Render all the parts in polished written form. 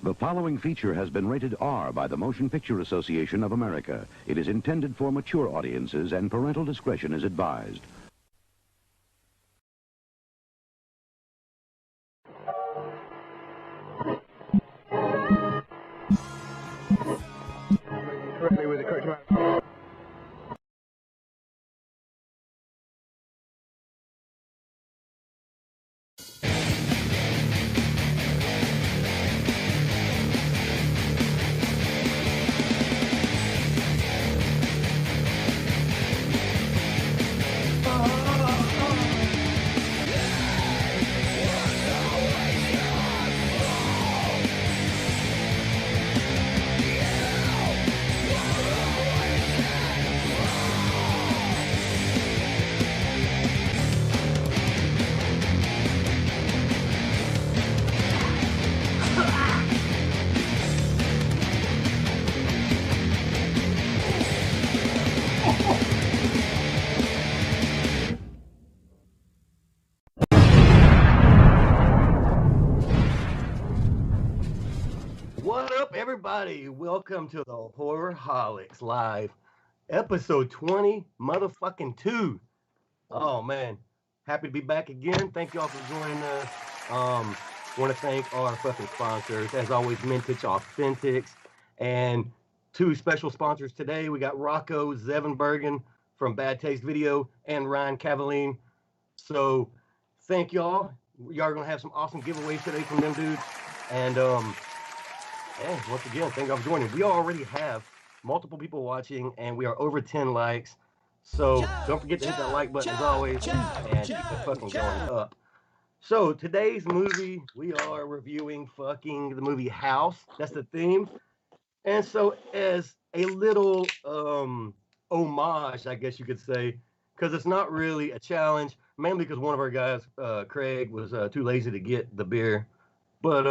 The following feature has been rated R by the Motion Picture Association of America. It is intended for mature audiences and parental discretion is advised. Correctly with the correct amount. What up, everybody? Welcome to the Horrorholics Live, episode 20, motherfucking 2. Oh, man. Happy to be back again. Thank y'all for joining us. Want to thank our fucking sponsors. As always, Mintage Authentics. And two special sponsors today. We got Rocco Zevenbergen from Bad Taste Video and Ryan Cavaline. So, thank y'all. Y'all are going to have some awesome giveaways today from them dudes. And, once again, thank y'all for joining. We already have multiple people watching, and we are over 10 likes. So don't forget to hit that like button as always, and keep it fucking going up. So today's movie, we are reviewing fucking the movie House. That's the theme. And so as a little homage, I guess you could say, because it's not really a challenge, mainly because one of our guys, Craig, was too lazy to get the beer. But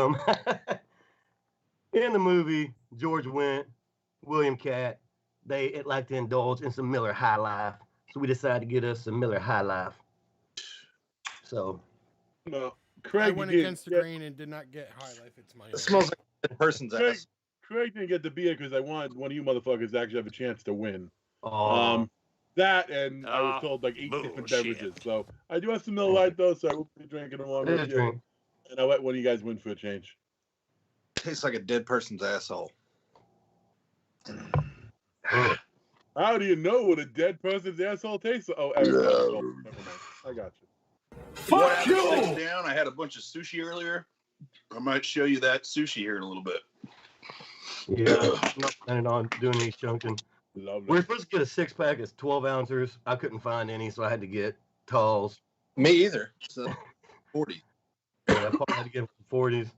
in the movie, George Wendt, William Catt, they'd like to indulge in some Miller High Life. So we decided to get us some Miller High Life. So. No, Craig I went against the grain and did not get High Life. It's my It smells like a person's ass. Craig didn't get the beer because I wanted one of you motherfuckers to actually have a chance to win. Oh. That and I was told like 8 different beverages. So I do have some Miller Lite though, so I will be drinking along with you. And I'll let one of you guys win for a change. Tastes like a dead person's asshole. How do you know what a dead person's asshole tastes like? Oh, Eric, never mind. I got you. Fuck you! Down. I had a bunch of sushi earlier. I might show you that sushi here in a little bit. Yeah, I'm not planning on doing any chunking. We're supposed to get a 6-pack. It's 12 ounces. I couldn't find any, so I had to get talls. Me either. So 40. Yeah, I probably had to get 40s.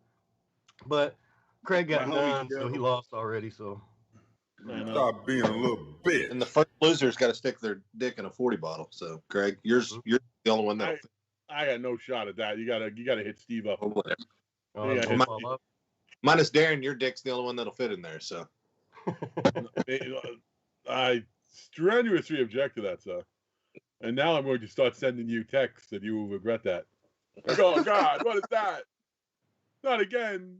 But Craig got none, so he lost already. So stop being a little bitch. And the first loser's got to stick their dick in a 40 bottle. So Craig, you're the only one that. I got no shot at that. You gotta hit Steve up. Or whatever. Minus Darren, your dick's the only one that'll fit in there. So I strenuously object to that, sir. And now I'm going to start sending you texts, and you will regret that. Like, oh God, what is that? Not again.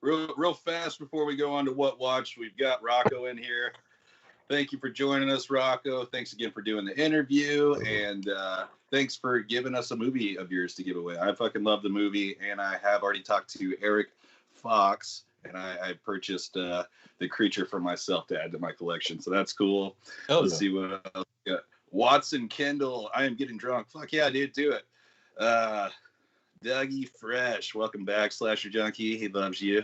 Real fast before we go on to What Watch, we've got Rocco in here. Thank you for joining us, Rocco. Thanks again for doing the interview, and thanks for giving us a movie of yours to give away. I fucking love the movie, and I have already talked to Eric Fox, and I purchased the creature for myself to add to my collection, so that's cool. Let's see what else we got. Watson Kendall, I am getting drunk. Fuck yeah, dude, do it. Dougie Fresh, welcome back, Slasher Junkie. He loves you.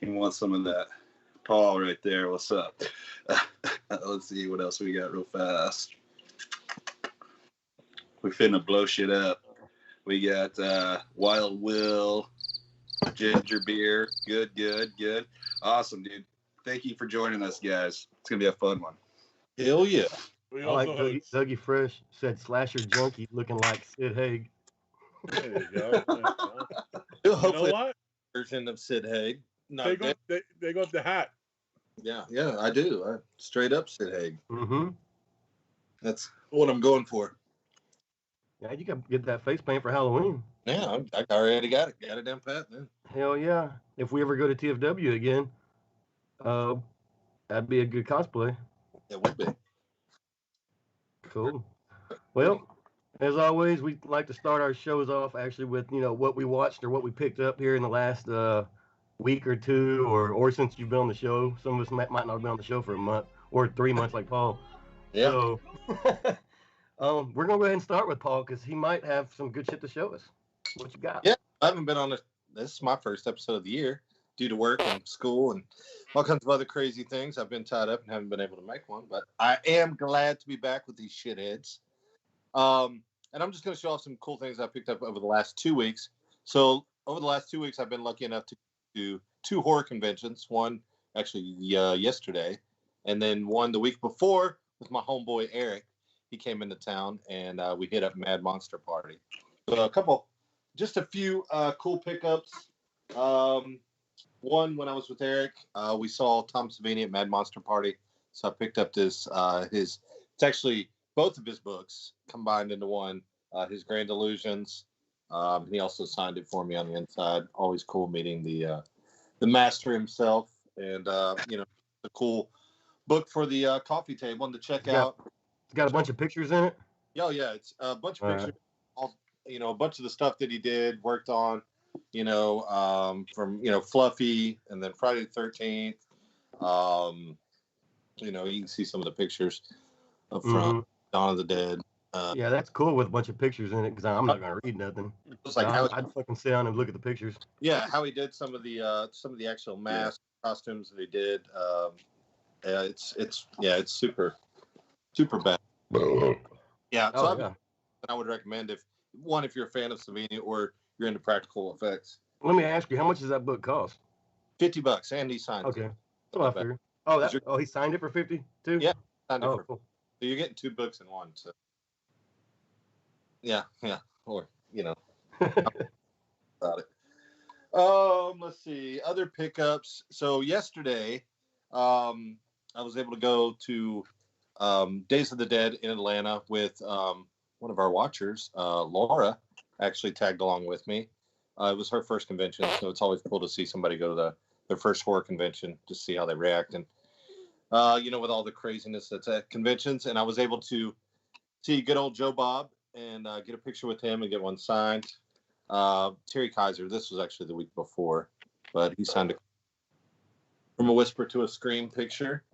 He wants some of that. Paul right there, what's up? Let's see what else we got real fast. We finna blow shit up. We got Wild Will, Ginger Beer. Good. Awesome, dude. Thank you for joining us, guys. It's gonna be a fun one. Hell yeah. I like Dougie Fresh said Slasher Junkie looking like Sid Haig. There you go. Hopefully, you know what? Version of Sid Haig. They got the hat. Yeah, I do. Straight up Sid Haig. Mm-hmm. That's what I'm going for. Yeah, you got to get that face paint for Halloween. Yeah, I already got it. Got it down pat. Then. Hell yeah! If we ever go to TFW again, uh, that'd be a good cosplay. It would be. Cool. Well, as always, we like to start our shows off actually with what we watched or what we picked up here in the last week or two, or since you've been on the show. Some of us might not have been on the show for a month or 3 months, like Paul. Yeah. So, we're gonna go ahead and start with Paul because he might have some good shit to show us. What you got? Yeah, I haven't been on it. This is my first episode of the year due to work and school and all kinds of other crazy things. I've been tied up and haven't been able to make one, but I am glad to be back with these shitheads. And I'm just going to show off some cool things I picked up over the last 2 weeks. So over the last 2 weeks, I've been lucky enough to do 2 horror conventions. One actually yesterday, and then one the week before with my homeboy Eric. He came into town and we hit up Mad Monster Party. So just a few cool pickups. One, when I was with Eric, we saw Tom Savini at Mad Monster Party. So I picked up it's actually both of his books combined into one, his Grand Illusions. He also signed it for me on the inside. Always cool meeting the master himself. And, a cool book for the coffee table and to check out. It's got a bunch of pictures in it. Oh, yeah. It's a bunch of pictures. A bunch of the stuff that he did, worked on, from, Fluffy and then Friday the 13th. You can see some of the pictures up front. Dawn of the Dead. Yeah, that's cool with a bunch of pictures in it because I'm not gonna read nothing. It's like I'd fucking sit down and look at the pictures. Yeah, how he did some of the actual mask costumes that he did. It's super bad. Yeah, so I would recommend if you're a fan of Savini or you're into practical effects. Let me ask you, how much does that book cost? $50, and he signed it. Okay, that's what I figured. Oh, he signed it for 50 too. Yeah, signed it for. Cool. So you're getting 2 books in one. So yeah, or about it. Let's see other pickups. So yesterday, I was able to go to Days of the Dead in Atlanta with one of our watchers, Laura. Actually tagged along with me. It was her first convention, so it's always cool to see somebody go to their first horror convention to see how they react and. With all the craziness that's at conventions. And I was able to see good old Joe Bob and get a picture with him and get one signed. Terry Kaiser, this was actually the week before, but he signed From a Whisper to a Scream picture.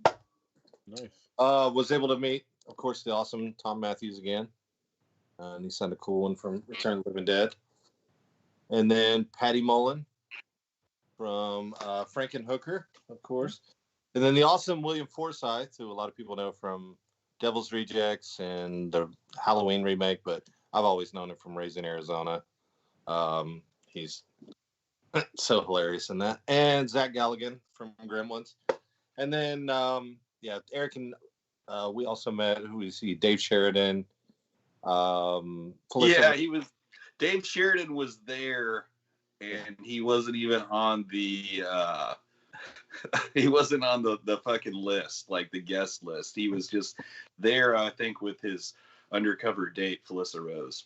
Nice. Was able to meet, of course, the awesome Tom Matthews again. And he signed a cool one from Return of the Living Dead. And then Patty Mullen from Frankenhooker, of course. And then the awesome William Forsythe, who a lot of people know from Devil's Rejects and the Halloween remake, but I've always known him from Raising Arizona. He's so hilarious in that. And Zach Galligan from Gremlins. And then, Eric and we also met, who is he? Dave Sheridan. Dave Sheridan was there, and he wasn't even on the... he wasn't on the fucking list, like the guest list. He was just there, I think, with his undercover date, Felissa Rose.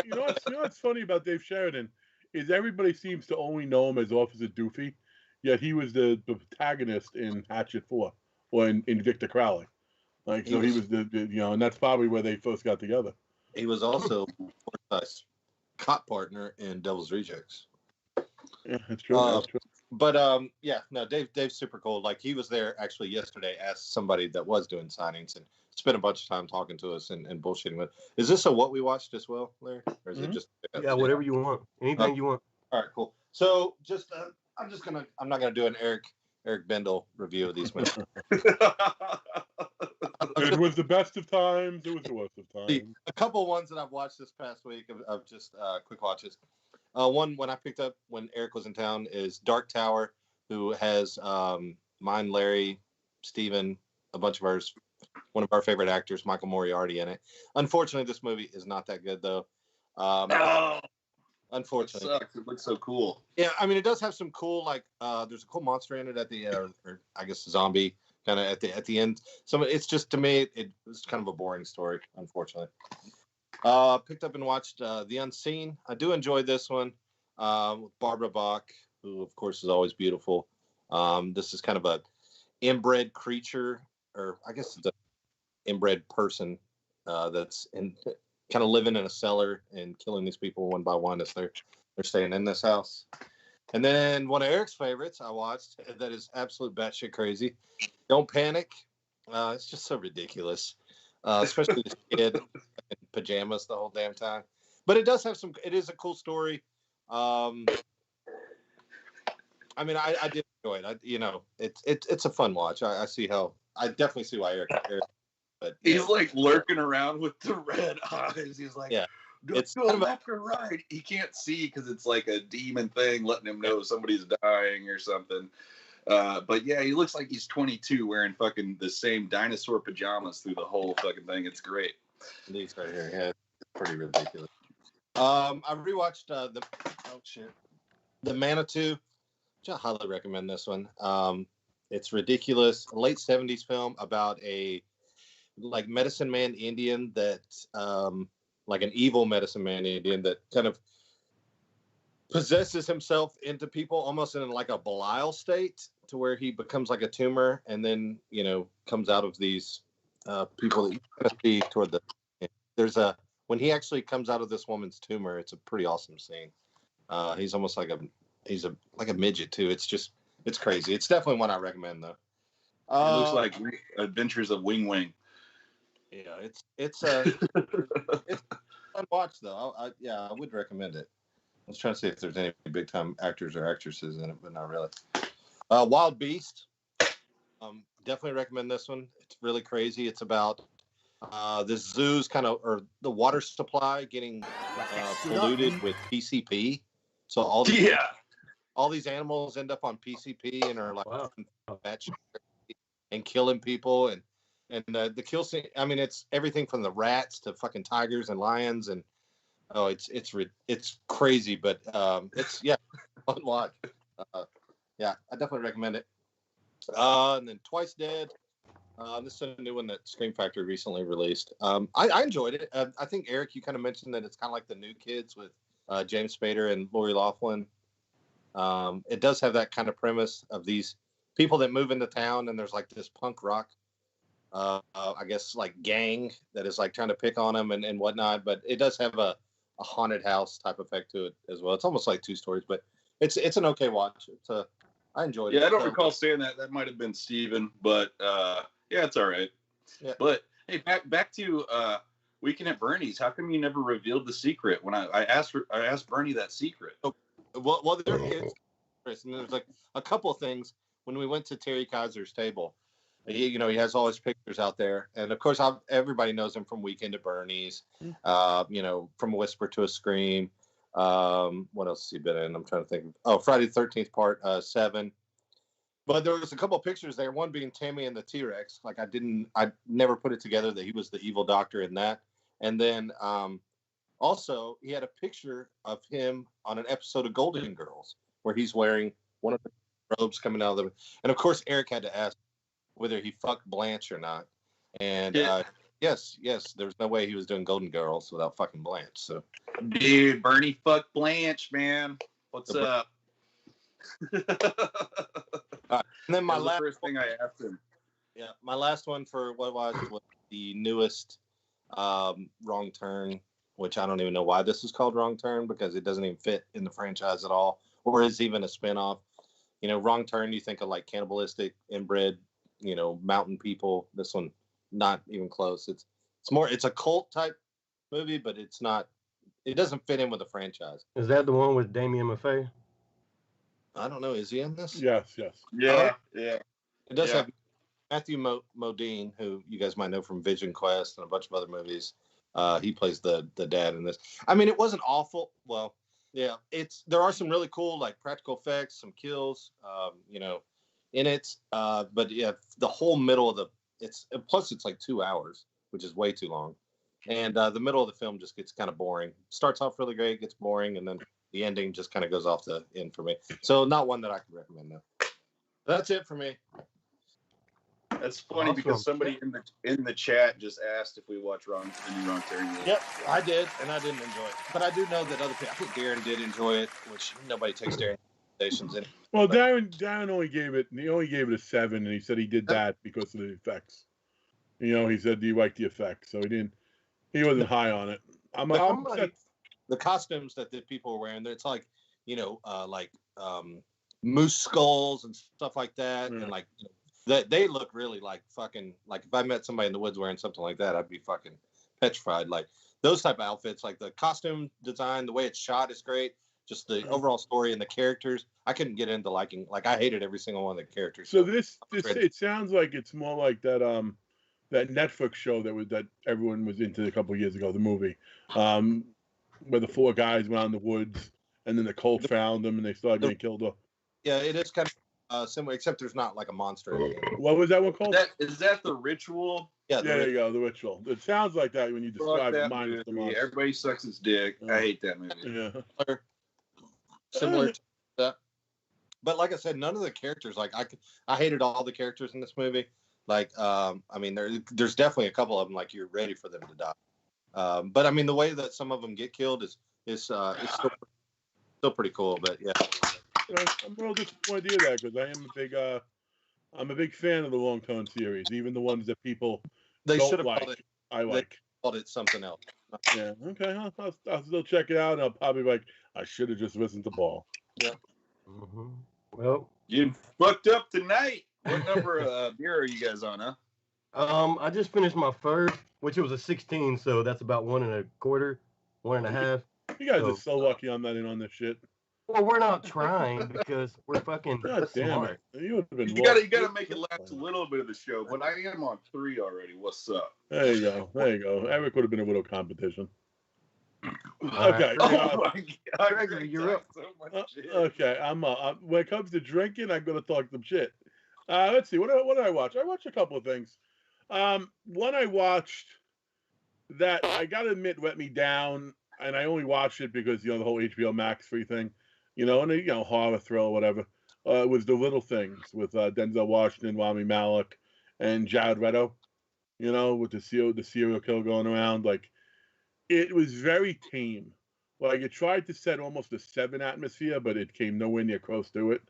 You know what's funny about Dave Sheridan is everybody seems to only know him as Officer Doofy, yet he was the protagonist in Hatchet 4 or in Victor Crowley. He was the and that's probably where they first got together. He was also Forsythe's cop partner in Devil's Rejects. Yeah, that's true. That's true. But Dave's super cool. Like, he was there actually yesterday, asked somebody that was doing signings and spent a bunch of time talking to us and bullshitting with. Is this what we watched as well, Larry? Or is it just whatever you want. Anything you want. All right, cool. So just I'm not gonna do an Eric Bendel review of these movies. It was the best of times. It was the worst of times. A couple ones that I've watched this past week of just quick watches. One when I picked up when Eric was in town is Dark Tower, who has mine, Larry, Steven, a bunch of ours, one of our favorite actors, Michael Moriarty, in it. Unfortunately, this movie is not that good, though. Unfortunately. It sucks. It looks so cool. Yeah, I mean, it does have some cool, there's a cool monster in it at the end, or I guess zombie kind of at the end. So it's just, to me, it was kind of a boring story, unfortunately. Picked up and watched The Unseen. I do enjoy this one with Barbara Bach, who of course is always beautiful. This is kind of a inbred creature, or I guess it's an inbred person that's kind of living in a cellar and killing these people one by one as they're staying in this house. And then one of Eric's favorites I watched that is absolute batshit crazy. Don't Panic. It's just so ridiculous, especially this kid in pajamas the whole damn time. But it does have some. It is a cool story. I mean, I did enjoy it. It's a fun watch. I definitely see why Eric. But he's like lurking around with the red eyes. He's like, yeah. It's go left or right. He can't see because it's like a demon thing letting him know somebody's dying or something. But yeah, he looks like he's 22 wearing fucking the same dinosaur pajamas through the whole fucking thing. It's great. These right here, yeah, it's pretty ridiculous. I rewatched the Manitou. I highly recommend this one. It's ridiculous. A late 70s film about a like medicine man Indian that like an evil medicine man Indian that kind of possesses himself into people almost in like a Belial state to where he becomes like a tumor and then, comes out of these people that you kind of see toward when he actually comes out of this woman's tumor, it's a pretty awesome scene. He's almost like a midget too. It's crazy. It's definitely one I recommend though. It looks like Adventures of Wing Wing. Yeah, it's a fun watch though. I would recommend it. I was trying to see if there's any big time actors or actresses in it, but not really. Wild Beast. Definitely recommend this one. It's really crazy. It's about this zoo's or the water supply getting polluted with PCP. So all these animals end up on PCP and are like and killing people and the kill scene. I mean, it's everything from the rats to fucking tigers and lions and it's crazy, but it's fun watch. I definitely recommend it. And then Twice Dead. This is a new one that Scream Factory recently released. I enjoyed it. I think Eric, you kind of mentioned that it's kind of like the New Kids with James Spader and Lori Loughlin. It does have that kind of premise of these people that move into town and there's like this punk rock I guess like gang that is like trying to pick on them and whatnot, but it does have a haunted house type effect to it as well. It's almost like two stories, but it's an okay watch. I enjoyed it. Yeah, I don't recall saying that. That might have been Steven, but it's all right. Yeah. But hey, back to Weekend at Bernie's. How come you never revealed the secret when I asked Bernie that secret? Well, there's like a couple of things when we went to Terry Kaiser's table. He has all his pictures out there, and of course, everybody knows him from Weekend at Bernie's. From Whisper to a Scream. What else has he been in? I'm trying to think. Oh, Friday the 13th Part 7. But there was a couple of pictures there. One being Tammy and the T-Rex. Like I never put it together that he was the evil doctor in that. And then also he had a picture of him on an episode of Golden Girls where he's wearing one of the robes coming out of the. And of course, Eric had to ask whether he fucked Blanche or not. And yes, there's no way he was doing Golden Girls without fucking Blanche. So, dude, Bernie fucked Blanche, man. What's up? And then my last first thing I asked him. Yeah, my last one for what was the newest Wrong Turn, which I don't even know why this is called Wrong Turn because it doesn't even fit in the franchise at all, or is even a spinoff. Wrong Turn, you think of like cannibalistic, inbred, mountain people. This one, not even close. It's a cult type movie, but it's not. It doesn't fit in with the franchise. Is that the one with Damien Maffei? I don't know. Is he in this? Yes. Yeah. It does have Matthew Modine, who you guys might know from Vision Quest and a bunch of other movies. He plays the dad in this. I mean, it wasn't awful. Well, yeah, there are some really cool like practical effects, some kills, in it. But yeah, the whole middle of it's like 2 hours, which is way too long. And the middle of the film just gets kind of boring. Starts off really great, gets boring, and then the ending just kind of goes off the end for me. So not one that I can recommend though. That's it for me. That's funny because Awesome. somebody in the chat just asked if we watch the new Ron Terry movie. Yep, I did, and I didn't enjoy it. But I do know that other people, I think Darren did enjoy it, which nobody takes Darren stations in. Well, Darren only gave it a 7, and he said he did that because of the effects. You know, he said he liked the effects, so he wasn't high on it. I'm upset. The costumes that the people were wearing, it's like, moose skulls and stuff like that, and like that they look really like fucking like if I met somebody in the woods wearing something like that, I'd be fucking petrified. Like those type of outfits, like the costume design, the way it's shot is great. Just the overall story and the characters, I couldn't get into liking. Like I hated every single one of the characters. So this it sounds like it's more like that that Netflix show that everyone was into a couple of years ago, the movie, where the 4 guys went out in the woods and then the cult found them and they started getting killed off. Yeah, it is kind of similar, except there's not like a monster. What was that one called? Is that The Ritual? Yeah, there you go, The Ritual. It sounds like that when you describe it. Minus the monster. Everybody sucks his dick. I hate that movie. Yeah. Similar to that. But like I said, none of the characters, like I hated all the characters in this movie. Like, I mean, there's definitely a couple of them like you're ready for them to die. But I mean, the way that some of them get killed is still pretty cool. But yeah, I'm real disappointed to hear that because I'm a big fan of the Long Con series, even the ones that people don't like. I like. Called it something else. Yeah. Okay. I'll still check it out, and I'll probably be like, I should have just listened to Ball. Yeah. Mm-hmm. Well, you fucked up tonight. What number beer are you guys on, huh? I just finished my first, which was a 16, so that's about 1 1/4, 1 1/2. You guys are so lucky I'm not in on this shit. Well, we're not trying because we're fucking God damn smart. it! You You gotta make it last a little bit of the show, but I am on 3 already. What's up? There you go. Eric would have been a little competition. Okay. Oh my God, Gregory, you're up. So much shit. Okay, I'm when it comes to drinking, I'm gonna talk some shit. Let's see. What did I watch? I watched a couple of things. One I watched that I gotta admit let me down, and I only watched it because the whole HBO Max free thing, and horror thrill, whatever. Was The Little Things with Denzel Washington, Rami Malek, and Jared Leto. With the serial killer going around. Like, it was very tame. Like, it tried to set almost a 7 atmosphere, but it came nowhere near close to it.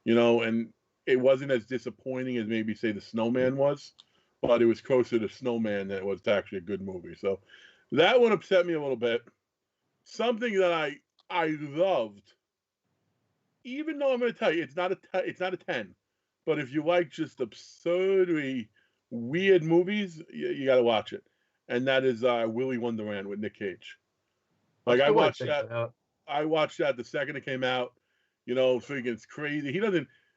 And it wasn't as disappointing as maybe, say, The Snowman was, but it was closer to Snowman than it was to actually a good movie. So that one upset me a little bit. Something that I loved, even though I'm going to tell you, it's not a 10, but if you like just absurdly weird movies, you got to watch it. And that is Willy Wonderland with Nick Cage. Like, I watched that. I watched that the second it came out. Thinking it's crazy.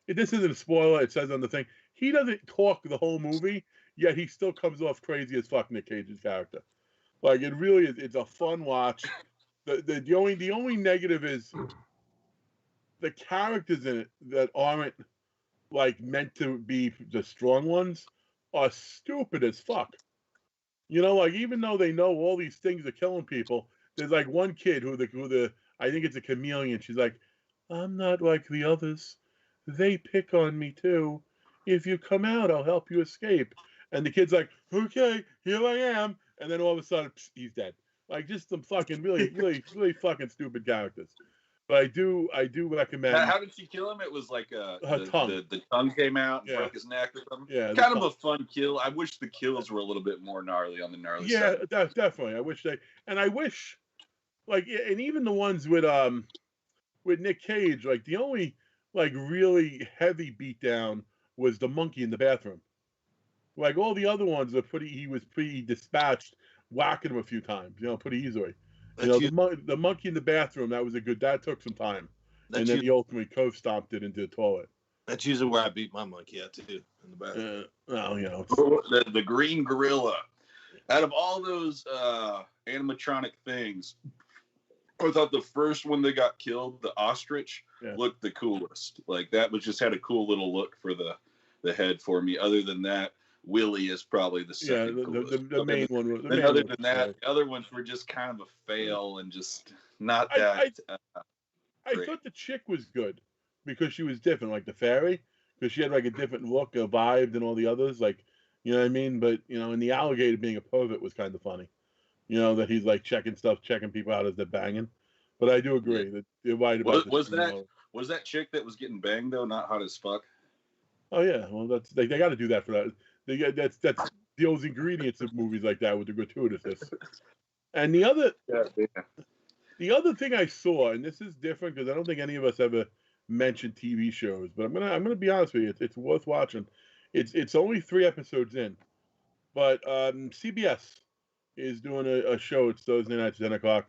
This isn't a spoiler. It says on the thing. He doesn't talk the whole movie, yet he still comes off crazy as fuck. Nick Cage's character. Like, it really is. It's a fun watch. The only negative is the characters in it that aren't like meant to be the strong ones are stupid as fuck. Like, even though they know all these things are killing people, there's like one kid who I think it's a chameleon. She's like, I'm not like the others. They pick on me too. If you come out, I'll help you escape. And the kid's like, okay, here I am. And then all of a sudden, he's dead. Like, just some fucking really, really, really fucking stupid characters. But I do recommend. How did she kill him? It was like her tongue. The tongue came out and broke his neck or something. Yeah, kind of a fun kill. I wish the kills were a little bit more gnarly on the gnarly side. Yeah, definitely. I wish, like, and even the ones with Nick Cage, like the only like really heavy beatdown was the monkey in the bathroom. Like, all the other ones he was pretty dispatched, whacking him a few times, pretty easily. The monkey in the bathroom, that took some time. And then he ultimately co-stomped it into the toilet. That's usually where I beat my monkey at, too, in the bathroom. The green gorilla. Out of all those animatronic things, I thought the first one that got killed, the ostrich, looked the coolest. Like, that had a cool little look for the head for me. Other than that, Willie is probably the second coolest. The main one. Other than that, the other ones were just kind of a fail and just not that. I thought the chick was good because she was different, like the fairy. because she had like a different look, a vibe than all the others. Like, you know what I mean? But and the alligator being a pervert was kind of funny. That he's like checking people out as they're banging. But I do agree that you're right about was that chick that was getting banged though not hot as fuck? Oh yeah, well that's they got to do that for that. That's those ingredients of movies like that with the gratuitousness. And the other thing I saw, and this is different because I don't think any of us ever mentioned TV shows, but I'm gonna be honest with you, it's worth watching. It's only 3 episodes in, but CBS is doing a show. It's Thursday night at 10 o'clock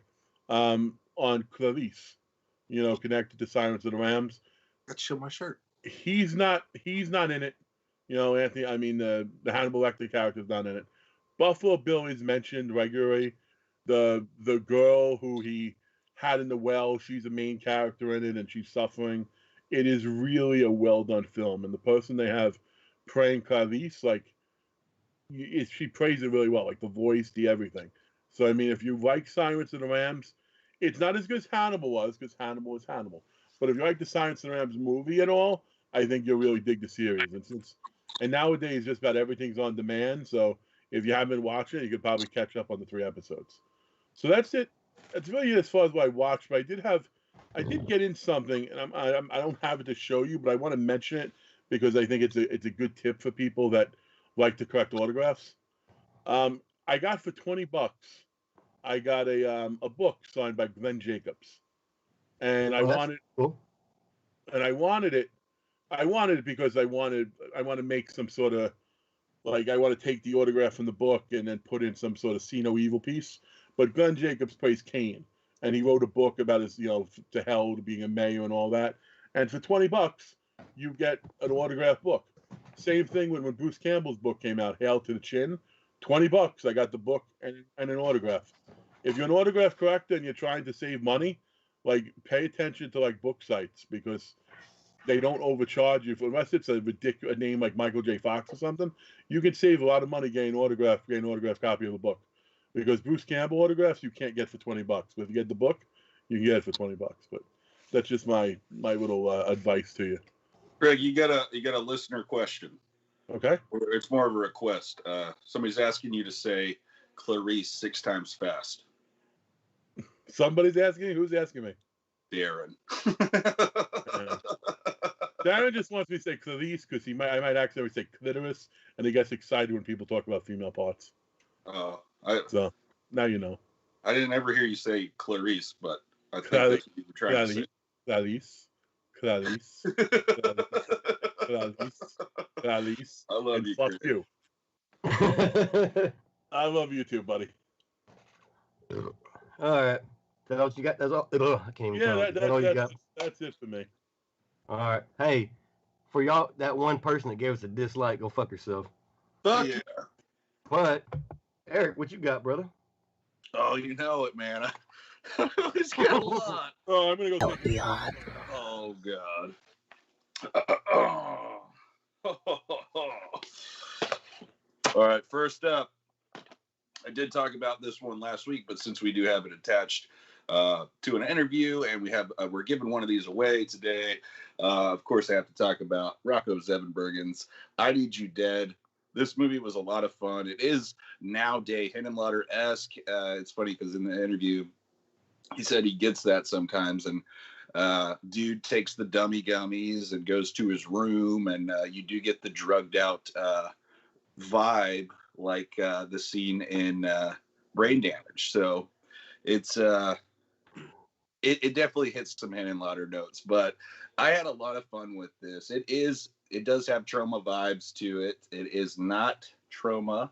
on Clarice, connected to Silence of the Lambs. Let's show my shirt. He's not in it. Anthony, I mean, the Hannibal Lecter character's not in it. Buffalo Bill is mentioned regularly. The girl who he had in the well, she's a main character in it, and she's suffering. It is really a well-done film. And the person they have playing Clarice, she plays it really well, like the voice, the everything. So, I mean, if you like Silence of the Lambs, it's not as good as Hannibal was, because Hannibal is Hannibal. But if you like the Silence of the Lambs movie at all, I think you'll really dig the series. And nowadays, just about everything's on demand. So if you haven't been watching it, you could probably catch up on the 3 episodes. So that's it. That's really as far as what I watched. But I did get in something, and I don't have it to show you, but I want to mention it because I think it's a good tip for people that like to collect autographs. I got for $20. I got a book signed by Glenn Jacobs, and I wanted it. I wanted it because I want to make some sort of I want to take the autograph from the book and then put in some sort of see no evil piece. But Glenn Jacobs plays Cain, and he wrote a book about his to hell, to being a mayor and all that. And for $20, you get an autographed book. Same thing when Bruce Campbell's book came out, Hail to the Chin. $20, I got the book and an autograph. If you're an autograph collector and you're trying to save money, pay attention to book sites because they don't overcharge you unless it's a ridiculous name like Michael J. Fox or something. You can save a lot of money getting an autograph copy of the book, because Bruce Campbell autographs you can't get for $20. But if you get the book, you can get it for $20. But that's just my little advice to you. Greg, you got a listener question. Okay. It's more of a request. Somebody's asking you to say Clarice 6 times fast. Somebody's asking me? Who's asking me? Darren. Darren just wants me to say Clarice because I might accidentally say clitoris, and he gets excited when people talk about female parts. So now you know. I didn't ever hear you say Clarice, but I think that's what you were trying to say. Clarice. I love you. Fuck you. I love you too, buddy. All right. That's all you got? That's all? I can't even talk. That's all you got? That's it for me. All right. Hey, for y'all, that one person that gave us a dislike, go fuck yourself. Fuck yeah. But, Eric, what you got, brother? Oh, you know it, man. I always got a lot. Oh, I'm going to go take Oh, God. All right, first up, I did talk about this one last week, but since we do have it attached to an interview, and we're giving one of these away today, of course, I have to talk about Rocco Zevenbergen's I Need You Dead. This movie was a lot of fun. It is nowadays Henenlotter-esque. It's funny because in the interview, he said he gets that sometimes, and dude takes the dummy gummies and goes to his room, and you do get the drugged out vibe like the scene in Brain Damage. So it's it definitely hits some Henenlotter notes, but I had a lot of fun with this. It does have trauma vibes to it. It is not trauma.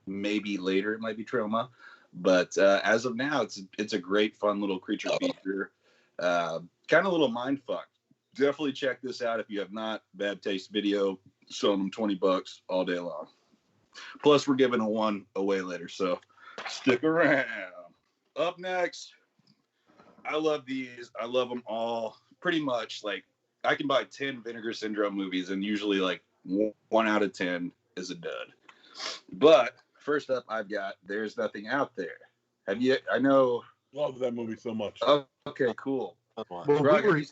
Maybe later it might be trauma, but as of now, it's a great, fun little creature feature. Kind of a little mind fuck. Definitely check this out if you have not. Bad Taste Video, selling them $20 all day long. Plus, we're giving one away later, so stick around. Up next, I love these. I love them all. Pretty much, I can buy 10 Vinegar Syndrome movies, and usually, 1 out of 10 is a dud. But first up, I've got There's Nothing Out There. I know. Love that movie so much. Oh, okay, cool. Well,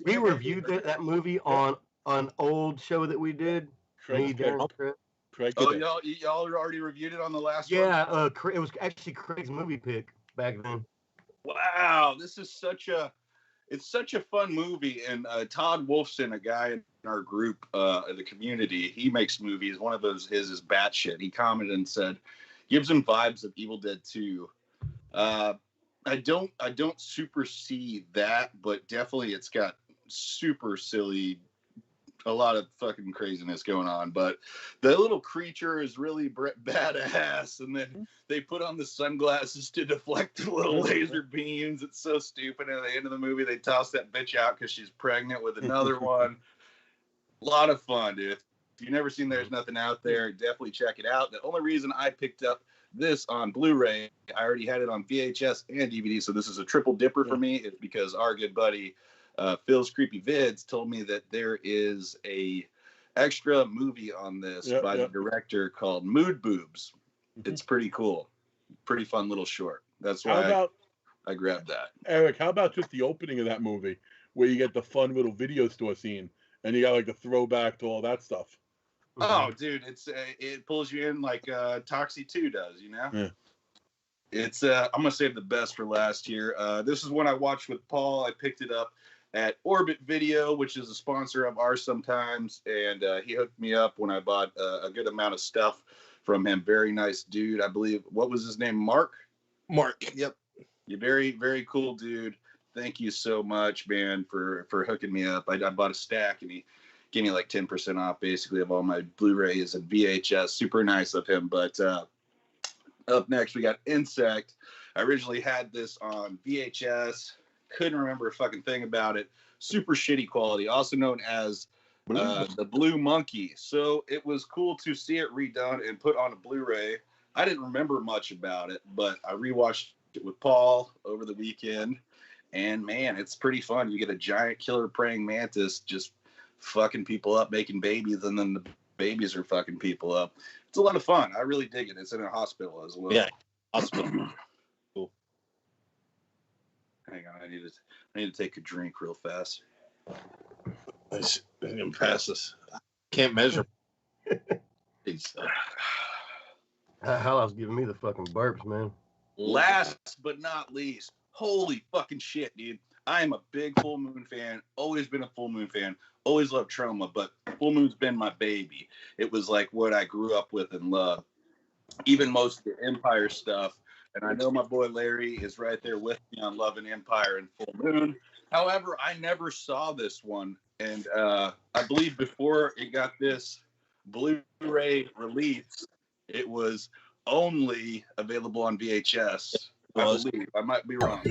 we reviewed that movie on on old show that we did. Me, Darren, and Chris. Craig Oh, did that. y'all already reviewed it on the last one? Yeah, it was actually Craig's movie pick back then. Wow, this is such a fun movie. And Todd Wolfson, a guy in our group, in the community, he makes movies. One of his is Batshit. He commented and said, gives him vibes of Evil Dead 2. I don't super see that, but definitely it's got super silly, a lot of fucking craziness going on. But the little creature is really badass, and then they put on the sunglasses to deflect the little laser beams. It's so stupid. And at the end of the movie, they toss that bitch out because she's pregnant with another one. A lot of fun, dude. If you've never seen There's Nothing Out There, definitely check it out. The only reason I picked up this on Blu-ray, I already had it on VHS and DVD, so this is a triple dipper for me. It's because our good buddy Phil's Creepy Vids told me that there is a extra movie on this by the director called Mood Boobs. It's pretty cool, pretty fun little short. That's why I grabbed that. Eric, how about just the opening of that movie, where you get the fun little video store scene, and you got like a throwback to all that stuff? Oh, dude, it pulls you in like Toxie 2 does, you know? Yeah. It's I'm gonna save the best for last here. This is one I watched with Paul. I picked it up at Orbit Video, which is a sponsor of ours sometimes, and he hooked me up when I bought a good amount of stuff from him. Very nice dude. I believe, what was his name? Mark. Yep. You're very, very cool dude. Thank you so much, man, for hooking me up. I bought a stack, and he gave me like 10% off basically of all my Blu-rays and VHS. Super nice of him. But up next, we got Insect. I originally had this on VHS. Couldn't remember a fucking thing about it. Super shitty quality, also known as the Blue Monkey. So it was cool to see it redone and put on a Blu-ray. I didn't remember much about it, but I rewatched it with Paul over the weekend. And man, it's pretty fun. You get a giant killer praying mantis just fucking people up, making babies, and then the babies are fucking people up. It's a lot of fun. I really dig it. It's in a hospital as well. Yeah, hospital. Cool. Hang on, I need to take a drink real fast. I'm gonna pass this. Can't measure. Hell, I was giving me the fucking burps, man. Last but not least, holy fucking shit, dude. I am a big Full Moon fan. Always been a Full Moon fan. Always loved Troma, but Full Moon's been my baby. It was like what I grew up with and loved. Even most of the Empire stuff. And I know my boy Larry is right there with me on loving Empire and Full Moon. However, I never saw this one. And I believe before it got this Blu-ray release, it was only available on VHS. I believe. I might be wrong.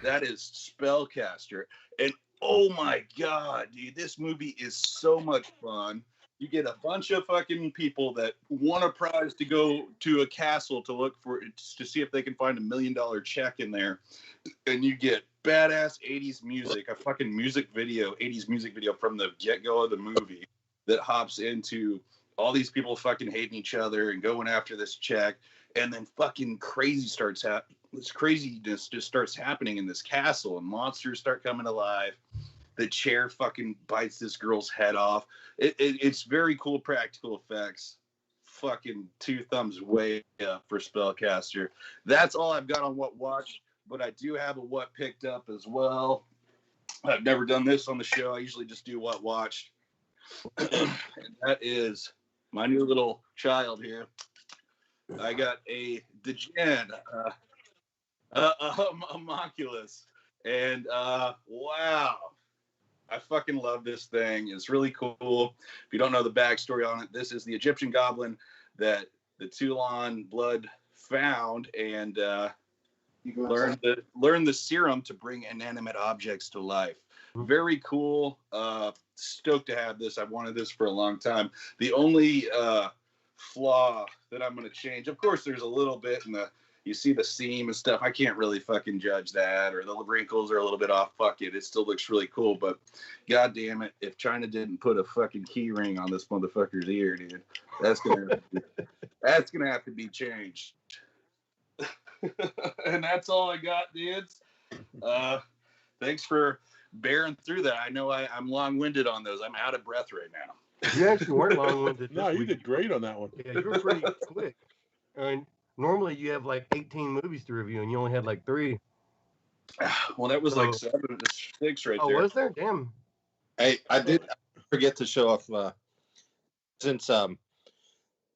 That is Spellcaster. And oh my God, dude, this movie is so much fun. You get a bunch of fucking people that want a prize to go to a castle to look for, to see if they can find $1 million check in there. And you get badass 80s music, a fucking music video, 80s music video from the get-go of the movie that hops into all these people fucking hating each other and going after this check. And then fucking this craziness just starts happening in this castle, and monsters start coming alive. The chair fucking bites this girl's head off. It's very cool practical effects. Fucking 2 thumbs way up for Spellcaster. That's all I've got on What Watched, but I do have a What Picked Up as well. I've never done this on the show. I usually just do What Watched. And that is my new little child here. I got a Degen, a homunculus, and wow, I fucking love this thing. It's really cool. If you don't know the backstory on it, this is the Egyptian goblin that the Toulon blood found, and learned the serum to bring inanimate objects to life. Very cool. Stoked to have this. I've wanted this for a long time. The only flaw that I'm going to change, of course, there's a little bit in you see the seam and stuff. I can't really fucking judge that, or the wrinkles are a little bit off. Fuck it. It still looks really cool, but God damn it, if China didn't put a fucking key ring on this motherfucker's ear, dude, that's gonna have to be changed. And that's all I got, dudes. Thanks for bearing through that. I know I'm long-winded on those. I'm out of breath right now. You actually weren't long-winded. No, you did great on that one. Yeah, you were pretty quick. And normally you have like 18 movies to review, and you only had like 3. Well, that was like 7 or 6 right there. Oh, was there? Damn. Hey, I did forget to show off, since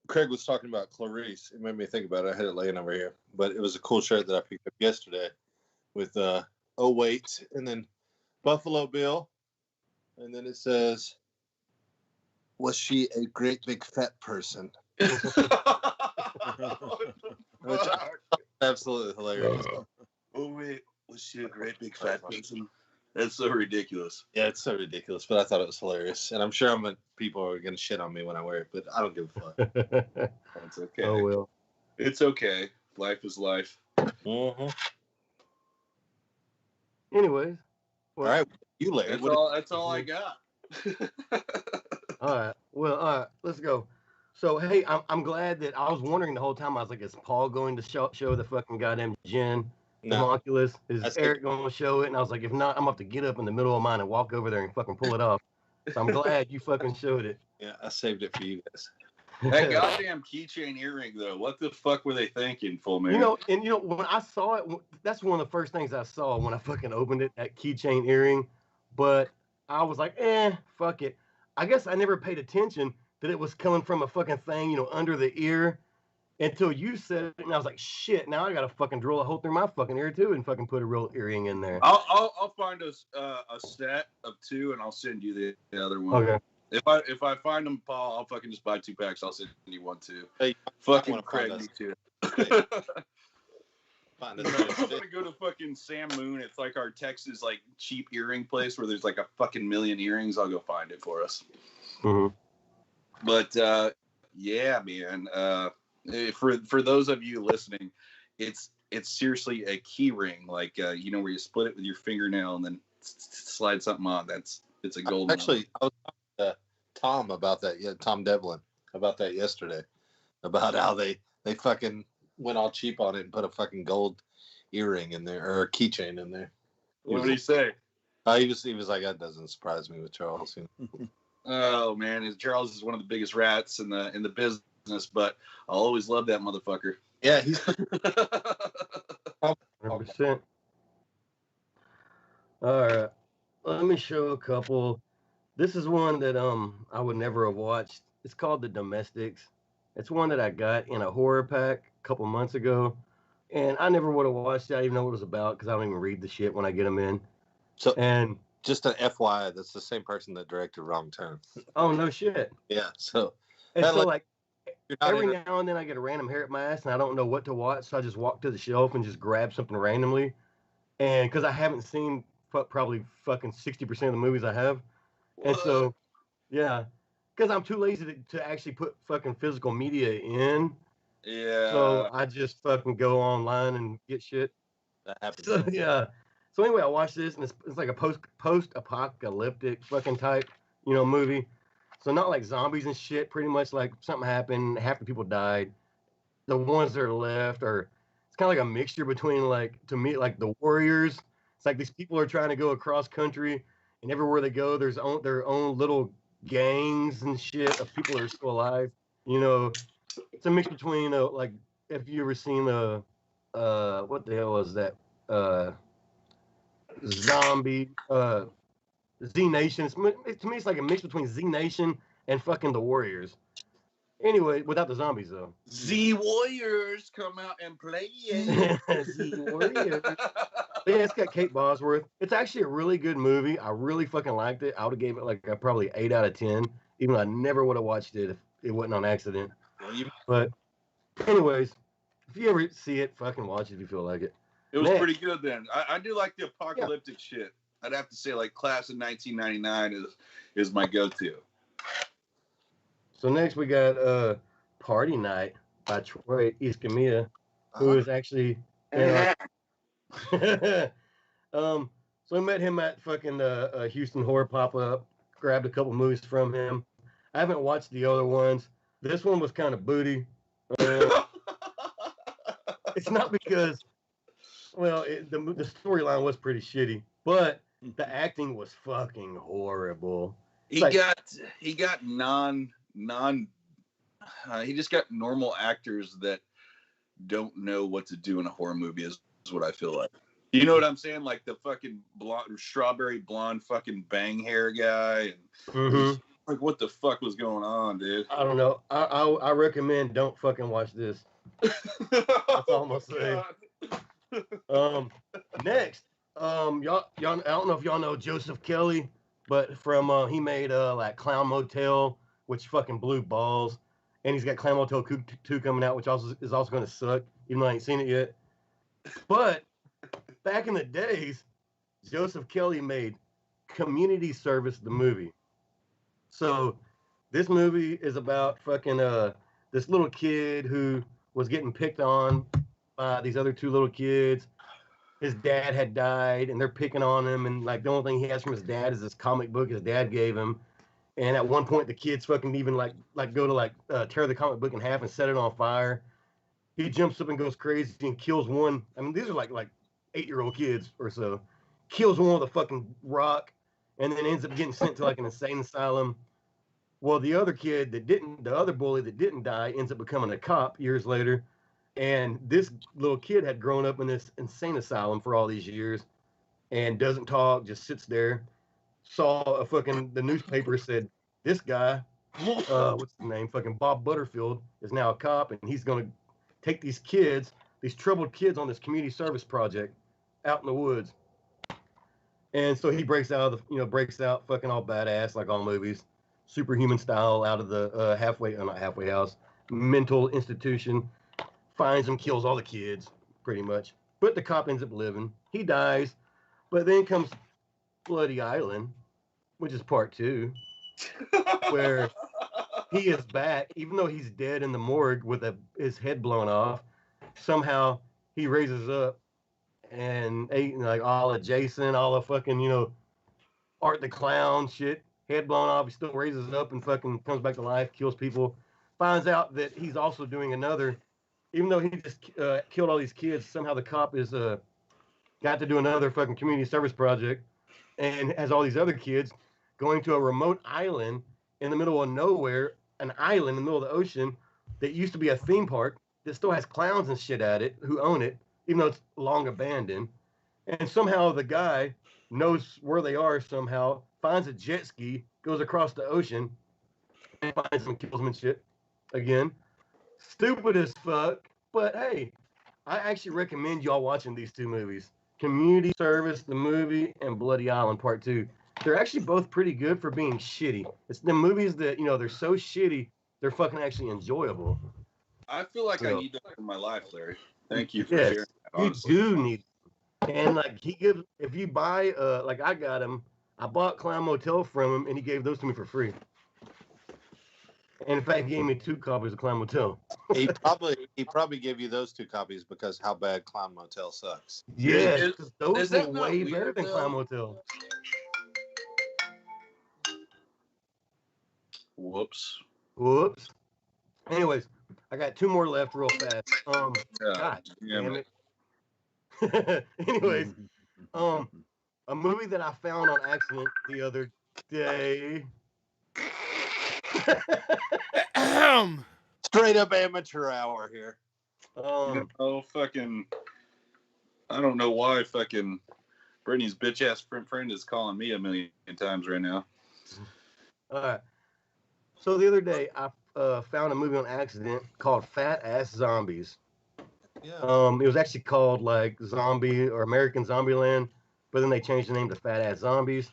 Craig was talking about Clarice, it made me think about it. I had it laying over here. But it was a cool shirt that I picked up yesterday with Oh Wait, and then Buffalo Bill. And then it says, was she a great big fat person? Which absolutely hilarious. Oh wait, was she a great big fat person? That's so ridiculous. Yeah, it's so ridiculous, but I thought it was hilarious. And I'm sure people are going to shit on me when I wear it, but I don't give a fuck. It's okay. Oh, well. It's okay. Life is life. Mm-hmm. Anyways. Well, all right, you Larry. That's all I got. All right. Well, all right. Let's go. So, hey, I'm glad that I was wondering the whole time. I was like, is Paul going to show the fucking goddamn gin? The homunculus? Is Eric going to show it? And I was like, if not, I'm going to have to get up in the middle of mine and walk over there and fucking pull it off. So I'm glad you fucking showed it. Yeah, I saved it for you guys. That goddamn keychain earring, though. What the fuck were they thinking, full man? When I saw it, that's one of the first things I saw when I fucking opened it, that keychain earring. But I was like, fuck it. I guess I never paid attention that it was coming from a fucking thing, under the ear until you said it. And I was like, shit, now I got to fucking drill a hole through my fucking ear too and fucking put a real earring in there. I'll find a set of 2 and I'll send you the other one. Okay. If I find them, Paul, I'll fucking just buy 2 packs. I'll send you 1 too. Hey, fucking Craig, me too. Find I'm gonna go to fucking Sam Moon. It's like our Texas like cheap earring place where there's like a fucking million earrings. I'll go find it for us. Mm-hmm. But yeah, man. For those of you listening, it's seriously a key ring, like where you split it with your fingernail and then slide something on. It's a golden. Actually, I was talking to Tom about that. Yeah, Tom Devlin about that yesterday. About how they fucking went all cheap on it and put a fucking gold earring in there or a keychain in there. What did he say? He was like, that doesn't surprise me with Charles. Oh man, Charles is one of the biggest rats in the business, but I'll always love that motherfucker. Yeah, he's 100%. All right, let me show a couple. This is one that I would never have watched. It's called The Domestics. It's one that I got in a horror pack a couple months ago, and I never would have watched it. I didn't even know what it was about because I don't even read the shit when I get them in. So, and just an FYI, that's the same person that directed Wrong Turn. Oh no shit. Yeah. So, and so like every now and then I get a random hair at my ass and I don't know what to watch, so I just walk to the shelf and just grab something randomly, and because I haven't seen probably fucking 60% of the movies I have, and so yeah. Because I'm too lazy to actually put fucking physical media in. Yeah. So I just fucking go online and get shit. That happens. So, yeah. So anyway, I watched this and it's like a post-apocalyptic fucking type, movie. So not like zombies and shit. Pretty much like something happened. Half the people died. The ones that are left it's kind of like a mixture between to me, the Warriors. It's like these people are trying to go across country, and everywhere they go, there's their own little gangs and shit of people that are still alive. It's a mix between if you ever seen what the hell was that zombie Z Nation. To me it's like a mix between Z Nation and fucking the Warriors. Anyway, without the zombies though. Z Warriors come out and play. Z Warriors. Yeah, it's got Kate Bosworth. It's actually a really good movie. I really fucking liked it. I would have gave it like probably 8 out of 10, even though I never would have watched it if it wasn't on accident. But anyways, if you ever see it, fucking watch it if you feel like it. It was pretty good then. I do like the apocalyptic shit. I'd have to say like Class of 1999 is my go-to. So next we got Party Night by Troy Escamilla, who is actually so I met him at fucking Houston Horror Pop-Up, grabbed a couple movies from him. I haven't watched the other ones. This one was kind of booty. It's not because, the storyline was pretty shitty, but The acting was fucking horrible. He Like- got he just got normal actors that don't know what to do in a horror movie is what I feel like. You know what I'm saying? Like the fucking strawberry blonde fucking bang hair guy. And like, what the fuck was going on, dude? I don't know. I recommend don't fucking watch this. That's all I'm gonna say. Next, y'all, I don't know if y'all know Joseph Kelly, but from he made like Clown Motel, which fucking blew balls, and he's got Clown Motel 2 coming out, which is also gonna suck, even though I ain't seen it yet. But back in the days, Joseph Kelly made Community Service the movie. So this movie is about fucking this little kid who was getting picked on by these other 2 little kids. His dad had died, and they're picking on him, and like the only thing he has from his dad is this comic book his dad gave him. And at one point, the kids fucking even like go to tear the comic book in half and set it on fire. He jumps up and goes crazy and kills one. I mean, these are like 8-year-old kids or so. Kills one with a fucking rock, and then ends up getting sent to like an insane asylum. Well, the other kid the other bully that didn't die, ends up becoming a cop years later. And this little kid had grown up in this insane asylum for all these years and doesn't talk, just sits there. Saw the newspaper said, this guy, what's his name? Fucking Bob Butterfield is now a cop, and he's going to take these kids, these troubled kids, on this community service project out in the woods. And so he breaks out fucking all badass, like all movies, superhuman style, out of the not halfway house, mental institution, finds him, kills all the kids, pretty much. But the cop ends up living. He dies. But then comes Bloody Island, which is part 2, where he is back, even though he's dead in the morgue with his head blown off. Somehow he raises up, and like all of Jason, all of fucking, Art the Clown shit, head blown off, he still raises up and fucking comes back to life, kills people. Finds out that he's also doing another, even though he just killed all these kids, somehow the cop is got to do another fucking community service project, and has all these other kids going to a remote island in the middle of nowhere, an island in the middle of the ocean that used to be a theme park that still has clowns and shit at it who own it, even though it's long abandoned. And somehow the guy knows where they are somehow, finds a jet ski, goes across the ocean, and finds them and kills them and shit again. Stupid as fuck, but hey, I actually recommend y'all watching these 2 movies. Community Service, the movie, and Bloody Island Part 2. They're actually both pretty good for being shitty. It's the movies that, they're so shitty, they're fucking actually enjoyable. I feel like I need that in my life, Larry. Thank you for Yes, sharing that, honestly. you do need. And like if you buy, like I got him, I bought Clown Motel from him, and he gave those to me for free. And in fact, he gave me 2 copies of Clown Motel. He probably gave you those 2 copies because how bad Clown Motel sucks. Yeah, Is those that are not way weird, better than though? Clown Motel. Whoops. Anyways, I got 2 more left real fast. God damn it. Anyways, a movie that I found on accident the other day. Straight up amateur hour here. Fucking, I don't know why fucking Brittany's bitch ass friend is calling me a million times right now. All right. So the other day, I found a movie on accident called Fat Ass Zombies. Yeah. It was actually called like Zombie or American Zombieland, but then they changed the name to Fat Ass Zombies.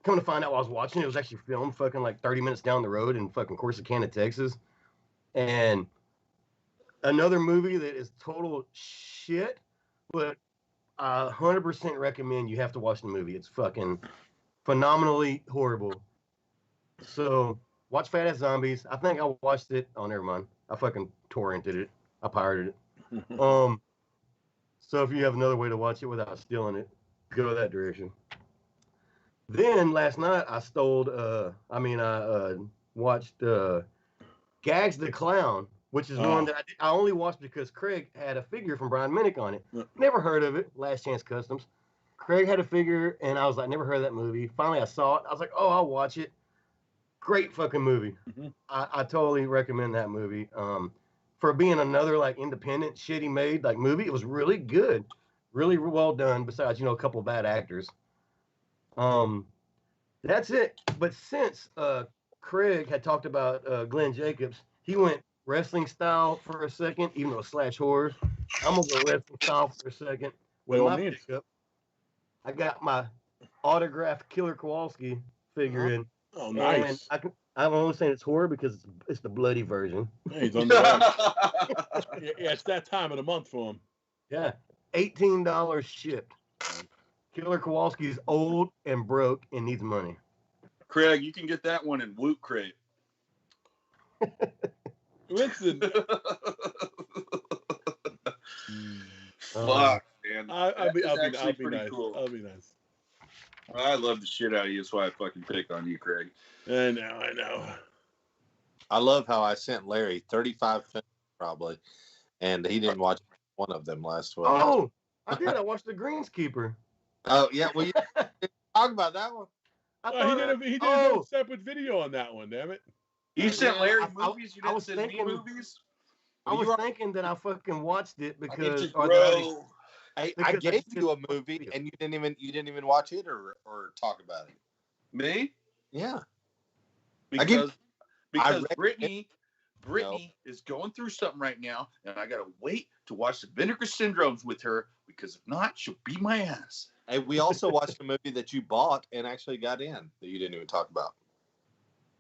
Come to find out while I was watching it was actually filmed fucking like 30 minutes down the road in fucking Corsicana, Texas. And another movie that is total shit, but I 100% recommend you have to watch the movie. It's fucking phenomenally horrible. So watch Fat Ass Zombies. I think I watched it. Oh, never mind. I fucking torrented it. I pirated it. So if you have another way to watch it without stealing it, go that direction. Then last night I watched Gags the Clown, which is one that I only watched because Craig had a figure from Brian Minnick on it. Never heard of it. Last Chance Customs. Craig had a figure, and I was like, never heard of that movie. Finally, I saw it. I was like, oh, I'll watch it. Great fucking movie. Mhm. I totally recommend that movie. For being another like independent, shitty made like movie, it was really good, really well done. Besides, a couple of bad actors. That's it. But since Craig had talked about Glenn Jacobs, he went wrestling style for a second, even though it's slash horror. I'm gonna go wrestling style for a second. With By all my means. pickup, I got my autographed Killer Kowalski figure in. Oh, And nice. I'm only saying it's horror because it's the bloody version. Yeah, he's on the rug. Yeah, it's that time of the month for him. Yeah, $18 shipped. Killer Kowalski is old and broke and needs money. Craig, you can get that one in Woot Crate. Listen, Fuck, man. I'll be pretty nice. cool. I'll be nice. I love the shit out of you. That's why I fucking pick on you, Craig. I know. I love how I sent Larry 35 films probably, and he didn't watch one of them last week. Oh, I did. I watched The Greenskeeper. Oh yeah, well, you talk about that one. I He did a separate video on that one, damn it. You sent Larry I- movies? You I didn't was send me thinking- movies? I was thinking that I fucking watched it because Bro. I Because gave that's you a just- movie and you didn't even watch it or talk about it. Me? Yeah. Because I read Brittany is going through something right now, and I gotta wait to watch the Vinegar Syndromes with her, because if not, she'll beat my ass. Hey, we also watched a movie that you bought and actually got in that you didn't even talk about.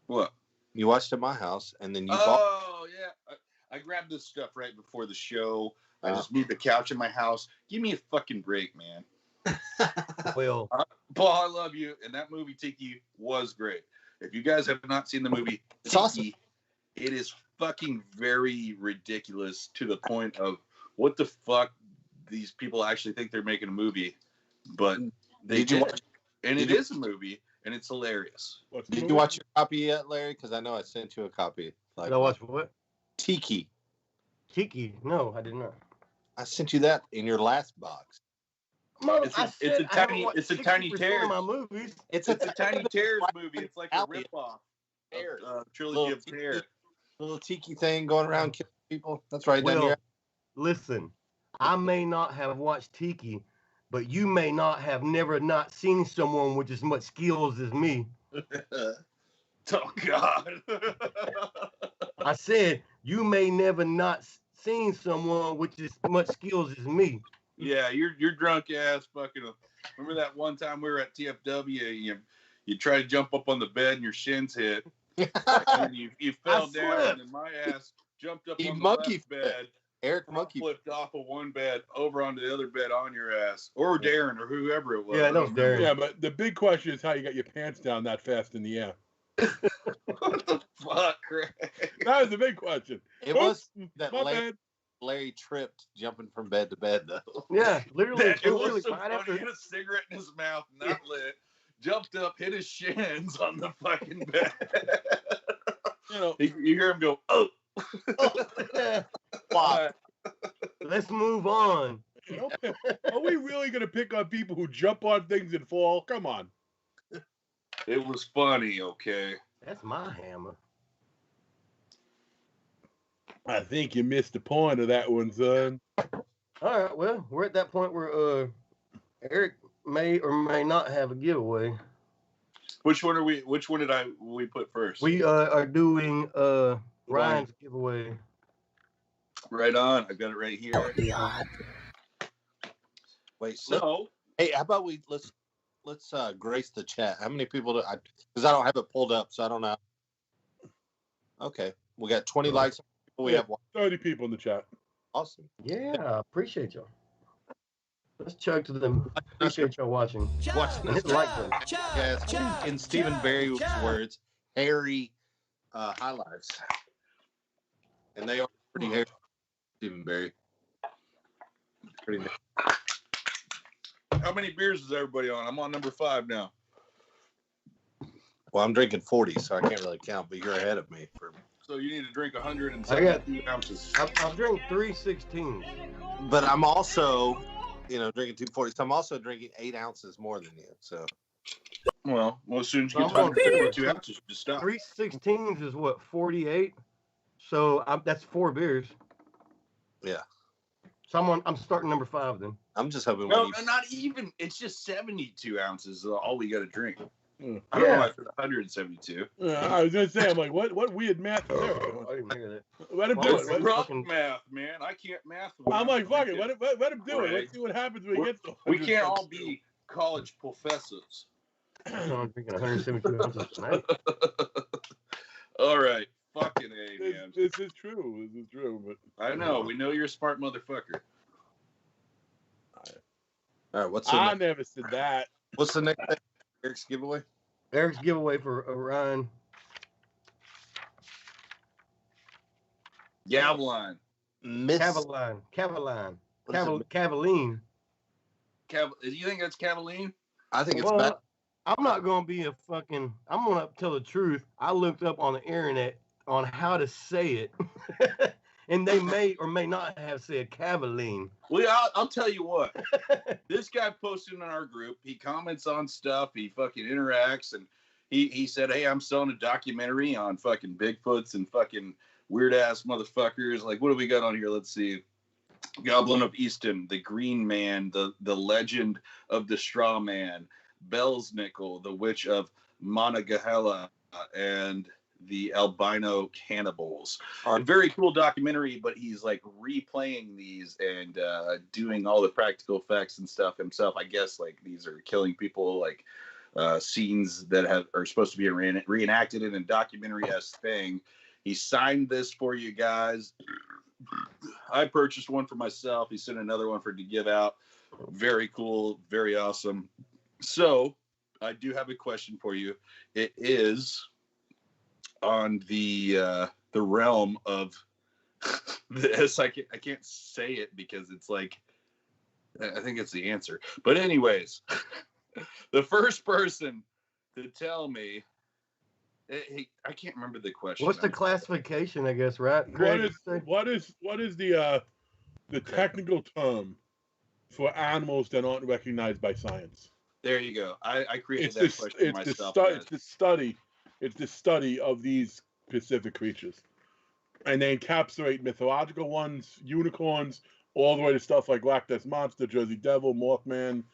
What? You watched at my house and then you bought. Oh yeah, I grabbed this stuff right before the show. I just moved the couch in my house. Give me a fucking break, man. well, Paul, I love you, and that movie Tiki was great. If you guys have not seen the movie It's Tiki, awesome. it is fucking very ridiculous to the point of what the fuck these people actually think they're making a movie, but they Did you did. watch? And did it you- is a movie, and it's hilarious. Did you watch your copy yet, Larry? Because I know I sent you a copy. did I watch what? Tiki. Tiki? No, I did not. I sent you that in your last box. Mother, It's I a said I haven't tiny- watched it's a tiny 60% tear. of my movies. It's It's a Tiny Tears movie. It's like a Alley. ripoff Tear. of Trilogy of Little Terror. little tiki thing going around killing people. That's right down Well, here. listen, I may not have watched Tiki, but you may not have never not seen someone with as much skills as me. Oh God! I said you may never not seen someone with as much skills as me. Yeah, you're drunk ass fucking. Remember that one time we were at TFW? You tried to jump up on the bed and your shins hit, and you fell down, slipped. and my ass jumped up He on the monkey left bed, Eric Monkey. flipped off of one bed over onto the other bed on your ass, or Darren, or whoever it was. Yeah, that was Darren. Yeah, but the big question is how you got your pants down that fast in the air. What the fuck, Craig? That was the big question. It was that My Larry, bad. Larry tripped jumping from bed to bed though. Yeah, literally. It literally was so right funny. after. He had a cigarette in his mouth, not lit. Jumped up, hit his shins on the fucking bed. You know, You hear him go, oh. Wow. Let's move on. are we really going to pick on people who jump on things and fall? Come on. It was funny, okay? That's my hammer. I think you missed the point of that one, son. All right, well, we're at that point where Eric may or may not have a giveaway. Which one did we put first? We are doing Ryan's giveaway. Right on. I've got it right here. Wait, so So hey, how about let's grace the chat. How many people because I don't have it pulled up, so I don't know. Okay. We got 20 likes. We Yeah. have one. 30 people in the chat. Awesome. Yeah, I appreciate y'all. Let's chug to them. Appreciate y'all watching. Watch And hit this. the like button. Yes, in Stephen Barry's words, hairy highlights. And they are pretty hairy, Stephen Barry. Pretty nice. how many beers is everybody on? I'm on number 5 now. Well, I'm drinking 40, so I can't really count, but you're ahead of me. So you need to drink I 172 ounces. I've drank 3 16s. But I'm also drinking 240. So I'm also drinking 8 ounces more than you. So. Well, as soon as you I'm get to on 172 ounces, you just stop. 316s is what, 48? So that's 4 beers. Yeah. So I'm starting number 5 then. I'm just hoping. No, not even. It's just 72 ounces is all we got to drink. Mm. I don't know why I said 172. I was gonna say, I'm like, what weird math is there? I didn't hear that. Let him Well, do It's it. rough math, man. I can't math. I'm like, fuck it. Let him do it. Right. Let's see what happens when he gets to We can't all be college professors. So I'm drinking 172 ounces tonight. All right. Fucking A, man. This is true. This is true. But I know. We know you're a smart motherfucker. All right. What's the I next? never said that. What's the next thing? Eric's giveaway. Eric's giveaway for Orion. Gaviline. Miss. Cavaline. What is it? Cavaline. You think that's Cavaline? I think it's Well, bad. I'm not going to be I'm going to tell the truth. I looked up on the internet on how to say it. And they may or may not have said Cavaline. Well, I'll tell you what. This guy posted in our group. He comments on stuff. He fucking interacts. And he said, hey, I'm selling a documentary on fucking Bigfoots and fucking weird-ass motherfuckers. Like, what do we got on here? Let's see. Goblin of Easton, the Green Man, the Legend of the Straw Man, Bellsnickel, the Witch of Monongahela, and the Albino Cannibals. A very cool documentary, but he's like replaying these and doing all the practical effects and stuff himself. I guess like these are killing people, like scenes that are supposed to be reenacted in a documentary-esque thing. He signed this for you guys. I purchased one for myself. He sent another one to give out. Very cool, very awesome. So I do have a question for you. It is on the realm of this. I can't say it because it's like I think it's the answer. But anyways, the first person to tell me, I can't remember the question. What's the classification, I guess, right? What is the technical term for animals that aren't recognized by science? There you go. I created that question myself. It's the study of these specific creatures. And they encapsulate mythological ones, unicorns, all the way to stuff like Loch Ness Monster, Jersey Devil, Mothman.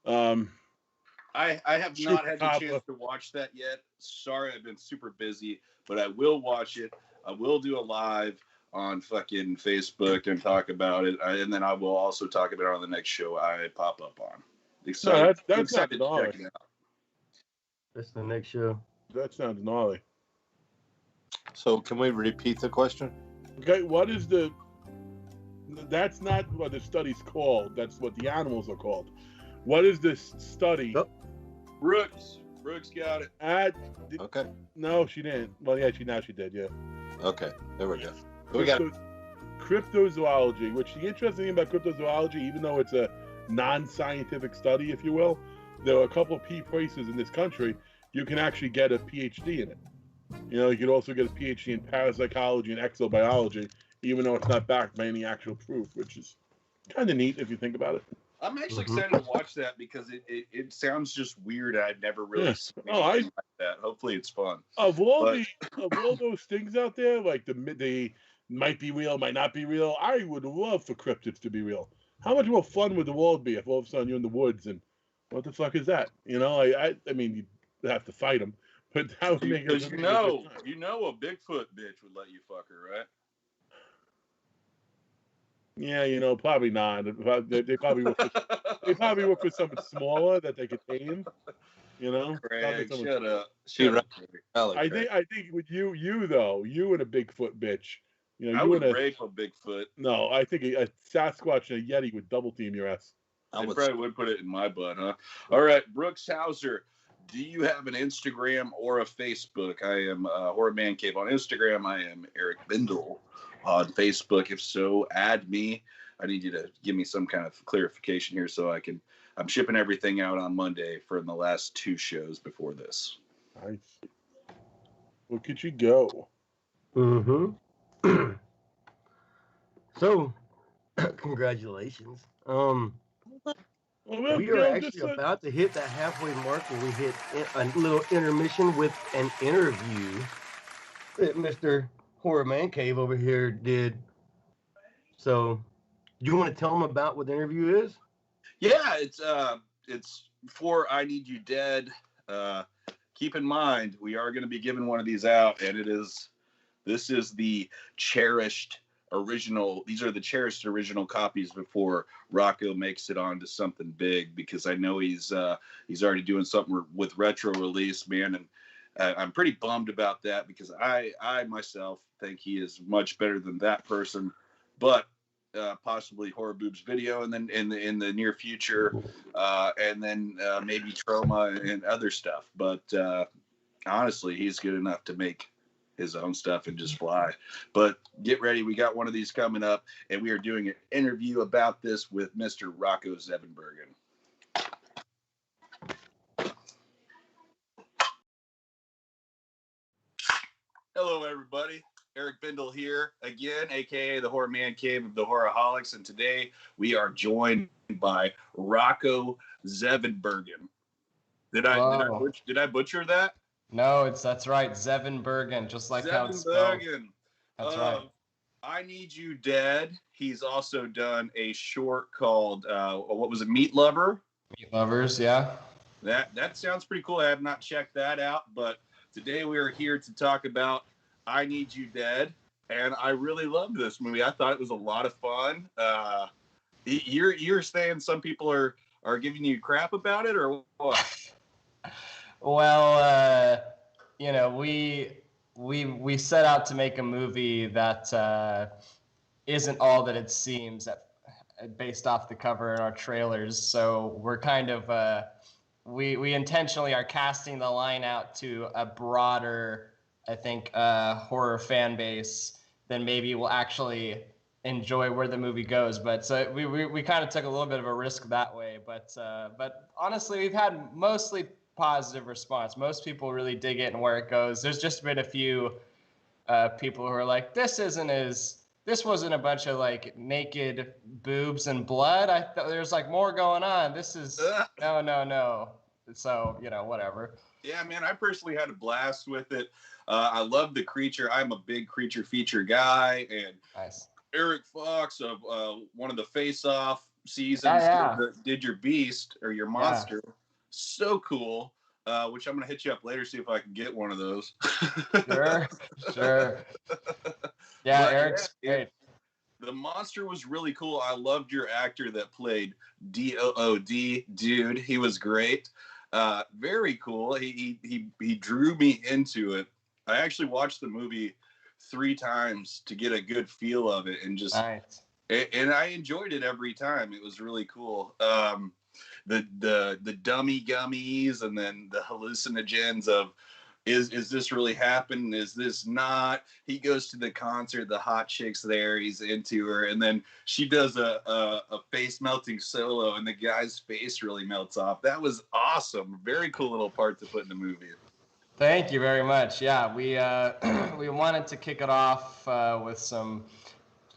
I have not had the chance to watch that yet. Sorry, I've been super busy, but I will watch it. I will do a live on fucking Facebook and talk about it. And then I will also talk about it on the next show I pop up on. Excited, that's not gnarly. That's the next show. That sounds gnarly. So can we repeat the question? Okay, that's not what the study's called. That's what the animals are called. What is this study? Oh. Brooks got it. Okay. No, she didn't. Well, yeah, she did, yeah. Okay, there we go. So we got cryptozoology, which the interesting thing about cryptozoology, even though it's a non-scientific study, if you will, there are a couple of places in this country you can actually get a PhD in it. You could also get a PhD in parapsychology and exobiology, even though it's not backed by any actual proof, which is kind of neat if you think about it. I'm actually excited to watch that because it sounds just weird. I'd never really seen anything like that. Hopefully, it's fun. Of all those things out there, like they might be real, might not be real. I would love for cryptids to be real. How much more fun would the world be if all of a sudden you're in the woods and what the fuck is that? I mean, you'd have to fight them, but that would make it. Because a Bigfoot bitch would let you fuck her, right? Yeah, probably not. They probably work with something smaller that they could tame. Craig, shut up. I think with you and a Bigfoot bitch. I would rape a Bigfoot. No, I think a Sasquatch and a Yeti would double team your ass. I probably would put it in my butt, huh? All right, Brooks Hauser, do you have an Instagram or a Facebook? I am Horror Mancave on Instagram. I am Eric Bindle on Facebook. If so, add me. I need you to give me some kind of clarification here so I'm shipping everything out on Monday for the last 2 shows before this. Nice. Look at you go. Mm-hmm. So, congratulations. Well, We you are know, actually about to hit that halfway mark where we hit a little intermission with an interview that Mr. Horror Mancave over here did. So, do you want to tell them about what the interview is? Yeah, it's for I Need You Dead. Keep in mind, we are going to be giving one of these out, and this is the cherished original. These are the cherished original copies before Rocco makes it on to something big, because I know he's already doing something with retro release, man, and I'm pretty bummed about that, because I myself think he is much better than that person, but possibly Horror Boobs Video, and then in the near future, and then maybe Trauma and other stuff. But honestly, he's good enough to make his own stuff and just fly. But get ready, we got one of these coming up, and we are doing an interview about this with Mr. Rocco Zevenbergen. Hello, everybody. Eric Bindle here again, aka the Horror Mancave of the Horrorholics, and today we are joined by Rocco Zevenbergen. Did I butcher that? No, that's right, Zevenbergen, just like how it's spelled. Zevenbergen. That's right. I Need You Dead. He's also done a short called what was it, Meat Lover? Meat Lovers, yeah. That sounds pretty cool. I have not checked that out, but today we are here to talk about I Need You Dead, and I really loved this movie. I thought it was a lot of fun. You're saying some people are giving you crap about it, or what? Well, you know, we set out to make a movie that isn't all that it seems, based off the cover and our trailers. So we're kind of we intentionally are casting the line out to a broader, I think, horror fan base than maybe will actually enjoy where the movie goes. But so we kind of took a little bit of a risk that way. But honestly, we've had mostly positive response. Most people really dig it and where it goes. There's just been a few people who are like, this wasn't a bunch of like naked boobs and blood. I thought there's like more going on. This is no. So, you know, whatever. Yeah, man, I personally had a blast with it. I love the creature. I'm a big creature feature guy, and Nice. Eric Fox of one of the Face Off seasons did your beast or your monster. Yeah. So cool. Which I'm gonna hit you up later, see if I can get one of those. Sure. Yeah, Eric's great. The monster was really cool. I loved your actor that played D-O-O-D, dude. He was great. Very cool. He drew me into it. I actually watched the movie 3 times to get a good feel of it, and just nice. And I enjoyed it every time. It was really cool. The dummy gummies, and then the hallucinogens of is this really happening? Is this not? He goes to the concert, the hot chick's there, he's into her, and then she does a face melting solo, and the guy's face really melts off. That was awesome. Very cool little part to put in the movie. Thank you very much. Yeah, we we wanted to kick it off with some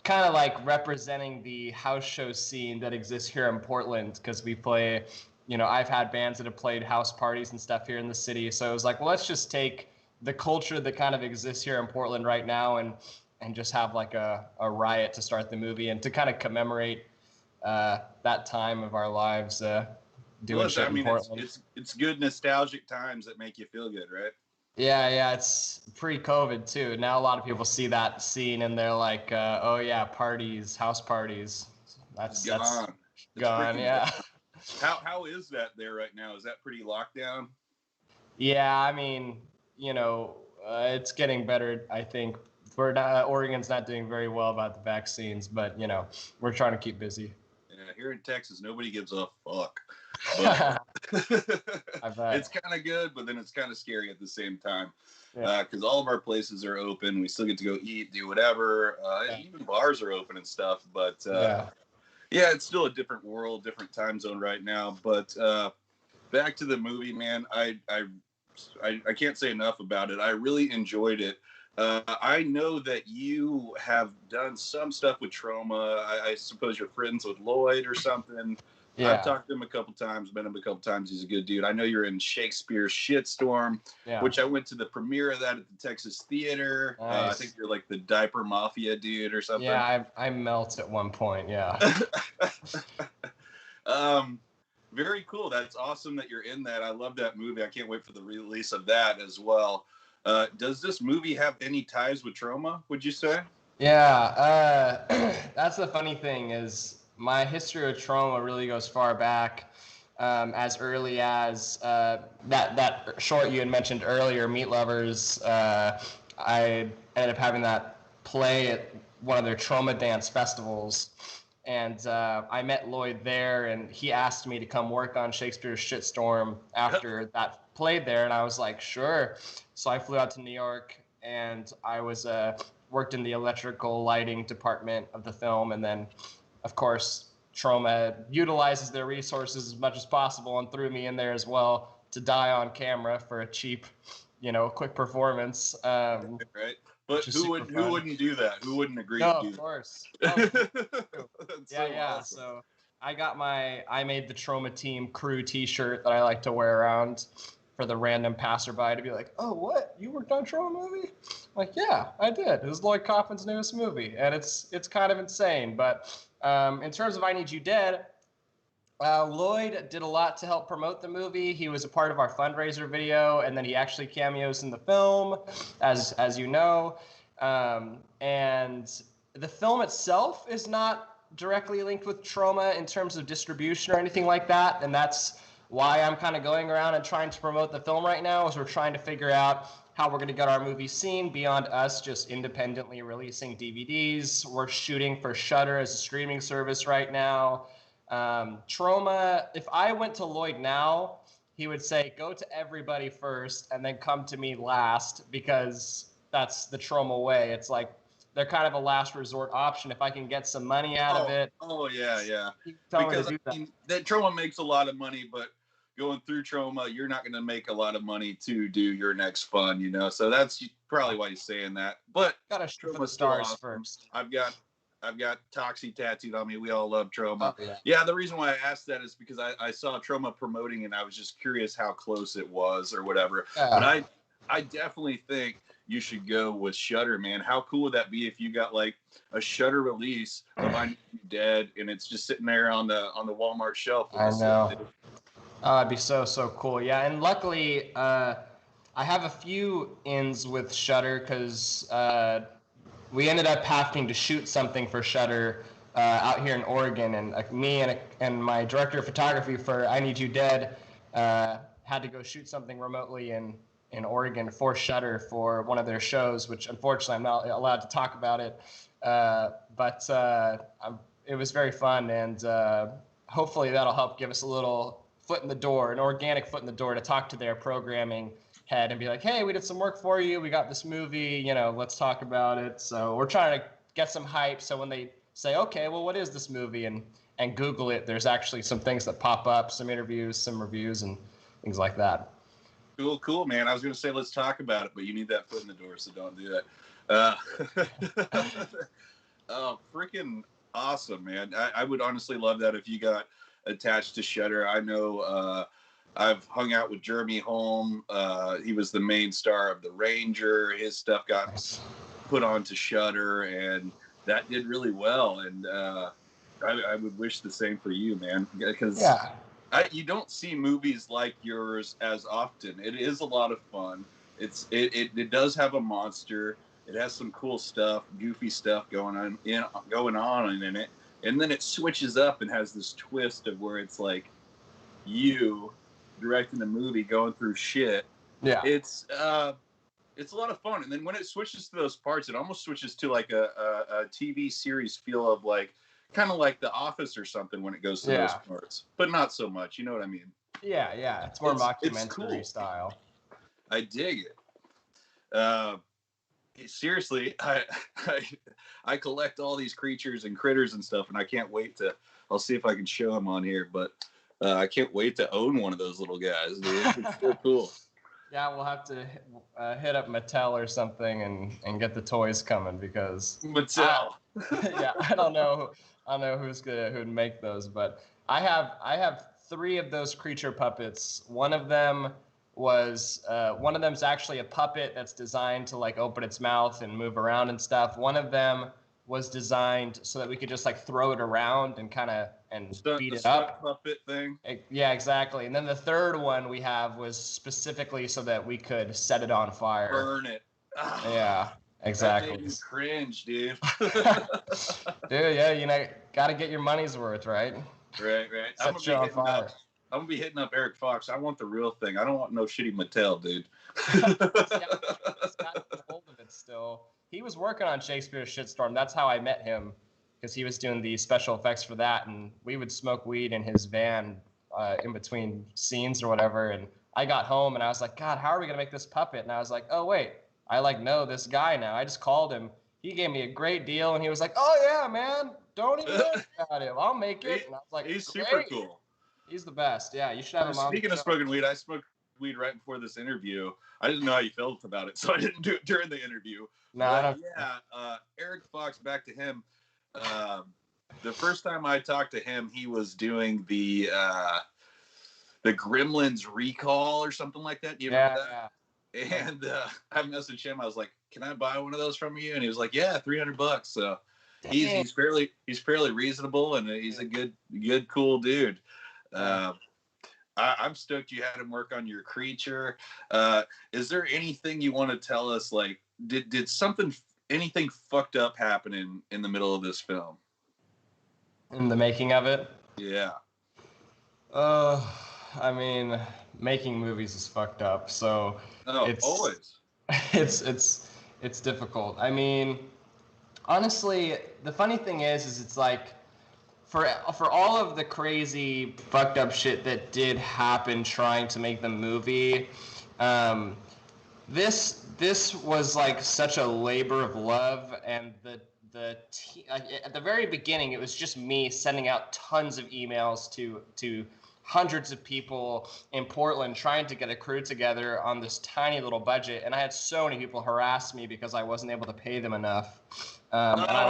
kind of like representing the house show scene that exists here in Portland, because we play, you know, I've had bands that have played house parties and stuff here in the city. So it was like, well, let's just take the culture that kind of exists here in Portland right now and just have like a riot to start the movie, and to kind of commemorate that time of our lives doing shit in Portland. It's good nostalgic times that make you feel good, right? Yeah, it's pre-COVID too. Now a lot of people see that scene and they're like, oh yeah, parties, house parties. That's gone. Yeah. How is that there right now? Is that pretty locked down? Yeah, I mean, you know, it's getting better. I think Oregon's not doing very well about the vaccines, but you know, we're trying to keep busy. Yeah, here in Texas, nobody gives a fuck. It's kind of good, but then it's kind of scary at the same time, because all of our places are open. We still get to go eat, do whatever. Even bars are open and stuff, but yeah, it's still a different world, different time zone right now. But back to the movie, man. I can't say enough about it. I really enjoyed it. I know that you have done some stuff with Trauma. I suppose you're friends with Lloyd or something. Yeah. I've talked to him a couple times, met him a couple times. He's a good dude. I know you're in Shakespeare's Shitstorm, which I went to the premiere of that at the Texas Theater. Nice. I think you're like the diaper mafia dude or something. Yeah, I melt at one point. Yeah. Very cool. That's awesome that you're in that. I love that movie. I can't wait for the release of that as well. Does this movie have any ties with Troma, would you say? Yeah, that's the funny thing is my history with Troma really goes far back, as early as that short you had mentioned earlier, Meat Lovers. I ended up having that play at one of their Troma dance festivals, and I met Lloyd there, and he asked me to come work on Shakespeare's Shitstorm after that played there, and I was like, sure. So I flew out to New York, and I was worked in the electrical lighting department of the film, and then, of course, Troma utilizes their resources as much as possible and threw me in there as well to die on camera for a cheap, quick performance. Right. But who wouldn't do that? Who wouldn't agree No, to do of course. Awesome. So I made the Troma Team crew T-shirt that I like to wear around for the random passerby to be like, oh, what? You worked on a Troma movie? I'm like, yeah, I did. It was Lloyd Kaufman's newest movie, and it's kind of insane. But in terms of I Need You Dead, Lloyd did a lot to help promote the movie. He was a part of our fundraiser video, and then he actually cameos in the film, as you know. And the film itself is not directly linked with Troma in terms of distribution or anything like that, and that's why I'm kind of going around and trying to promote the film right now, is we're trying to figure out how we're going to get our movie seen beyond us just independently releasing DVDs. We're shooting for Shudder as a streaming service right now. Troma, if I went to Lloyd now, he would say, go to everybody first and then come to me last, because that's the Troma way. It's like they're kind of a last resort option if I can get some money out of it. Oh, yeah. Because that Troma makes a lot of money, but going through Troma, you're not going to make a lot of money to do your next fun, So that's probably why he's saying that. But gotta shoot for the stars first. I've got Toxie tattooed on me. We all love Troma. Oh, yeah, the reason why I asked that is because I saw Troma promoting, and I was just curious how close it was or whatever. But I definitely think you should go with Shudder, man. How cool would that be if you got like a Shudder release of I Need You Dead, and it's just sitting there on the Walmart shelf? I know. Oh, it'd be so cool. Yeah, and luckily, I have a few ins with Shudder because we ended up having to shoot something for Shudder out here in Oregon, and me and my director of photography for I Need You Dead had to go shoot something remotely in Oregon for Shudder for one of their shows, which unfortunately I'm not allowed to talk about it. But it was very fun, and hopefully that'll help give us a little foot in the door, an organic foot in the door to talk to their programming head and be like, hey, we did some work for you. We got this movie, let's talk about it. So we're trying to get some hype. So when they say, okay, well, what is this movie? And Google it, there's actually some things that pop up, some interviews, some reviews, and things like that. Cool, man. I was going to say, let's talk about it, but you need that foot in the door, so don't do that. Oh, freaking awesome, man. I would honestly love that if you got attached to Shudder. I know I've hung out with Jeremy Holm. He was the main star of The Ranger. His stuff got put onto Shudder, and that did really well. And I would wish the same for you, man, because you don't see movies like yours as often. It is a lot of fun. It does have a monster. It has some cool stuff, goofy stuff going on in it, and then it switches up and has this twist of where it's like you directing the movie, going through shit. Yeah, it's a lot of fun. And then when it switches to those parts, it almost switches to like a TV series feel of like, kind of like The Office or something when it goes to those parts, but not so much. You know what I mean? Yeah. It's more mockumentary style. I dig it. Seriously, I collect all these creatures and critters and stuff, and I can't wait I'll see if I can show them on here, but I can't wait to own one of those little guys, dude. It's so cool. Yeah, we'll have to hit up Mattel or something and get the toys coming, because Mattel. I don't know who'd make those, but I have 3 of those creature puppets. One of them's actually a puppet that's designed to like open its mouth and move around and stuff. One of them was designed so that we could just like throw it around and kind of beat it up. Puppet thing. Yeah, exactly. And then the third one we have was specifically so that we could set it on fire. Burn it. Yeah, exactly. That made me cringe, dude. Dude, yeah, got to get your money's worth, right? Right. Set you on fire. I'm gonna be hitting up Eric Fox. I want the real thing. I don't want no shitty Mattel, dude. He's got hold of it still. He was working on Shakespeare's Shitstorm. That's how I met him, because he was doing the special effects for that, and we would smoke weed in his van in between scenes or whatever. And I got home and I was like, God, how are we gonna make this puppet? And I was like, oh wait, I know this guy now. I just called him. He gave me a great deal, and he was like, oh yeah, man, don't even worry about it. I'll make it. And I was like, he's great. super cool. He's the best. Yeah, you should have him on. Speaking of smoking weed, I smoked weed right before this interview. I didn't know how you felt about it, so I didn't do it during the interview. Eric Fox, back to him. The first time I talked to him, he was doing the Gremlins recall or something like that. You remember that? Yeah. And I messaged him. I was like, "Can I buy one of those from you?" And he was like, "Yeah, $300." So he's fairly reasonable, and he's a good, cool dude. I'm stoked you had him work on your creature. Is there anything you want to tell us? Like, did anything fucked up happen in the middle of this film? In the making of it? Yeah. I mean, making movies is fucked up. So it's always. It's difficult. I mean, honestly, the funny thing is it's like, for all of the crazy fucked up shit that did happen trying to make the movie, this was like such a labor of love, and at the very beginning it was just me sending out tons of emails to hundreds of people in Portland trying to get a crew together on this tiny little budget, and I had so many people harass me because I wasn't able to pay them enough. And I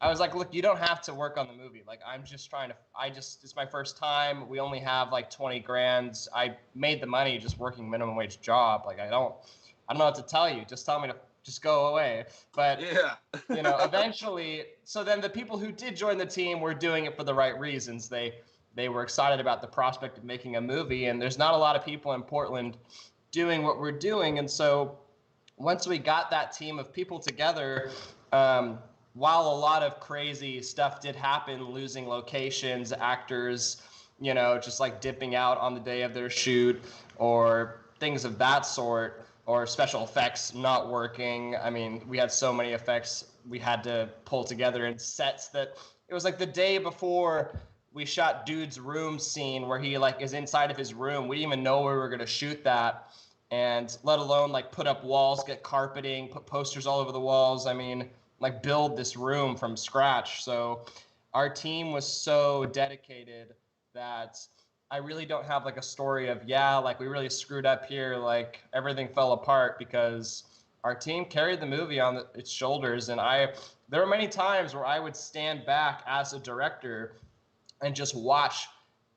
was like, look, you don't have to work on the movie. Like, I'm just it's my first time. We only have like 20 grand. I made the money just working minimum wage job. Like, I don't know what to tell you. Just tell me to just go away. But, yeah. Eventually, so then the people who did join the team were doing it for the right reasons. They were excited about the prospect of making a movie, and there's not a lot of people in Portland doing what we're doing. And so once we got that team of people together, while a lot of crazy stuff did happen, losing locations, actors, just like dipping out on the day of their shoot, or things of that sort, or special effects not working. I mean, we had so many effects we had to pull together in sets that it was like the day before we shot Dude's room scene where he like is inside of his room. We didn't even know where we were going to shoot that, and let alone like put up walls, get carpeting, put posters all over the walls. I mean, like build this room from scratch. So our team was so dedicated that I really don't have like a story of, like we really screwed up here, like everything fell apart, because our team carried the movie on its shoulders. And there were many times where I would stand back as a director and just watch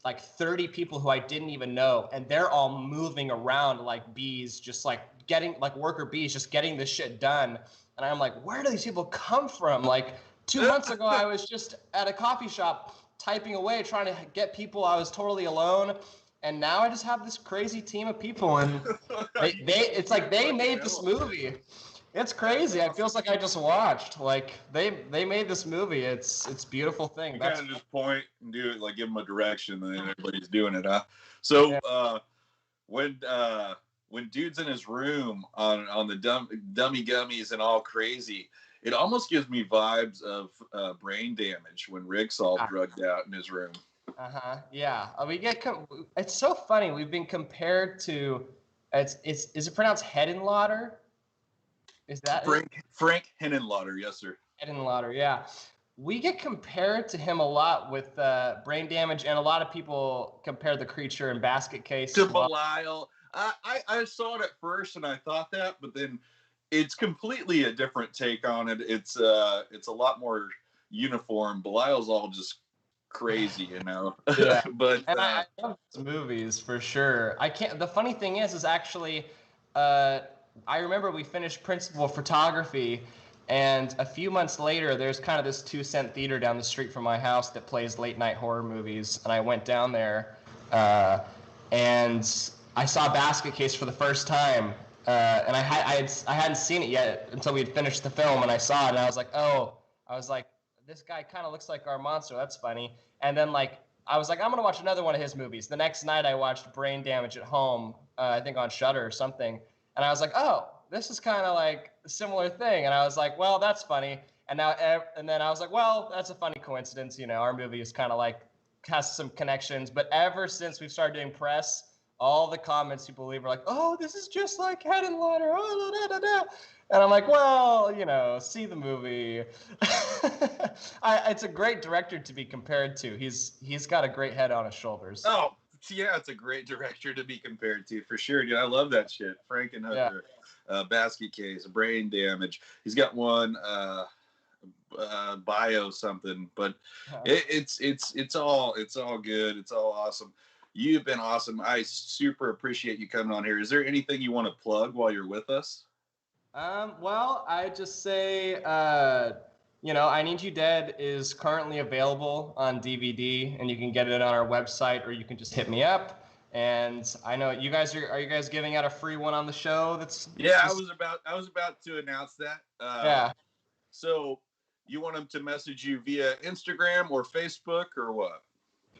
like 30 people who I didn't even know, and they're all moving around like bees, just like getting like worker bees, just getting this shit done. And I'm like, where do these people come from? Like 2 months ago, I was just at a coffee shop typing away, trying to get people. I was totally alone. And now I just have this crazy team of people, and it's like they made this movie. It's crazy. It feels like I just watched. Like they made this movie. It's a beautiful thing. You kind of just point and do it, like give them a direction, and then everybody's doing it, huh? So when Dude's in his room on the dummy gummies and all crazy, it almost gives me vibes of Brain Damage when Rick's all drugged out in his room. Yeah. It's so funny. We've been compared to. Is it pronounced Hedenlotter? Is that Frank Henenlotter? Yes, sir. Henenlotter. Yeah. We get compared to him a lot with Brain Damage, and a lot of people compare the creature in Basket Case to Belial. I saw it at first and I thought that, but then it's completely a different take on it. It's a lot more uniform. Belial's all just crazy, you know. Yeah. But And I love those movies for sure. I can't. The funny thing is actually, I remember we finished principal photography, and a few months later, there's kind of this 2-cent theater down the street from my house that plays late night horror movies, and I went down there, and I saw Basket Case for the first time, and I hadn't seen it yet until we had finished the film, and I saw it, and I was like, this guy kind of looks like our monster. That's funny. And then I was like, I'm gonna watch another one of his movies. The next night, I watched Brain Damage at Home, I think on Shudder or something, and I was like, oh, this is kind of like a similar thing. And I was like, well, that's funny. And then I was like, well, that's a funny coincidence. You know, our movie is kind of like has some connections. But ever since we've started doing press, all the comments people leave are like, oh, this is just like Head and Ladder. Oh, da, da, da, da. And I'm like, well, you know, see the movie. It's a great director to be compared to. He's got a great head on his shoulders. oh yeah, it's a great director to be compared to for sure, dude. I love that shit. Frankenhooker, Basket Case, Brain Damage. He's got one bio something, but it's all good. It's all awesome. You've been awesome. I super appreciate you coming on here. Is there anything you want to plug while you're with us? Well, I just say, I Need You Dead is currently available on DVD, and you can get it on our website, or you can just hit me up. And I know you guys are you guys giving out a free one on the show? I was about to announce that. Yeah. So you want them to message you via Instagram or Facebook or what?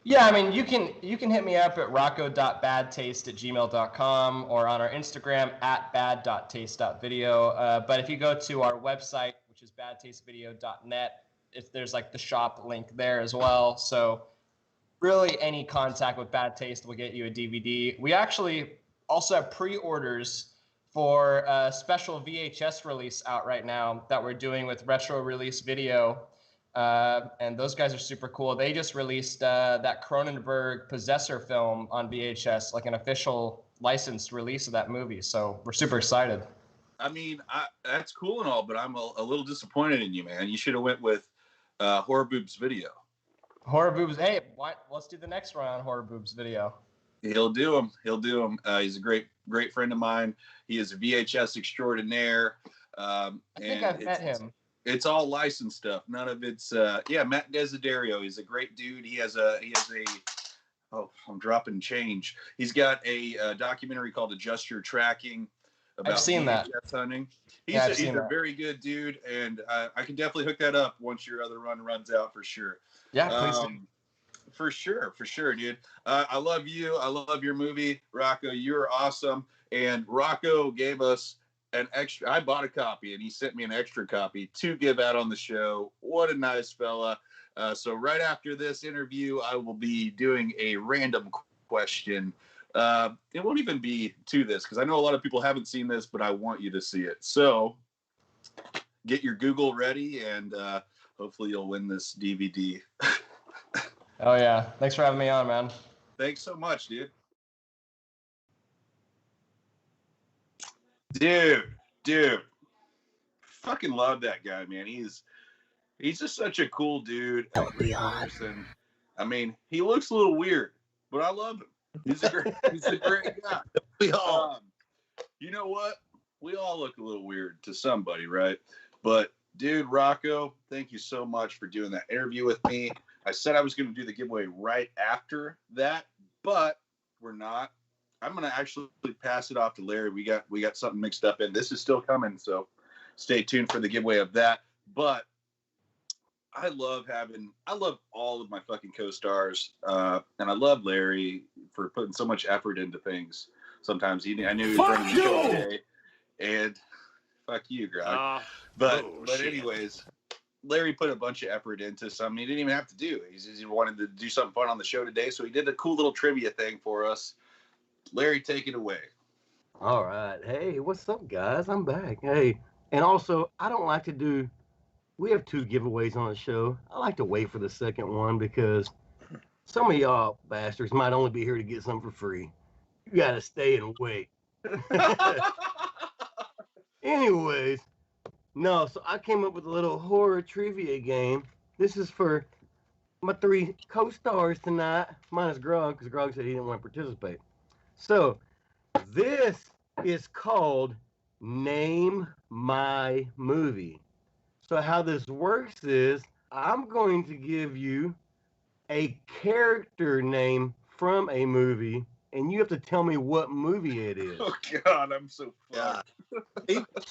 Yeah, I mean, you can hit me up at rocco.badtaste@gmail.com or on our Instagram at bad.taste.video. But if you go to our website, which is badtastevideo.net, there's like the shop link there as well. So really any contact with Bad Taste will get you a DVD. We actually also have pre-orders for a special VHS release out right now that we're doing with Retro Release Video. And those guys are super cool. They just released that Cronenberg Possessor film on VHS, like an official licensed release of that movie. So we're super excited. I mean, that's cool and all, but I'm a little disappointed in you, man. You should have went with Horror Boobs Video. Horror Boobs. Hey, let's do the next one on Horror Boobs Video. He'll do them. He's a great friend of mine. He is a VHS extraordinaire. I think I've met him. It's all licensed stuff. None of it's Matt Desiderio. He's a great dude. He has a I'm dropping change. He's got a documentary called Adjust Your Tracking about I've seen that. hunting. He's a very good dude, and I can definitely hook that up once your other run runs out for sure. Yeah, please do. For sure, dude. I love you. I love your movie, Rocco. You're awesome. And Rocco gave us an extra. I bought a copy, and he sent me an extra copy to give out on the show. What a nice fella. So right after this interview, I will be doing a random question. It won't even be to this, because I know a lot of people haven't seen this, but I want you to see it. So get your Google ready, and hopefully you'll win this DVD. Oh, yeah. Thanks for having me on, man. Thanks so much, dude. Dude. Fucking love that guy, man. He's just such a cool dude. Person. I mean, he looks a little weird, but I love him. He's a great guy. We all, you know what? We all look a little weird to somebody, right? But dude, Rocco, thank you so much for doing that interview with me. I said I was going to do the giveaway right after that, but we're not. I'm going to actually pass it off to Larry. We got something mixed up, and this is still coming, so stay tuned for the giveaway of that. But I love all of my fucking co-stars, and I love Larry for putting so much effort into things. Sometimes I knew he was running the show today, and fuck you, Grog. But anyways, Larry put a bunch of effort into something he didn't even have to do. He wanted to do something fun on the show today, so he did a cool little trivia thing for us. Larry, take it away. All right. Hey, what's up, guys? I'm back. Hey, and also, I don't like to do. We have 2 giveaways on the show. I like to wait for the second one because some of y'all bastards might only be here to get something for free. You got to stay and wait. Anyways, no, so I came up with a little horror trivia game. This is for my 3 co-stars tonight, minus Grog, because Grog said he didn't want to participate. So, this is called Name My Movie. So how this works is I'm going to give you a character name from a movie, and you have to tell me what movie it is. Oh God, I'm so fucked.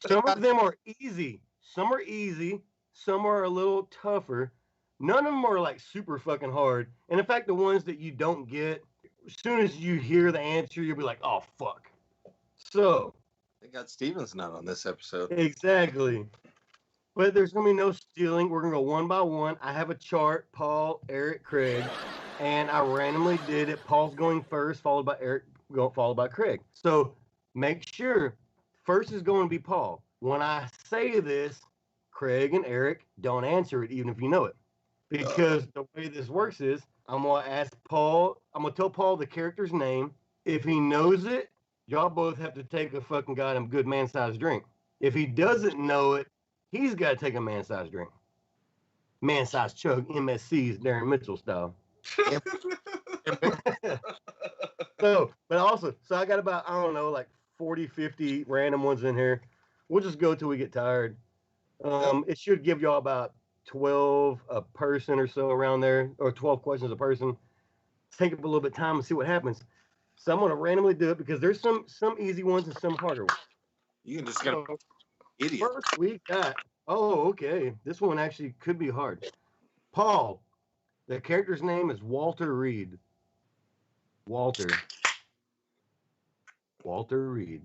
Some of them are easy. Some are easy. Some are a little tougher. None of them are like super fucking hard. And in fact, the ones that you don't get, as soon as you hear the answer, you'll be like, oh, fuck. So. They got Steven's not on this episode. Exactly. But there's going to be no stealing. We're going to go one by one. I have a chart, Paul, Eric, Craig, and I randomly did it. Paul's going first, followed by Eric, followed by Craig. So make sure first is going to be Paul. When I say this, Craig and Eric don't answer it, even if you know it. Because the way this works is I'm going to ask Paul, I'm going to tell Paul the character's name. If he knows it, y'all both have to take a fucking goddamn good man-sized drink. If he doesn't know it, he's got to take a man-sized drink. Man-sized chug, MSC's Darren Mitchell style. So I got about, I don't know, like 40, 50 random ones in here. We'll just go till we get tired. It should give y'all about 12 a person or so around there, or 12 questions a person. Take up a little bit of time and see what happens. So I'm going to randomly do it because there's some easy ones and some harder ones. You can just get idiot. First we got, okay. This one actually could be hard. Paul, the character's name is Walter Reed. Walter Reed.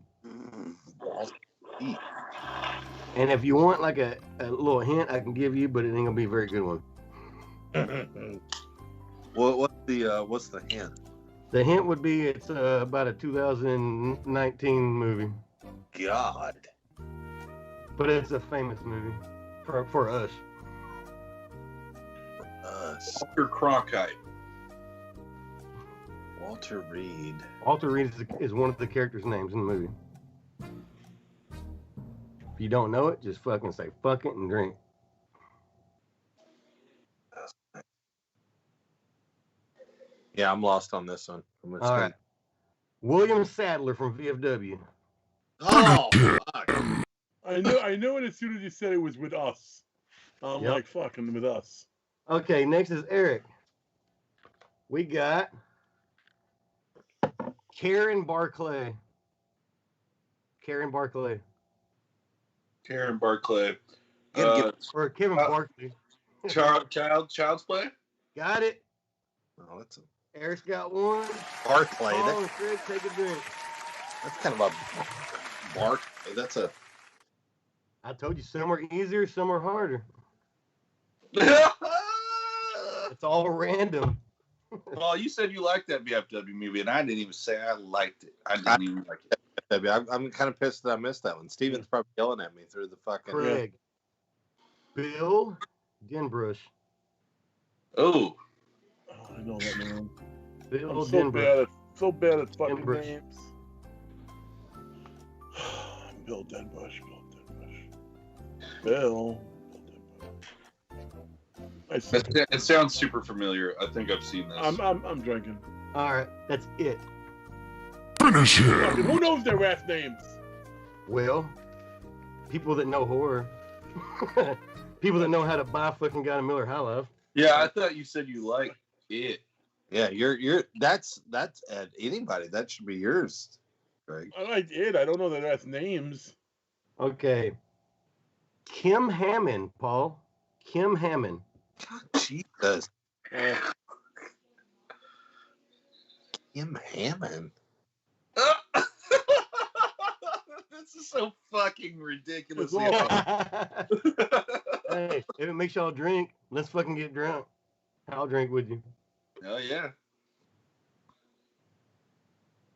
And if you want like a little hint, I can give you, but it ain't gonna be a very good one. What's the hint? The hint would be it's about a 2019 movie. God. But it's a famous movie for us. Walter Cronkite. Walter Reed. Walter Reed is one of the characters' names in the movie. If you don't know it, just fucking say fuck it and drink. Yeah, I'm lost on this one. All right. William Sadler from VFW. Oh, fuck. I knew it as soon as you said it was with us. I'm like, fucking with us. Okay, next is Eric. We got Karen Barclay. Karen Barclay. Or Kevin Barkley. Child's Play. Got it. Oh, that's a Eric's got one. Barclay. Oh, Craig, take a drink. That's kind of a bark. That's a. I told you some are easier, some are harder. It's all random. Well, you said you liked that VFW movie, and I didn't even say I liked it. I didn't even like it. I'm kind of pissed that I missed that one. Steven's probably yelling at me through the fucking. Craig. Bill Denbrush. Oh. I know that name. Bill I'm Denbrush. so bad at fucking Denbrush. names. Bill Denbrush. Bill. It sounds super familiar. I think I've seen this. I'm drinking. All right, that's it. Finish him! Fucking, who knows their last names? Well, people that know horror. People that know how to buy fucking Guy Miller High Life. Yeah, I thought you said you liked it. Yeah, you're that's at anybody. That should be yours, Greg. I like it. I don't know their last names. Okay. Kim Hammond, Paul. Kim Hammond. God, Jesus. Kim Hammond. This is so fucking ridiculous. Hey, if it makes y'all drink, let's fucking get drunk. I'll drink with you. Oh, yeah.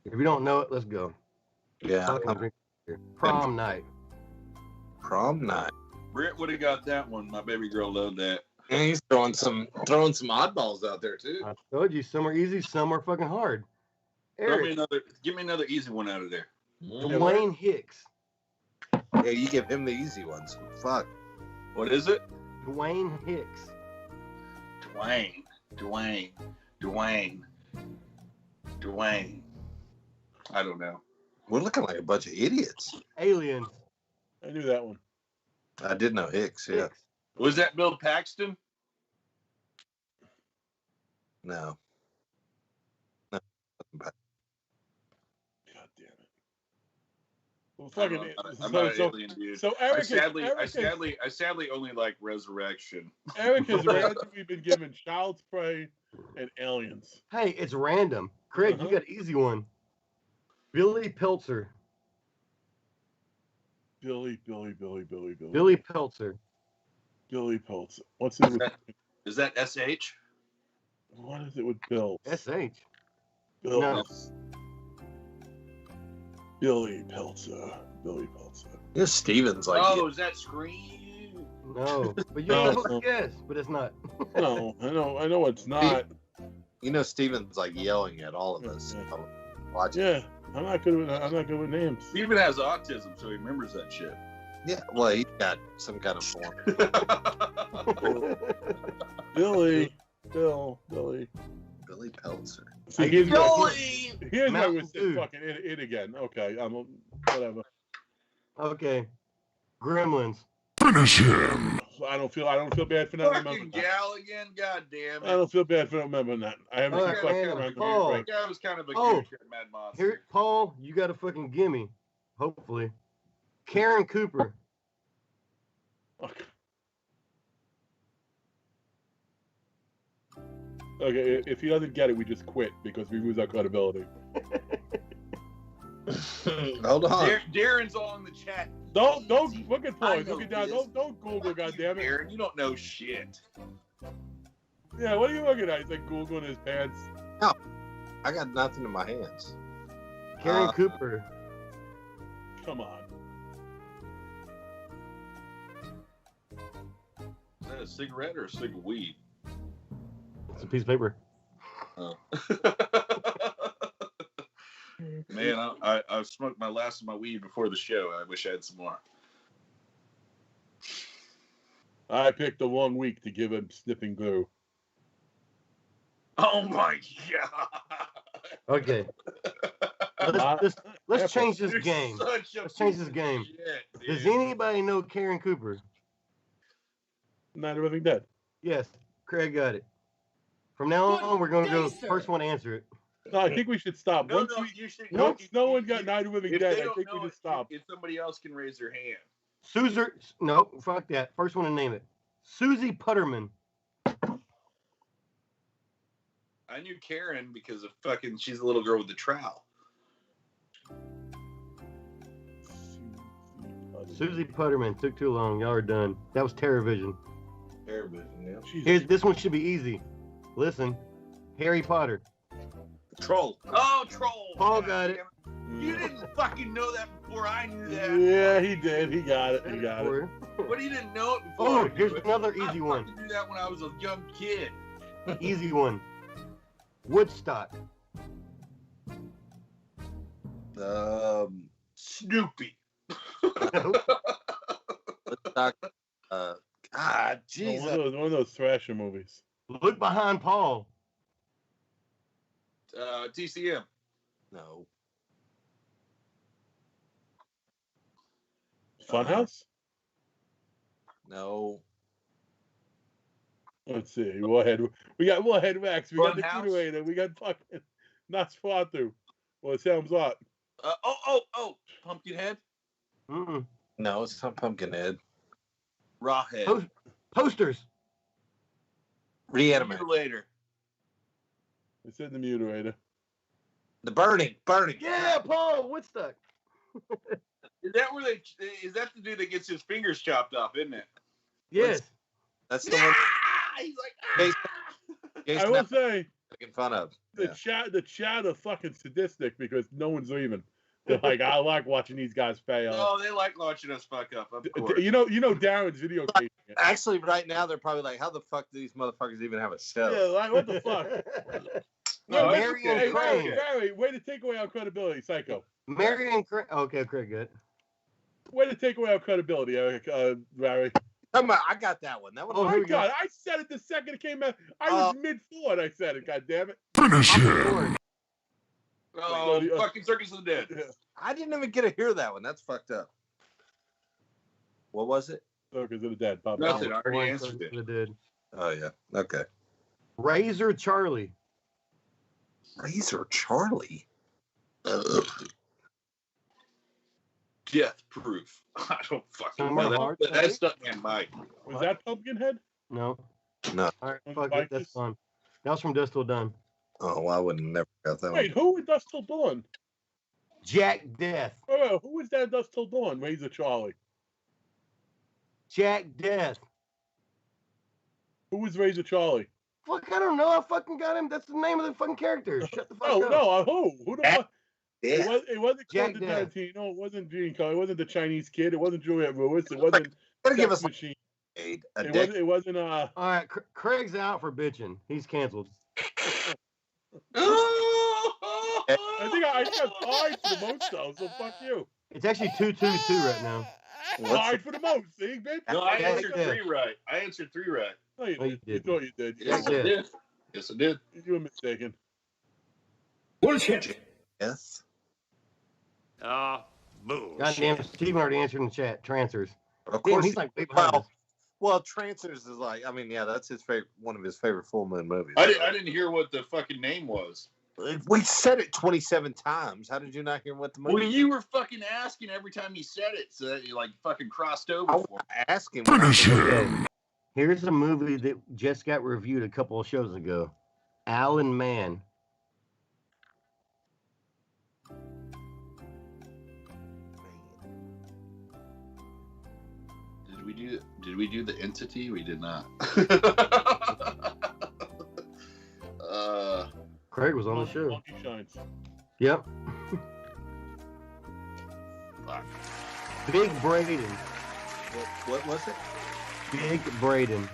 If you don't know it, let's go. Yeah. Prom night. Prom night. Brent would have got that one. My baby girl loved that. And he's throwing some oddballs out there too. I told you, some are easy, some are fucking hard. Eric, Give me another easy one out of there. Dwayne Hicks. Yeah, you give him the easy ones. Fuck. What is it? Dwayne Hicks. Dwayne. Dwayne. I don't know. We're looking like a bunch of idiots. Aliens. I knew that one. I did know Hicks, yeah. Hicks. Was that Bill Paxton? No. God damn it. Well, I'm not an alien dude. So Eric I sadly only like Resurrection. Eric has randomly been given Child's Play and Aliens. Hey, it's random. Craig, you got an easy one. Billy Peltzer. Billy. Billy Peltzer. Billy Peltzer. What's it with? Is that SH? What is it with Bill? SH. Bill. No. Billy Peltzer. Yeah, Steven's like. Oh, is that Scream? No. But you're supposed to guess, but it's not. No, I know it's not. You know, Steven's like yelling at all of us. Watch it. Yeah, I'm not good with names. Steven has autism, so he remembers that shit. Yeah, well, he's got some kind of form. Billy Peltzer. See, here's Billy! where Mountain we're Dew. fucking it again. Okay, whatever. Okay. Gremlins. Finish him! I don't feel bad for not Fucking remembering that. Galligan, god damn it. I don't feel bad for not remembering that. I haven't All right, fucking man. remembered Paul. it. That guy was kind of a Oh. goof at Mad Monster. Here, Paul, you got a fucking gimme. Hopefully. Karen Cooper. Okay, if he doesn't get it, we just quit because we lose our credibility. Hold on. Darren's all in the chat. Don't look at I Paul. know Look at down. this. Don't Google, goddammit. Darren, you don't know shit. Yeah, what are you looking at? He's like Googling his pants. I got nothing in my hands. Karen Cooper. Come on. Is that a cigarette or a cig of weed? It's a piece of paper. Oh. Man, I smoked my last of my weed before the show. I wish I had some more. I picked a long week to give him sniffing glue. Oh my god! Okay. Let's change this game. Let's change this game. Shit, Does dude. anybody know Karen Cooper? Not everything dead. Yes. Craig got it. From now on, we're going to go first one to answer it. No, I think we should stop. No, Once you should. once no one got Night of the Living If Dead, they I don't think we know just it, stop. if somebody else can raise their hand. No, fuck that. First one to name it. Susie Putterman. I knew Karen because of fucking. She's the little girl with the trowel. Susie Putterman. Took too long. Y'all are done. That was TerraVision. TerraVision, yeah. Here's this one should be easy. Listen. Harry Potter. Troll. Oh, troll. Paul God got it. damn You didn't fucking know that before I knew that. Yeah, he did. He got it. He got it. But he didn't know it before. Oh, I knew here's it. another I easy one. fucking knew that when I was a young kid. Easy one. Woodstock. Snoopy. God, Jesus. One of those thrasher movies. Look behind Paul. TCM. No. Funhouse? No. Let's see. We'll head. We got Max. We got the Funhouse? Curator. We got fucking Nosferatu. Well, it sounds like. Pumpkinhead. Mm-mm. No, it's not Pumpkinhead. Rawhead. Posters. Reanimate. Later. It's in the Mutilator. The Burning. Yeah, Paul. Woodstock. Is that where they? Is that the dude that gets his fingers chopped off? Isn't it? Yes. That's the one He's like. Jason I will F- say making fun of. the chat are fucking sadistic because no one's leaving. They're like, I like watching these guys fail. Oh, they like watching us fuck up. Of course. You know, Darren's videotaping it. Actually, right now they're probably like, "How the fuck do these motherfuckers even have a show?" Yeah, like what the fuck? No, Marion Hey, Crane. Barry, way to take away our credibility, Psycho. Marion Crane. Okay, Craig, good. Way to take away our credibility, Barry. I got that one. That one. Oh, Oh here my we go. God! I said it the second it came out. I was mid-thought. I said it. God damn it! Oh, Wait, no, fucking Circus of the Dead. I didn't even get to hear that one. That's fucked up. What was it? Circus of the Dead. Pop Nothing. I One already answered Circus it. of the Dead. Oh yeah. Okay. Razor Charlie. Razor Charlie. Death Proof. I don't fucking Summer know. Heart, That's Stuntman Mike. Was that Pumpkinhead? No. No. All right, Was fuck it it. That's Vices? fun. That was from Dust Till Dawn. Oh, well, I would have never got that Wait, who was Dust Till Dawn? Jack Death. Oh, who was that Dust Till Dawn? Razor Charlie. Jack Death. Who was Razor Charlie? Fuck, I don't know. I fucking got him. That's the name of the fucking character. Shut the fuck No, up. no, who? Who the fuck? Yeah. It wasn't Jack Quentin Death. Tarantino. It wasn't Gene Kelly. It wasn't the Chinese kid. It wasn't Juliette Lewis. It wasn't Gotta give Sex us Machine. a It decade. wasn't. All right, Craig's out for bitching. He's canceled. I think I got tied for the most though. So fuck you. It's actually 2-2-2 right now. Tied for the most. See, bitch. No, I Jack answered Death. 3 right. I answered 3 right. No, you No, you did. You didn't. thought you did. Yes, Yeah. I did. Yes, I did. You were mistaken. Yes. Goddamn, Steven already answered in the chat. Transfers. Of Damn, course. he's like way behind us. Well, Trancers is like. I mean, yeah, that's his favorite. One of his favorite full moon movies. I didn't hear what the fucking name was. We said it 27 times. How did you not hear what the movie? Well, you were fucking asking every time you said it, so that you like fucking crossed over I for was me. asking. Okay. Here's a movie that just got reviewed a couple of shows ago. Alan Mann. Did we do the Entity? We did not. Craig was on the show. Monkey Shines. Yep. Fuck. Big Braden. What was it? Big Braden.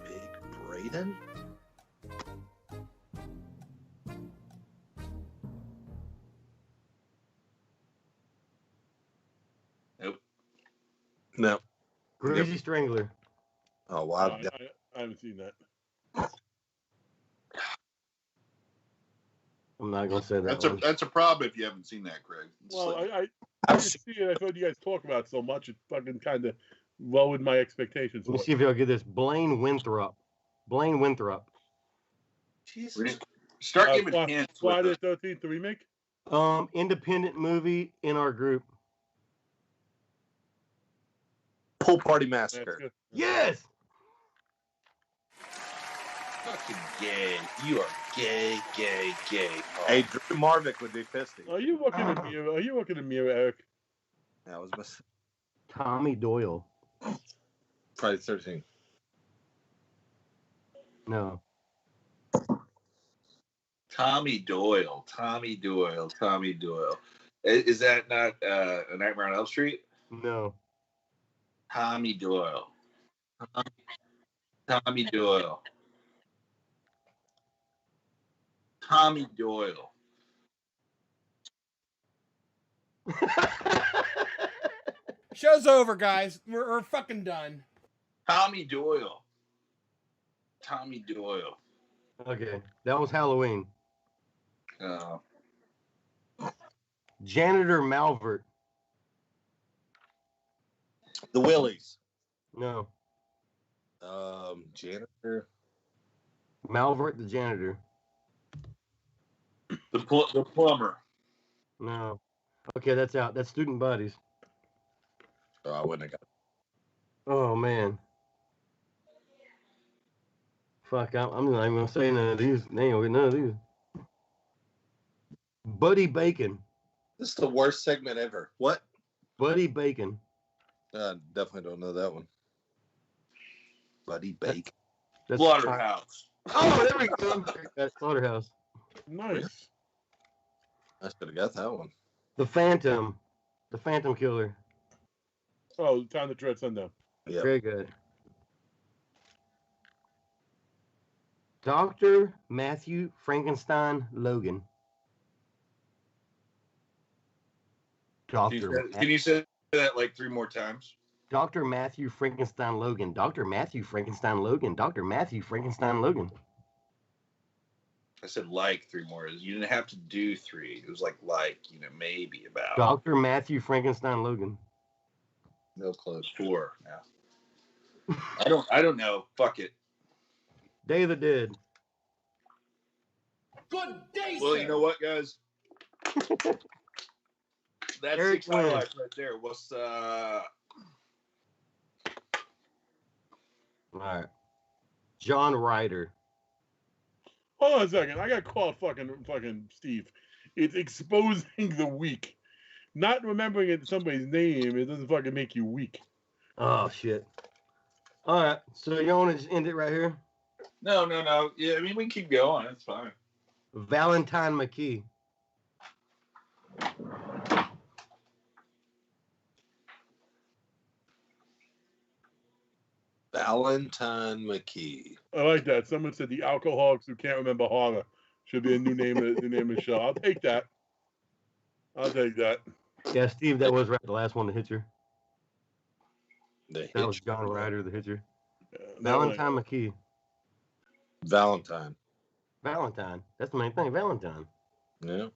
Big Braden? Nope. No. Crazy Strangler. Oh, wow. I haven't seen that. I'm not gonna say that. That's a problem if you haven't seen that, Craig. It's Well, like- I didn't see it. I thought you guys talk about it so much. It fucking kind of lowered my expectations. Let me see if y'all get this. Blaine Winthrop. Blaine Winthrop. Jesus. start giving hints. with Friday the- the 13th, the remake. Independent movie in our group. Pool Party That's Massacre. good. Yes. Fucking gay. You are gay, gay, gay. Oh. Hey, Drew Marvick would be pissed. Are you looking at me? Are you looking at me, Eric? That was my Tommy Doyle. Friday the 13th. No. Tommy Doyle. Is that not A Nightmare on Elm Street? No. Tommy Doyle. Tommy Doyle. Tommy Doyle. Show's over, guys. We're fucking done. Tommy Doyle. Tommy Doyle. Okay, that was Halloween. Uh, Janitor Malvert. The Willies. No. Janitor. Malvert the janitor. the plumber. No. Okay, that's out. That's Student Bodies. Oh, I wouldn't have got it. Oh man. Fuck, I'm not even gonna say none of these. They ain't gonna get none of these. Buddy Bacon. This is the worst segment ever. What? Buddy Bacon. Definitely don't know that one. Buddy Bacon. That's Slaughterhouse. Oh, there we go. That's Slaughterhouse. Nice. I should have got that one. The Phantom. The Phantom Killer. Oh, Time to Dread Sundown. Yeah. Very good. Dr. Matthew Frankenstein Logan. Can you say that like 3 more times? Dr. Matthew Frankenstein Logan. Dr. Matthew Frankenstein Logan. Dr. Matthew Frankenstein Logan. I said like 3 more. You didn't have to do 3. It was like, maybe about. Dr. Matthew Frankenstein Logan. No close. 4 now. I don't know. Fuck it. Day of the Dead. Good day, Well, sir. you know what, guys? That's Eric 6 highlights right there. What's All right. John Ryder. Hold on a second. I got to call fucking Steve. It's exposing the weak. Not remembering somebody's name, it doesn't fucking make you weak. Oh, shit. All right. So you want to just end it right here? No. Yeah, I mean, we can keep going. It's fine. Valentine McKee. Valentine McKee. I like that. Someone said the alcoholics who can't remember horror should be a new name of the show. I'll take that. Yeah, Steve, that was right. The last one to hit you. The That was Hitch- John Ryder, the hitcher. That Valentine McKee. Valentine. Valentine. That's the main thing. Valentine. Yeah.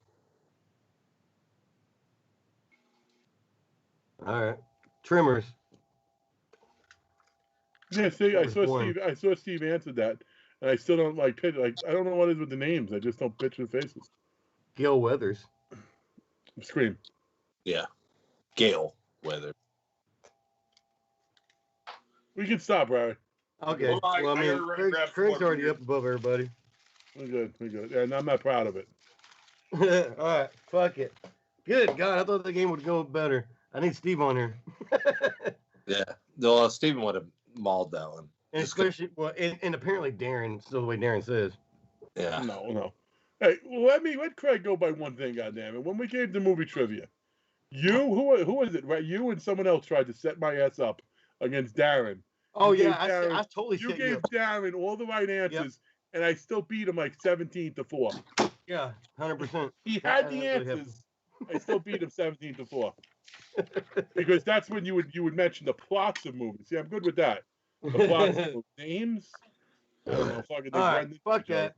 All right. Trimmers. Yeah, see, I was saw born. Steve answered that, and I still don't I don't know what it is with the names. I just don't picture the faces. Gil Weathers. Scream. Yeah. Gale Weather. We can stop, Larry. Okay. Hold on, Well, I I gotta mean, run and grab some Craig's more already beer. up above everybody. We're good. And I'm not proud of it. All right. Fuck it. Good God. I thought the game would go better. I need Steve on here. Yeah. Well, Steven would have mauled that one. And Just 'cause- especially, well, and apparently Darren, still the way Darren says. Yeah. No. Hey, let Craig go by one thing, goddammit. When we gave the movie trivia, who was it? Right, you and someone else tried to set my ass up against Darren. Oh, You yeah. gave I totally You set you gave up. Darren all the right answers, and I still beat him like 17-4. Yeah, 100%. He had That the really happened. answers. I still beat him 17-4. Because that's when you would mention the plots of movies. See, I'm good with that. The plots of names. I don't know. Fucking All right, fuck that.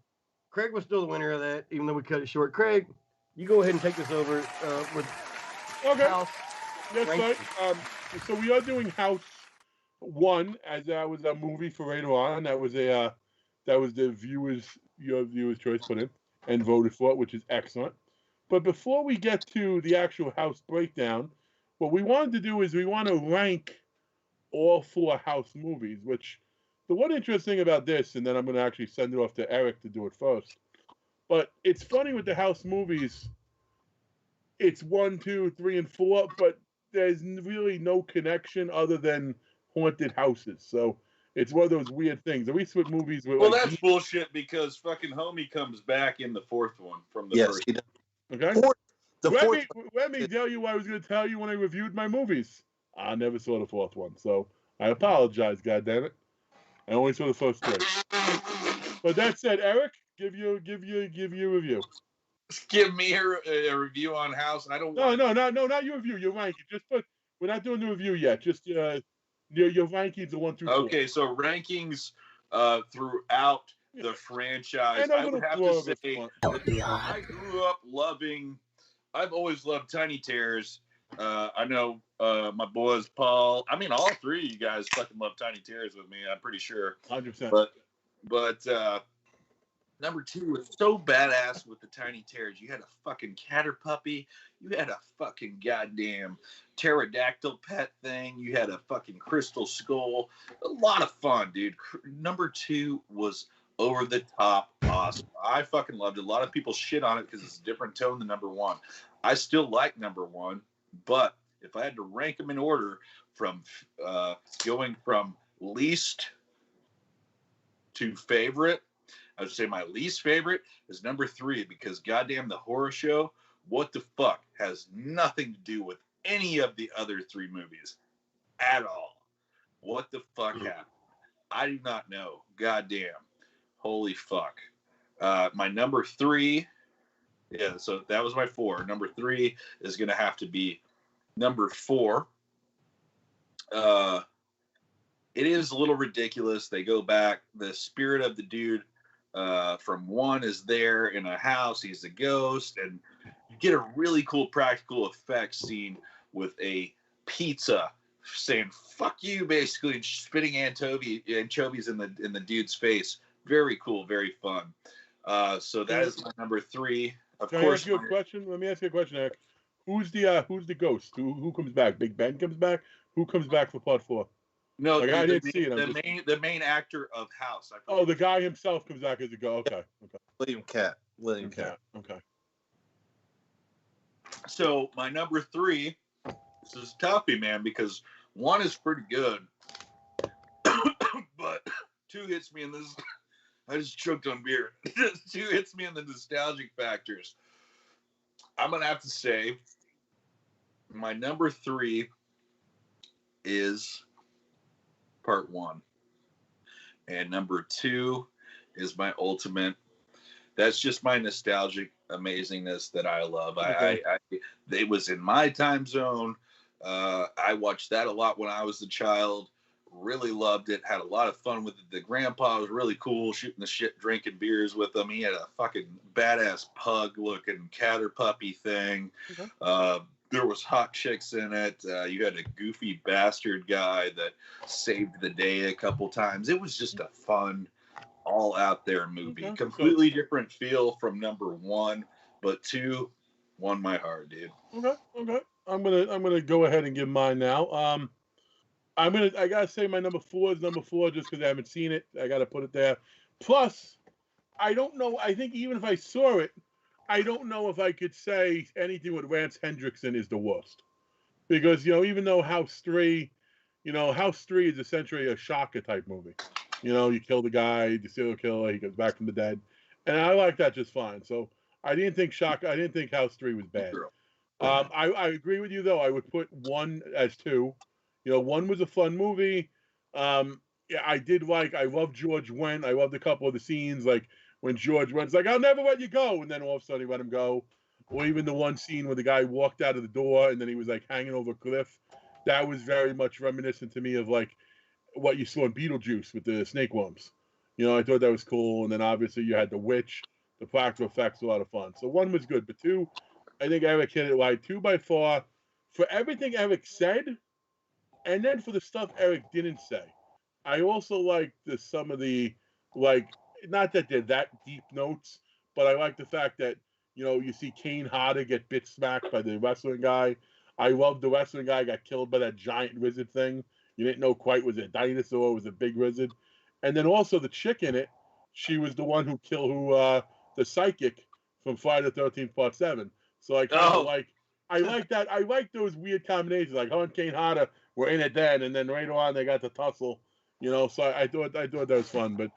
Craig was still the winner of that, even though we cut it short. Craig, you go ahead and take this over with Okay. House. That's Rank- right. So we are doing House 1 as that was a movie for later on. That was your viewers' choice put in and voted for it, which is excellent. But before we get to the actual House breakdown, what we wanted to do is we want to rank all 4 House movies. Which the one interesting thing about this, and then I'm going to actually send it off to Eric to do it first. But it's funny with the House movies. It's 1, 2, 3, and 4, but there's really no connection other than haunted houses. So it's one of those weird things. At least with movies with Well, that's bullshit because fucking Homie comes back in the 4th one from the Yes, first. he does. okay. Let me tell you what I was going to tell you when I reviewed my movies. I never saw the 4th one, so I apologize. goddammit. I only saw the first 3. But that said, Eric, give you a review. Give me a review on House, and I don't. No, not your review. Your ranking. Just put. We're not doing the review yet. Just your rankings of 1 through 4. Okay, so rankings throughout the franchise. And I'm I would gonna have throw to over say front. that I grew up loving. I've always loved Tiny Terrors. I know my boys Paul. I mean, all 3 of you guys fucking love Tiny Terrors with me. I'm pretty sure. 100%. But number 2 was so badass with the Tiny Terrors. You had a fucking catter puppy. You had a fucking goddamn pterodactyl pet thing. You had a fucking crystal skull. A lot of fun, dude. Number 2 was over the top awesome. I fucking loved it. A lot of people shit on it because it's a different tone than number 1. I still like number 1, but if I had to rank them in order from going from least to favorite, I would say my least favorite is number 3 because goddamn the horror show, what the fuck, has nothing to do with any of the other 3 movies at all. What the fuck happened? I do not know. Goddamn. Holy fuck. My number 3, yeah, so that was my 4. Number 3 is going to have to be number 4. it is a little ridiculous. They go back. The spirit of the dude from 1 is there in a house. He's a ghost, and you get a really cool practical effects scene with a pizza saying "fuck you," basically, and spitting anchovies in the dude's face. Very cool, very fun. So that is my number 3. Of Can course. I ask you a question? Let me ask you a question, Eric. Who's the ghost? Who comes back? Big Ben comes back. Who comes back for part 4? No, like, I didn't see it. The main actor of House. The guy himself comes back as a ghost. Okay. William Cat. Okay. So my number 3, this is toughie, man, because 1 is pretty good, but 2 hits me in this. I just choked on beer. 2 hits me in the nostalgic factors. I'm gonna have to say my number 3 is part 1, and number 2 is my ultimate. That's just my nostalgic amazingness that I love. Okay. It was in my time zone. I watched that a lot when I was a child. Really loved it. Had a lot of fun with it. The grandpa was really cool, shooting the shit, drinking beers with him. He had a fucking badass pug-looking catter puppy thing. Okay. There was hot chicks in it. You had a goofy bastard guy that saved the day a couple times. It was just a fun, all out there movie. Okay. Completely different feel from number 1, but 2 won my heart, dude. Okay. I'm gonna go ahead and give mine now. I gotta say my number 4 is number 4 just because I haven't seen it. I gotta put it there. Plus, I don't know. I think even if I saw it, I don't know if I could say anything with Lance Hendrickson is the worst, because even though House 3 is essentially a Shocker type movie. You kill the guy, the serial killer, he goes back from the dead, and I like that just fine. So I didn't think House 3 was bad. I agree with you though. I would put 1 as 2. 1 was a fun movie. I love George Wendt. I loved a couple of the scenes, like when George Wendt's like, "I'll never let you go," and then all of a sudden he let him go. Or even the one scene where the guy walked out of the door and then he was like hanging over a cliff. That was very much reminiscent to me of like what you saw in Beetlejuice with the snake worms. I thought that was cool. And then obviously you had the witch, the practical effects, a lot of fun. So 1 was good, but 2, I think Eric hit it right. 2 by far, for everything Eric said, and then for the stuff Eric didn't say. I also like some of the, not that they're that deep notes, but I like the fact that, you see Kane Hodder get bit smacked by the wrestling guy. I love the wrestling guy got killed by that giant lizard thing. You didn't know quite, was it a dinosaur, was it a big lizard? And then also the chick in it, she was the one who killed the psychic from Friday the 13th Part 7. So I kind of I like that. I like those weird combinations, like her and Kane Hodder were in it then, and then later on they got the tussle, So I thought that was fun. But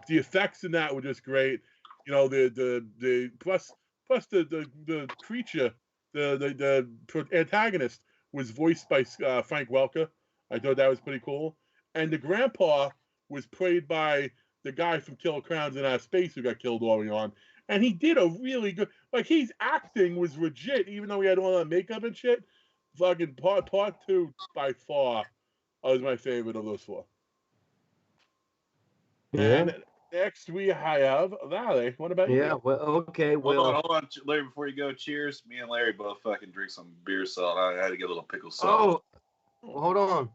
the effects in that were just great. The plus the creature, the antagonist was voiced by Frank Welker. I thought that was pretty cool. And the grandpa was played by the guy from Killer Clowns in Outer Space who got killed early on. And he did a really good, his acting was legit, even though he had all that makeup and shit. Fucking part 2 by far was my favorite of those 4. Yeah. And next we have Larry. What about you? Yeah, well, okay. Well, hold on, Larry, before you go, cheers. Me and Larry both fucking drink some beer salt. I had to get a little pickle salt. Oh, hold on.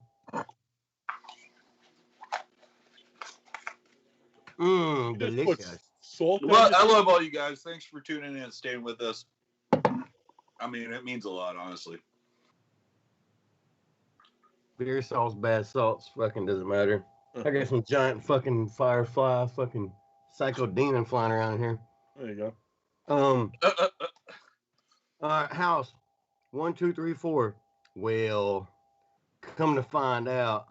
Delicious. Salt. Well, I love all you guys. Thanks for tuning in and staying with us. I mean, it means a lot, honestly. Beer salt's bad salts. Fucking doesn't matter. I got some giant fucking firefly, fucking psycho demon flying around here. There you go. All right, House 1, 2, 3, 4. Well, come to find out,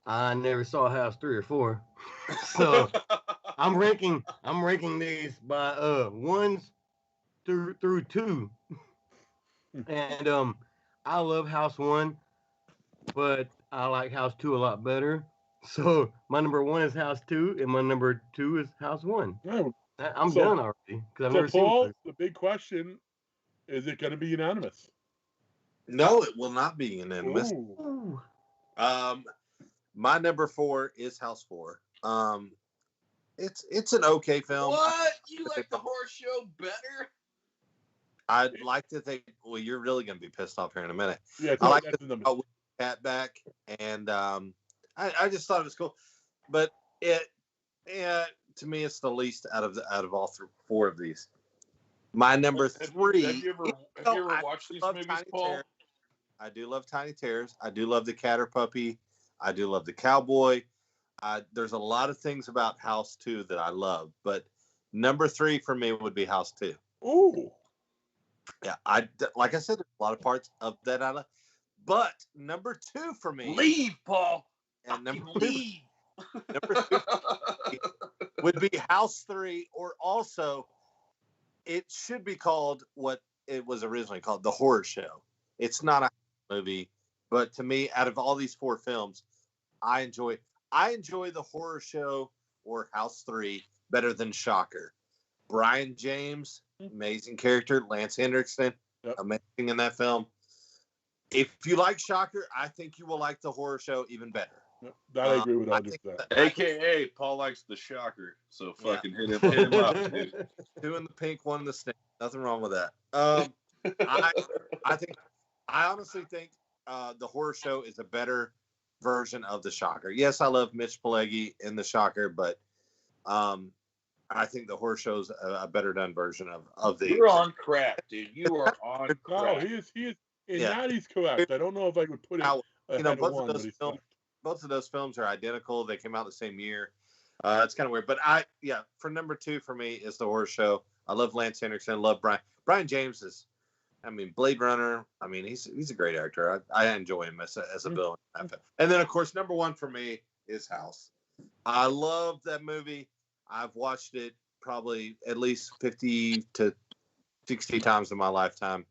I never saw House 3 or 4. So I'm ranking these by 1s through 2. And I love House 1, but I like House 2 a lot better. So my number 1 is House 2, and my number 2 is House 1. Oh, I'm done already because I've never Paul, seen it. The big question is: it going to be unanimous? No, it will not be unanimous. Ooh. My number 4 is House 4. It's an okay film. What? You like the horror show better? I'd like to think. Well, you're really going to be pissed off here in a minute. Yeah, I like that's to the number. think Cat back, and I just thought it was cool. But to me, it's the least out of all 4 of these. My number 3. Have you ever watched these movies, Paul? Terrors. I do love Tiny Terrors. I do love the Cat or Puppy. I do love the Cowboy. There's a lot of things about House 2 that I love, but number 3 for me would be House 2. Ooh. Yeah, like I said, there's a lot of parts of that I love. But number 2 for me. Leave, Paul. And number leave. Number 2 would be House 3, or also it should be called what it was originally called, The Horror Show. It's not a movie, but to me, out of all these 4 films, I enjoy The Horror Show or House 3 better than Shocker. Brian James, amazing character. Lance Henriksen, amazing in that film. If you like Shocker, I think you will like The Horror Show even better. That I agree with 100%. AKA, Paul likes the Shocker, so fucking hit him up, dude. 2 in the pink, 1 in the snake. Nothing wrong with that. I honestly think The Horror Show is a better version of the Shocker. Yes, I love Mitch Pileggi in the Shocker, but I think The Horror Show's a better done version of the. You're on crap, dude. You are on crap. No, he is. And that he's correct. I don't know if I would put it. Both of those films are identical. They came out the same year. It's kind of weird, but for number 2 for me is The Horror Show. I love Lance Henriksen. Love Brian James is. I mean, Blade Runner. I mean, he's a great actor. I enjoy him as a villain. And then, of course, number 1 for me is House. I love that movie. I've watched it probably at least 50 to 60 times in my lifetime.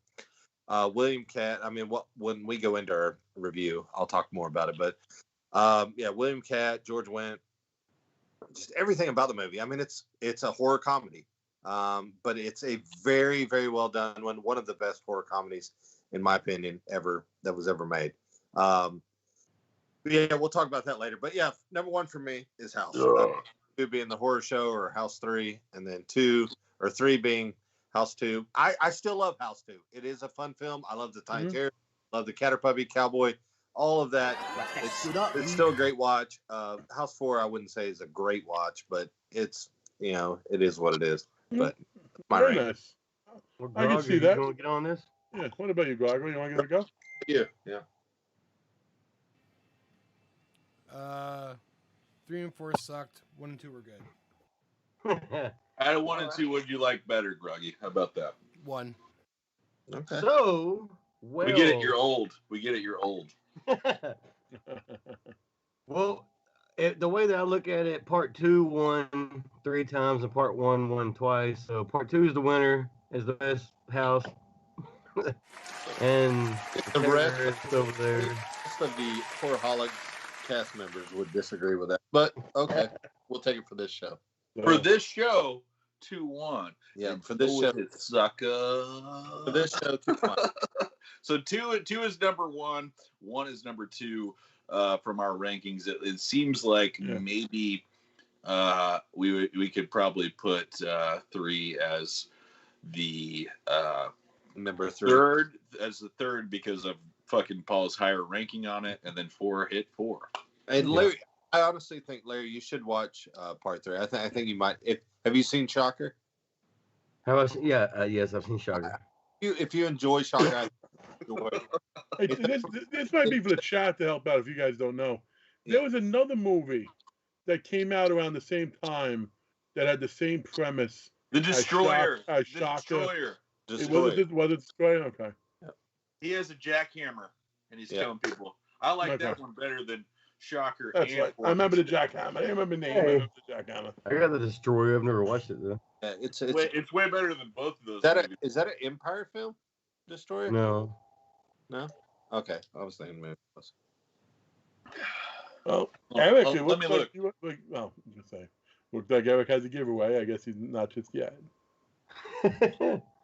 William Cat. I mean, when we go into our review, I'll talk more about it. But William Cat, George Wendt, just everything about the movie. I mean, it's a horror comedy. But it's a very, very well done one. One of the best horror comedies, in my opinion, that was ever made. We'll talk about that later. But number 1 for me is House. 2 being The Horror Show or House 3, and then 2 or 3 being House 2. I still love House 2. It is a fun film. I love the Tiny Terror, love the Cat or Puppy, Cowboy, all of that. It's still a great watch. House 4, I wouldn't say is a great watch, but it's it is what it is. But very nice. Well, I can see that. You want to get on this? Yeah. What about you, Grog? You want to give it a go? Yeah. 3 and 4 sucked. 1 and 2 were good. Out of 1 and 2, what do you like better, Groggy? How about that? 1. Okay. So, we get it. You're old. Well, the way that I look at it, part 2 won 3 times and part 1 won twice. So part 2 is the winner, is the best House. And the rest over there. The rest of the Horrorholics cast members would disagree with that. But okay, we'll take it for this show. For this show, 2-1. Yeah, and for this show, sucker. For this show, 2-1. So 2 is number 1. 1 is number 2. From our rankings, it seems like maybe we could probably put 3 as the number 3. third because of fucking Paul's higher ranking on it, and then 4 hit 4. And Larry, I honestly think, Larry, you should watch part 3. I think you might. Have you seen Shocker? Yes, I've seen Shocker. If you enjoy Shocker, I enjoy it. This might be for the chat to help out if you guys don't know. There was another movie that came out around the same time that had the same premise. The Destroyer. Destroyer. Destroyer. Was it Destroyer? Okay. He has a jackhammer and he's killing people. I like that one better than Shocker. That's right. I remember the jackhammer. I remember the name. I remember the jackhammer. I got the Destroyer. I've never watched it though. Yeah, it's way better than both of those. Is that an Empire film? Destroyer? No. Okay, I was thinking maybe. Well, Eric, let me look. Looks like Eric has a giveaway. I guess he's not just yet.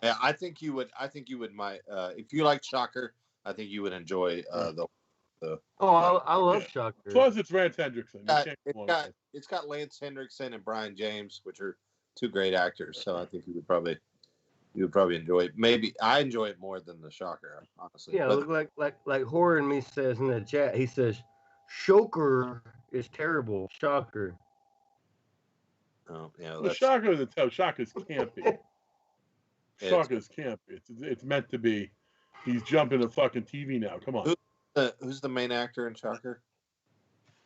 I think you would. If you like Shocker, I think you would enjoy the So. Oh, I love Yeah. Shocker. Plus, it's Lance Hendrickson. You can't go wrong with that. It's got Lance Hendrickson and Brian James, which are two great actors. So I think you would probably enjoy it. Maybe I enjoy it more than the Shocker, honestly. Yeah, But look like Horror and me says in the chat. He says Shocker is terrible. Shocker. oh, yeah, Well, that's Shaka's campy. Shaka's campy. It's meant to be. He's jumping a fucking TV now. Come on. Who's the main actor in Shocker?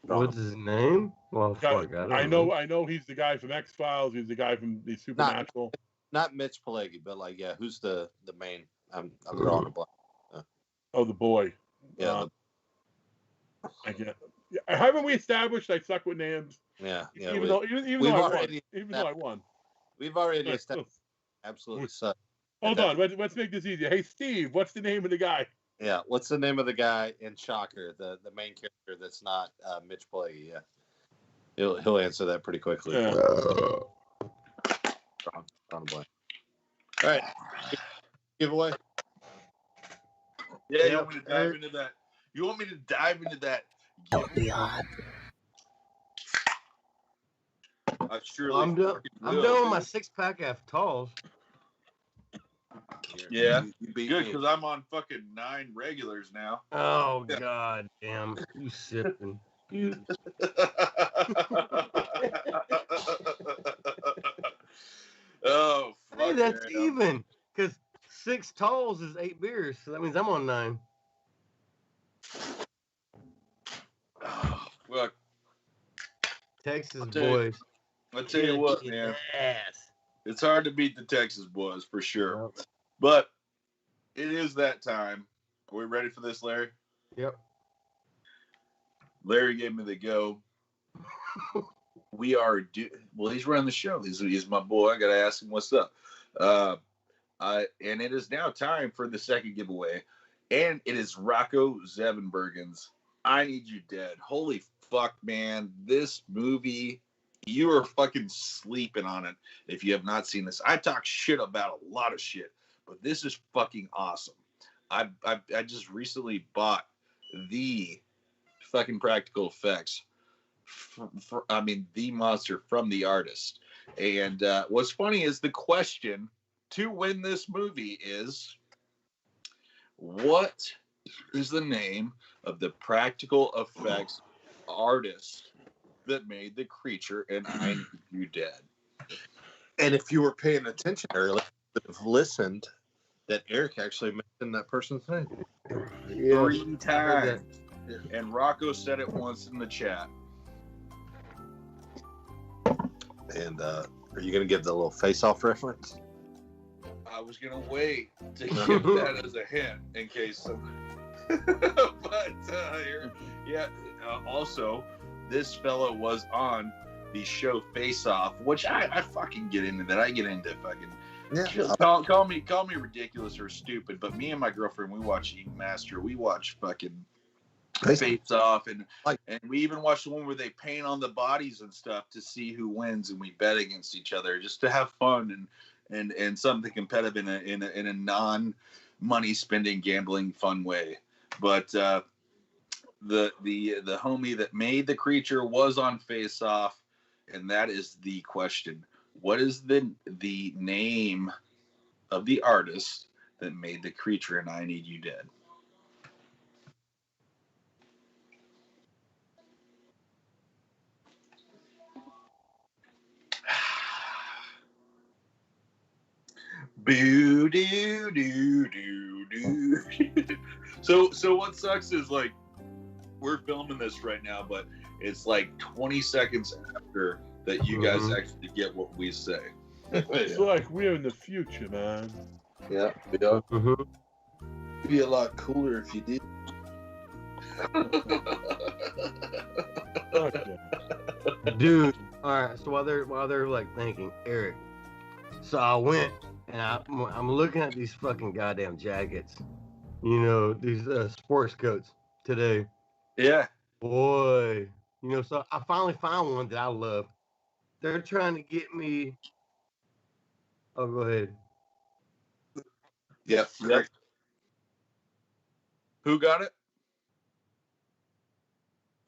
What's his name? Well, fuck, I don't I know he's the guy from X-Files. He's the guy from the Supernatural. Not Mitch Pileggi, but like, yeah, who's the main? I'm drawing a blank. Oh, the boy. Yeah. I get. Haven't we established I suck with names? Yeah. Even though I won. We've already established absolutely suck. Hold on. Let's make this easier. Hey, Steve, what's the name of the guy? Yeah. What's the name of the guy in Shocker? The main character that's not Mitch Pileggi. Yeah. He'll answer that pretty quickly. Yeah. On a blank. All right. Giveaway. Yeah, you want me to dive into that? You want me to dive into that? I'm done with my 6-pack of Talls. Yeah, you beat good me. because I'm on fucking 9 regulars now. Oh god damn, you sipping. Oh, fuck Hey, that's man. even. Because 6 Talls is 8 beers, so that means I'm on 9. Oh, look, Texas I'll tell you- boys. I'll tell you what, man. Ass. It's hard to beat the Texas boys for sure. But it is that time. Are we ready for this, Larry? Yep. Larry gave me the go. We are well, he's running the show. He's my boy. I gotta ask him what's up. And it is now time for the second giveaway. And it is Rocco Zevenbergen's I Need You Dead. Holy fuck, man. This movie, you are fucking sleeping on it if you have not seen this. I talk shit about a lot of shit, but this is fucking awesome. I just recently bought the fucking practical effects the monster from the artist. And what's funny is the question to win this movie is, what is the name of the practical effects artist that made the creature in I Need You Dead? And if you were paying attention earlier, you would have listened that Eric actually mentioned that person's name. 3 times. And Rocco said it once in the chat. And are you going to give the little face-off reference? I was going to wait to give that as a hint in case somebody... But, also, this fellow was on the show Face Off, which I fucking get into that. I get into fucking... Yeah. Call me ridiculous or stupid, but me and my girlfriend, we watch Ink Master. We watch fucking Face Off, and we even watch the one where they paint on the bodies and stuff to see who wins, and we bet against each other just to have fun and something competitive in a non money spending gambling fun way. But the homie that made the creature was on Face Off, and that is the question. What is the name of the artist that made the creature in I Need You Dead? Boo doo doo doo doo. So what sucks is, like, we're filming this right now, but it's like 20 seconds after that you guys actually get what we say. It's like we're in the future, man. Yeah. Mhm. It'd be a lot cooler if you did. Fuck yeah. Dude, all right. So while they're like thinking, Eric. So I went and I'm looking at these fucking goddamn jackets. You know, these sports coats today. Yeah. Boy, you know. So I finally found one that I love. They're trying to get me. Oh, go ahead. Yep. Who got it?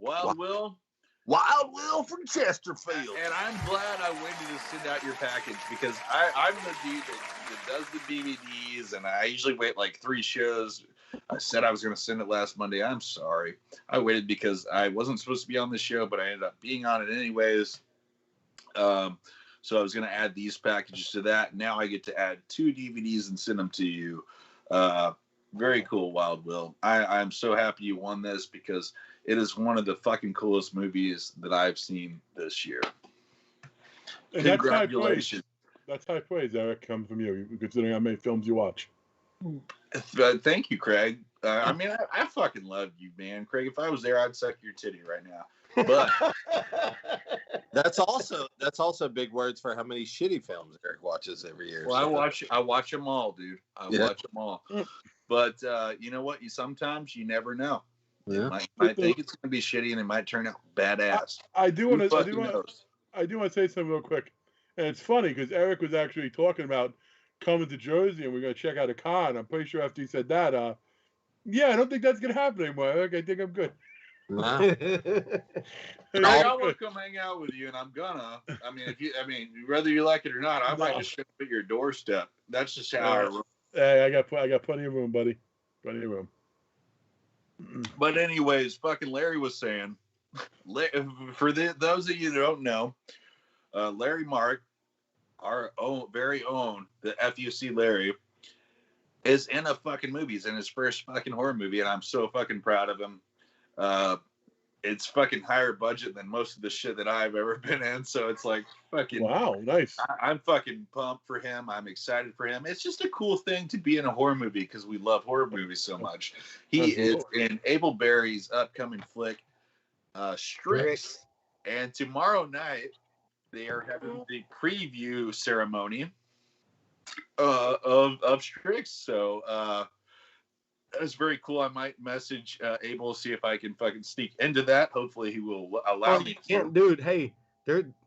Wild Will. Wild Will from Chesterfield. And I'm glad I waited to send out your package because I'm the dude that does the DVDs, and I usually wait like 3 shows. I said I was going to send it last Monday. I'm sorry. I waited because I wasn't supposed to be on the show, but I ended up being on it anyways. So I was going to add these packages to that. Now I get to add 2 DVDs and send them to you. Very cool, Wild Will. I'm so happy you won this because it is one of the fucking coolest movies that I've seen this year. And Congratulations. That's high praise, Eric, coming from you, considering how many films you watch. Thank you, Craig. I mean, I fucking love you, man. Craig, if I was there, I'd suck your titty right now. But that's also big words for how many shitty films Eric watches every year. Well, I watch them all, dude. I watch them all. But you know what? Sometimes you never know. Yeah. Might think it's gonna be shitty, and it might turn out badass. I do want to say something real quick, and it's funny because Eric was actually talking about coming to Jersey, and we're gonna check out a con. I'm pretty sure after he said that, yeah, I don't think that's gonna happen anymore, Eric. I think I'm good. Nah. I want to come hang out with you, and I'm gonna. I mean, whether you like it or not, I might just show up at your doorstep. That's just how I roll. Hey, I got plenty of room, buddy. Plenty of room. But anyways, fucking Larry was saying, for those of you that don't know, Larry Mark, our very own, the F.U.C. Larry, is in a fucking movie. He's in his first fucking horror movie, and I'm so fucking proud of him. It's fucking higher budget than most of the shit that I've ever been in, so it's like fucking wow, nice. I'm fucking pumped for him. I'm excited for him. It's just a cool thing to be in a horror movie because we love horror movies so much. He is in Abel Berry's upcoming flick, Strix, and tomorrow night they are having the preview ceremony of Strix. So that's very cool. I might message Abel, see if I can fucking sneak into that. Hopefully he will allow me to. Dude, hey,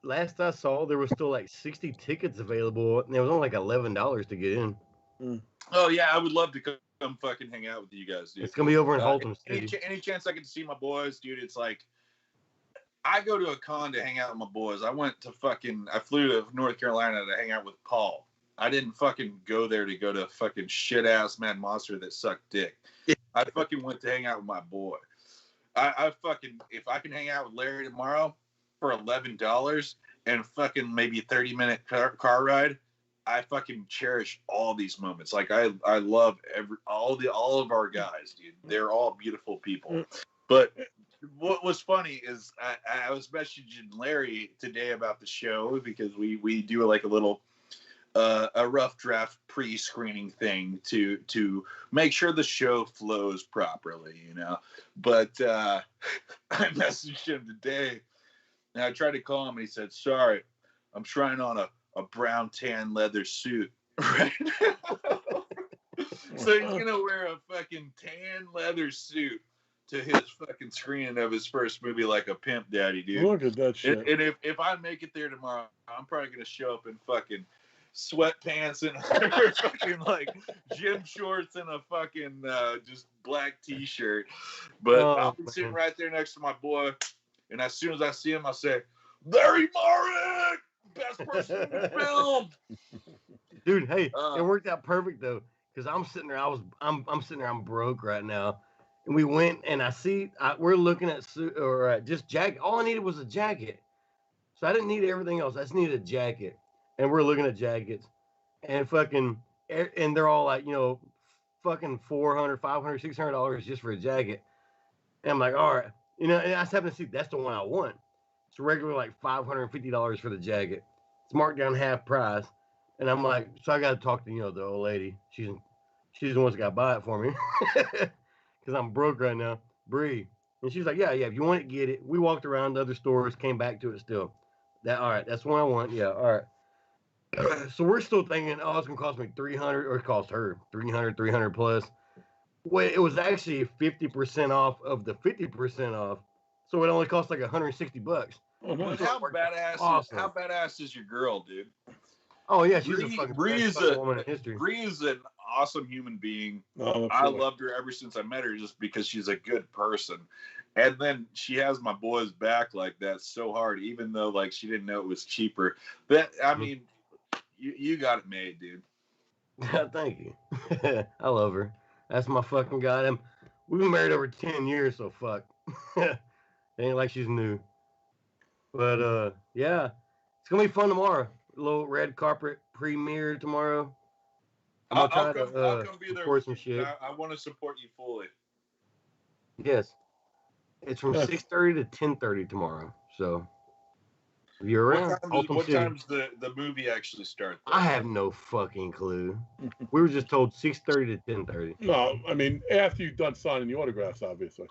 last I saw, there was still like 60 tickets available, and it was only like $11 to get in. Oh, yeah, I would love to come fucking hang out with you guys, dude. It's going to be over in Haltom City. Any chance I can see my boys, dude, it's like, I go to a con to hang out with my boys. I flew to North Carolina to hang out with Paul. I didn't fucking go there to go to fucking shit-ass Mad Monster that sucked dick. I fucking went to hang out with my boy. I fucking, if I can hang out with Larry tomorrow for $11 and fucking maybe 30-minute car ride, I fucking cherish all these moments. Like I love all of our guys, dude. They're all beautiful people. But what was funny is I was messaging Larry today about the show because we do like a little a rough draft pre-screening thing to make sure the show flows properly, you know. But I messaged him today, and I tried to call him, and he said, "Sorry, I'm trying on a brown tan leather suit right now." So he's gonna wear a fucking tan leather suit to his fucking screening of his first movie like a pimp daddy, dude. Look at that shit. And if I make it there tomorrow, I'm probably gonna show up in fucking sweatpants and fucking like gym shorts and a fucking just black t-shirt. But I'll be sitting right there next to my boy, and as soon as I see him, I'll say, "Larry Marek, best person in the film." Dude, hey, it worked out perfect though, because I'm sitting there. I'm sitting there. I'm broke right now, and we went and we're looking at just jacket. All I needed was a jacket, so I didn't need everything else. I just needed a jacket. And we're looking at jackets, and they're all like, you know, fucking $400, $500, $600 just for a jacket. And I'm like, all right, you know, and I just happen to see that's the one I want. It's regular like $550 for the jacket. It's marked down half price, and I'm like, so I got to talk to the old lady. She's the one that's got to buy it for me because I'm broke right now, Bree. And she's like, yeah, if you want it, get it. We walked around the other stores, came back to it still. All right, that's the one I want. Yeah, all right. So we're still thinking, oh, it's gonna cost me $300, or it cost her $300 plus. Well, it was actually 50% off of the 50% off, so it only cost like $160. Oh, nice. How badass is your girl, dude? Oh yeah, she's a fucking woman in history. Bree is an awesome human being. I loved her ever since I met her, just because she's a good person, And then she has my boy's back like that so hard, even though like she didn't know it was cheaper. That I mean, you got it made, dude. Thank you. I love her. That's my fucking goddamn. We've been married over 10 years, so fuck. It ain't like she's new. But yeah, it's gonna be fun tomorrow. A little red carpet premiere tomorrow. I'm gonna try I'll come be there record with some you. shit. I want to support you fully. Yes, it's from 6:30 to 10:30 tomorrow. So if you're around, What time's the movie actually start? Though? I have no fucking clue. We were just told 6:30 to 10:30. No, I mean after you've done signing the autographs, obviously.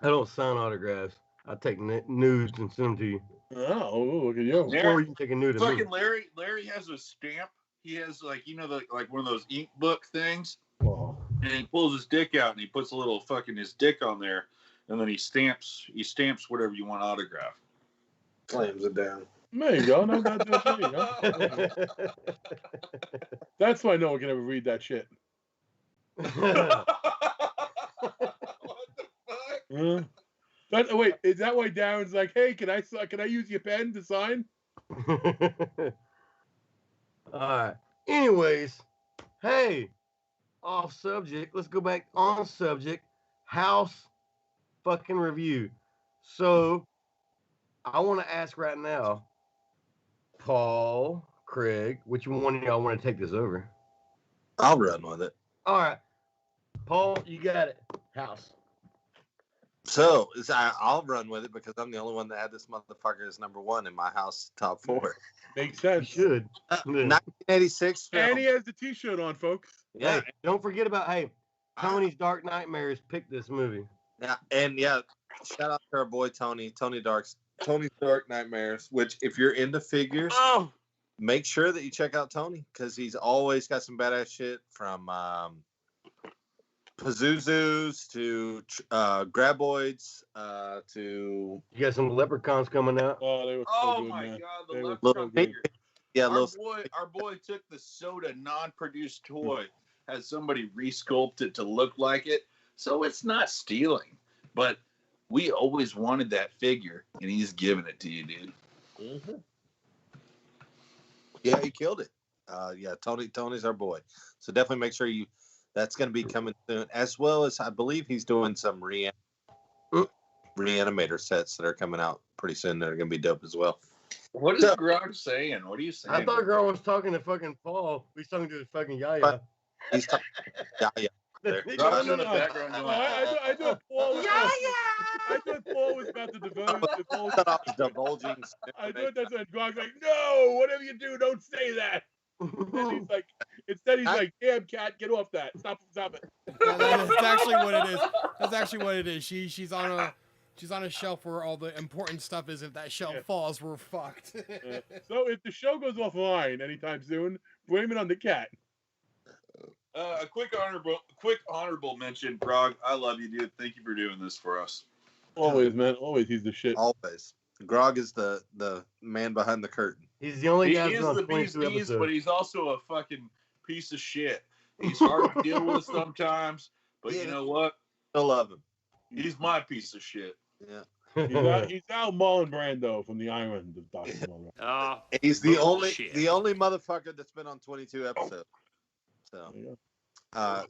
I don't sign autographs. I take nudes and send them to you. Oh, look at you! Yeah. Or you can take a nude of me. Fucking Larry has a stamp. He has like like one of those ink book things, Oh. and he pulls his dick out and he puts a little fucking his dick on there, and then he stamps whatever you want autographed. Slams it down. There you go. No, there you go. That's why no one can ever read that shit. What the fuck? But wait, is that why Darren's like, hey, can I use your pen to sign? All right. Anyways, hey, off subject. Let's go back on subject. House fucking review. So, I want to ask right now, Paul, Craig, which one of y'all want to take this over? I'll run with it. All right. Paul, you got it. House. So I'll run with it because I'm the only one that had this motherfucker as number one in my house top 4. Makes You sense. should. 1986 film. And he has the T-shirt on, folks. Yeah, Hey, don't forget about, Tony's Dark Nightmares picked this movie. yeah, and yeah. Shout out to our boy Tony's Dark Nightmares. Which, if you're into figures, make sure that you check out Tony because he's always got some badass shit from Pazuzus to Graboids to. You got some leprechauns coming out. Oh, they were so Oh good, my man. god, They the were leprechaun so good. figure. Yeah, Our boy took the soda non-produced toy, had somebody resculpt it to look like it, so it's not stealing. But we always wanted that figure, and he's giving it to you, dude. Mm-hmm. Yeah, he killed it. Yeah, Tony's our boy. So definitely make sure that's going to be coming soon, as well as I believe he's doing some reanimator sets that are coming out pretty soon that are going to be dope as well. What is Grog saying? What are you saying? I thought girl was talking to fucking Paul. He's talking to his fucking yaya. He's talking yeah. Grog's in the background No, going, I thought Paul was. I thought Paul was about to Divulging. I thought that's what Grog's like. No, whatever you do, don't say that. And he's like, instead he's like, damn cat, get off that. Stop it. That's actually what it is. That's actually what it is. She's on a shelf where all the important stuff is. If that shelf falls, we're fucked. So if the show goes offline anytime soon, blame it on the cat. a quick honorable mention, Grog. I love you, dude. Thank you for doing this for us. Always, man. Always, he's the shit. Always. Grog is the man behind the curtain. He's the only guy He who's is on the 22 bee's knees, episodes. but he's also a fucking piece of shit. He's hard to deal with sometimes, but you know what? Still love him. He's my piece of shit. Yeah. He's Al Marlon Brando from the island of Dr. Monroe. He's the only motherfucker that's been on 22 episodes.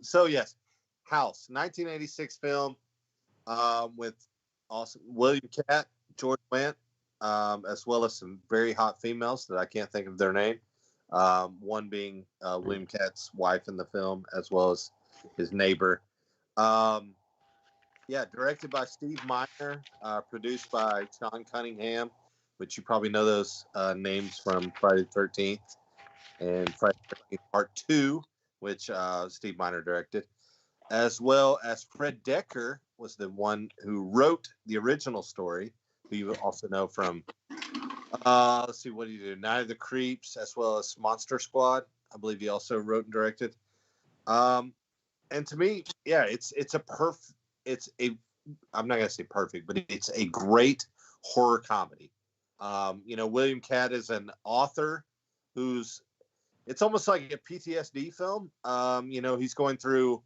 So yes, House, 1986 film, with awesome William Catt, George Wendt, as well as some very hot females that I can't think of their name. One being William Catt's wife in the film, as well as his neighbor. Directed by Steve Miner, produced by Sean Cunningham, which you probably know those names from Friday the 13th and Friday the 13th Part 2, which Steve Miner directed, as well as Fred Decker was the one who wrote the original story, who you also know from, let's see, what did he do? Night of the Creeps, as well as Monster Squad. I believe he also wrote and directed. And to me, I'm not going to say perfect, but it's a great horror comedy. William Catt is an author it's almost like a PTSD film. He's going through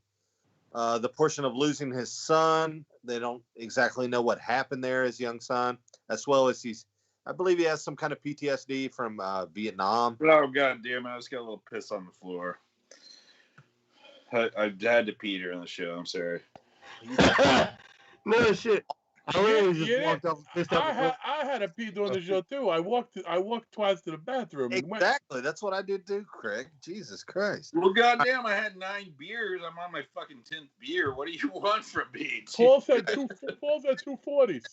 The portion of losing his son, they don't exactly know what happened there, his young son, as well as I believe he has some kind of PTSD from Vietnam. Oh, God damn it. I just got a little piss on the floor. I had to pee during the show. I'm sorry. No shit. I literally just walked off. I had a pee during the show too. I walked twice to the bathroom. Exactly. That's what I did too, Craig. Jesus Christ. Well, goddamn, I had 9 beers. I'm on my fucking 10th beer. What do you want from me? Paul's at 240s.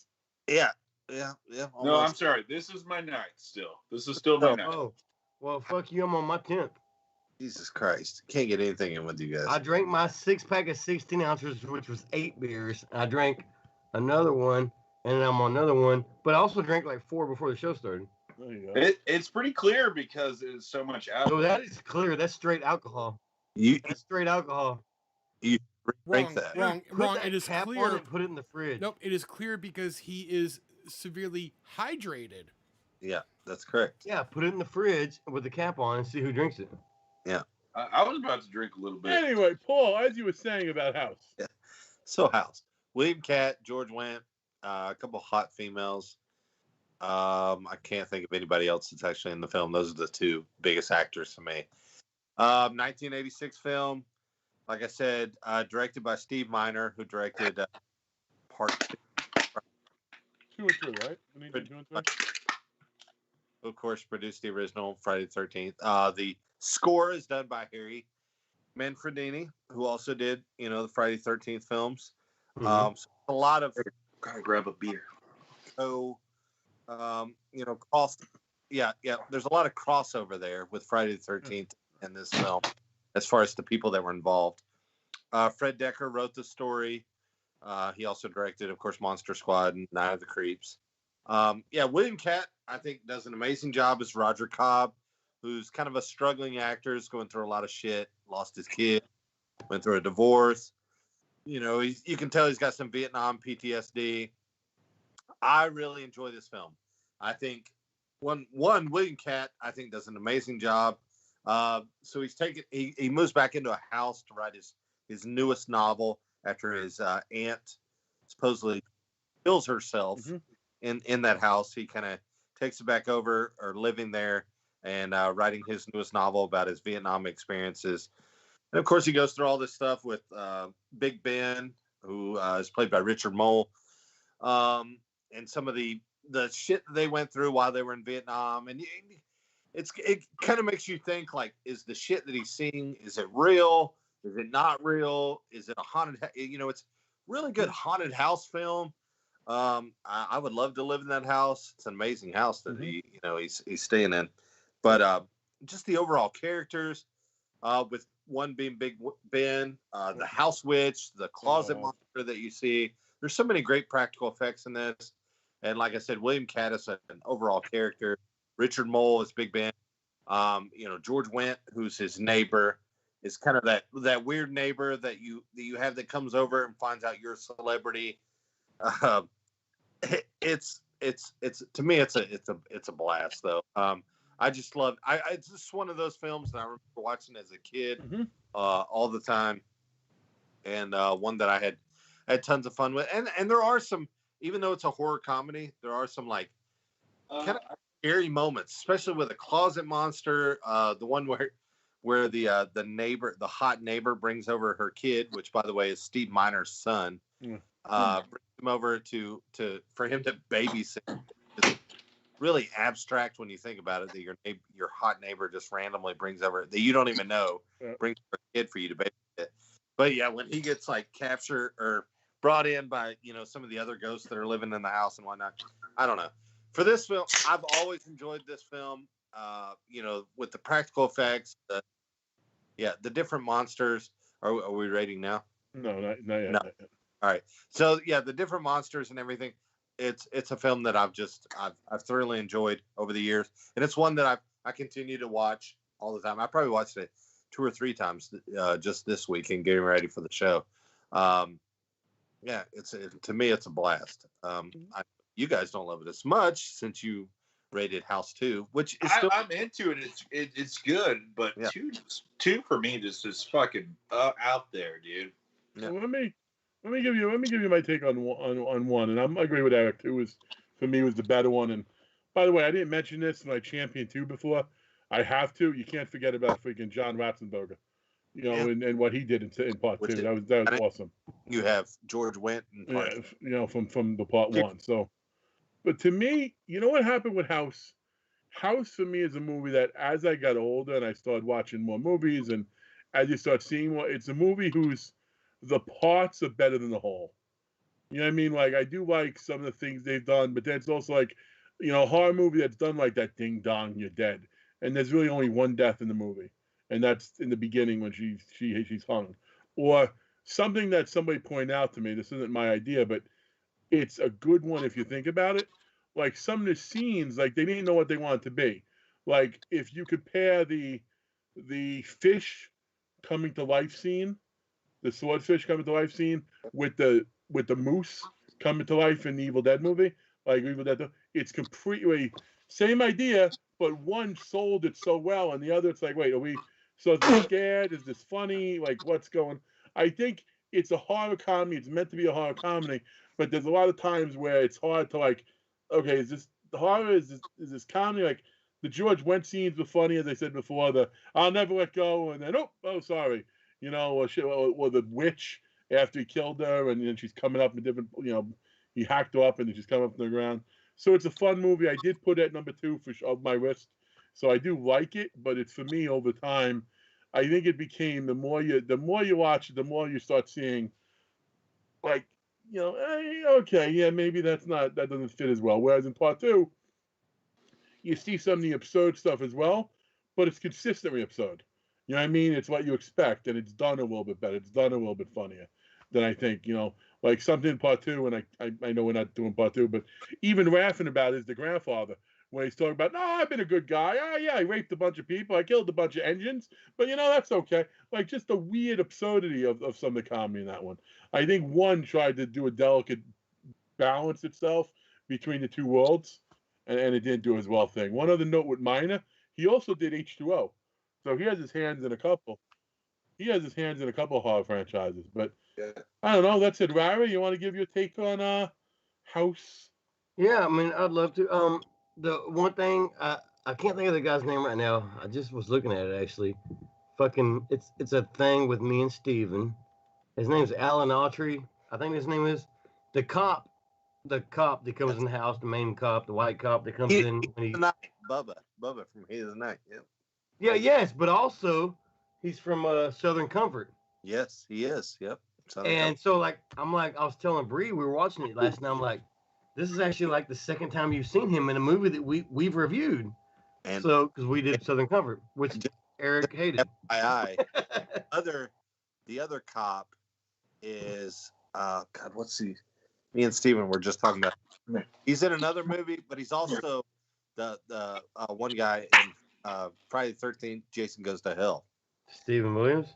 Yeah. No, almost. I'm sorry. This is my night still. This is still my night. Oh, well, fuck you. I'm on my 10th. Jesus Christ. Can't get anything in with you guys. I drank my 6-pack of 16 ounces, which was 8 beers. I drank another one, and then I'm on another one. But I also drank like 4 before the show started. There you go. It's pretty clear because there's so much alcohol. So that is clear. That's straight alcohol. That's straight alcohol. You drink Wrong, that. wrong, Put wrong. that It is cap clear. on it, put it in the fridge. Nope, it is clear because he is severely hydrated. Yeah, that's correct. Yeah, put it in the fridge with the cap on and see who drinks it. Yeah. I was about to drink a little bit. Anyway, Paul, as you were saying about House. Yeah. So House. William Catt, George Wendt, a couple hot females. I can't think of anybody else that's actually in the film. Those are the 2 biggest actors to me. 1986 film. Like I said, directed by Steve Miner, who directed part 2. 2 and 3, right? We need to do 2 and 3. Who, of course, produced the original Friday the 13th. The score is done by Harry Manfredini, who also did, the Friday the 13th films. So a lot of Gotta grab a beer. cross. Yeah. There's a lot of crossover there with Friday the 13th and this film, as far as the people that were involved. Fred Decker wrote the story. He also directed, of course, Monster Squad and Night of the Creeps. William Catt, I think, does an amazing job as Roger Cobb, who's kind of a struggling actor, is going through a lot of shit, lost his kid, went through a divorce. You can tell he's got some Vietnam PTSD. I really enjoy this film. I think William Catt, I think, does an amazing job. So he moves back into a house to write his newest novel after his aunt supposedly kills herself in that house. He kind of takes it back over, or living there, and writing his newest novel about his Vietnam experiences. And of course, he goes through all this stuff with Big Ben, who is played by Richard Mole, and some of the shit that they went through while they were in Vietnam. And it kind of makes you think, like, is the shit that he's seeing, is it real? Is it not real? Is it a haunted? It's really good haunted house film. I would love to live in that house. It's an amazing house that he's staying in. But just the overall characters, with one being Big Ben, the house witch, the closet monster that you see. There's so many great practical effects in this. And like I said, William Catt is an overall character. Richard Mole is Big Ben. George Wendt, who's his neighbor, is kind of that weird neighbor that you have that comes over and finds out you're a celebrity. It's to me it's a blast though. I just love. It's just one of those films that I remember watching as a kid, all the time, and one that I had tons of fun with. And there are some, even though it's a horror comedy, there are some like kind of scary moments, especially with a closet monster. The one where the neighbor, the hot neighbor, brings over her kid, which by the way is Steve Miner's son. Brings him over for him to babysit. It's really abstract when you think about it, that your hot neighbor just randomly brings over, that you don't even know, brings over a kid for you to babysit. But yeah, when he gets like captured or brought in by some of the other ghosts that are living in the house and whatnot, I don't know. For this film, I've always enjoyed this film. With the practical effects, the different monsters. Are we rating now? No, not yet. No. All right. So yeah, the different monsters and everything. It's a film that I've thoroughly enjoyed over the years, and it's one that I continue to watch all the time. I probably watched it 2 or 3 times just this week in getting ready for the show. To me it's a blast. You guys don't love it as much since you rated House 2, which is still... I'm into it. It's good, but two for me just is fucking out there, dude. Yeah. Let me give you my take on one, and I agree with Eric. It was, for me, was the better one. And by the way, I didn't mention this in my Champion 2 before. I have to. You can't forget about freaking John Ratzenberger, and what he did in part 2. That was awesome. You have George Wendt in part 2. From the part 1. So, but to me, you know what happened with House? House for me is a movie that, as I got older and I started watching more movies, and as you start seeing more, it's a movie whose the parts are better than the whole. You know what I mean? Like, I do like some of the things they've done, but then it's also like, a horror movie that's done like that, ding dong, you're dead, and there's really only one death in the movie, and that's in the beginning when she's hung, or something that somebody pointed out to me. This isn't my idea, but it's a good one if you think about it. Like, some of the scenes, like, they didn't know what they wanted to be. Like, if you compare the fish coming to life scene, the swordfish coming to life scene, with the moose coming to life in the Evil Dead movie, like Evil Dead, it's completely same idea, but one sold it so well, and the other, it's like, wait, are we so scared? Is this funny? Like, what's going? I think it's a horror comedy. It's meant to be a horror comedy, but there's a lot of times where it's hard to, like, okay, is this horror? Is this comedy? Like, the George Wendt scenes were funny, as I said before. The I'll never let go, and then oh sorry, or the witch after he killed her, and then she's coming up in different, he hacked her up, and then she's coming up from the ground. So it's a fun movie. I did put it at number 2 of my list, so I do like it. But it's, for me, over time, I think it became, the more you watch it, the more you start seeing, like, okay, yeah, maybe that doesn't fit as well. Whereas in part 2, you see some of the absurd stuff as well, but it's consistently absurd. You know what I mean? It's what you expect, and it's done a little bit better. It's done a little bit funnier than I think, like something in part 2, and I know we're not doing part 2, but even laughing about is the grandfather, when he's talking about, no, I've been a good guy. Oh, yeah, I raped a bunch of people. I killed a bunch of engines, but, that's okay. Like, just the weird absurdity of some of the comedy in that one. I think one tried to do a delicate balance itself between the two worlds, and it didn't do as well thing. One other note with Minor, he also did H2O. So he has his hands in a couple. Horror franchises. But yeah. I don't know. That's it. Rara, you want to give your take on House? Yeah, I mean, I'd love to. The one thing, I can't think of the guy's name right now. I just was looking at it, actually. Fucking, it's a thing with me and Steven. His name's Alan Autry. I think his name is. The cop that comes in the house, the main cop, the white cop that comes in. When Bubba from Heat of the Night. Yep. Yeah, yes, but also he's from Southern Comfort. Yes, he is. Yep. So, like, I was telling Bree, we were watching it last night. I'm like, this is actually like the second time you've seen him in a movie that we've reviewed. And so, because we did Southern Comfort, which Eric hated. The other cop is God. What's he? Me and Steven were just talking about. He's in another movie, but he's also the one guy in Friday the 13th, Jason Goes to Hell. Stephen Williams?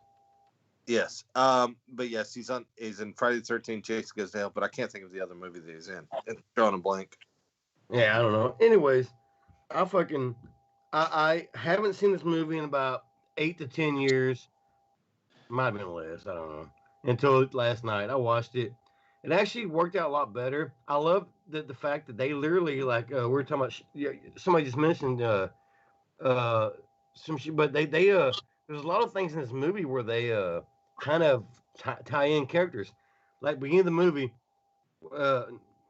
Yes. But yes, he's in Friday the 13th, Jason Goes to Hell, but I can't think of the other movie that he's in. It's drawing a blank. Yeah, I don't know. Anyways, I haven't seen this movie in about 8 to 10 years. Might have been less, I don't know. Until last night. I watched it. It actually worked out a lot better. I love the fact that they literally, like, we're talking about, somebody just mentioned some shit, but they there's a lot of things in this movie where they kind of tie in characters. Like, beginning of the movie,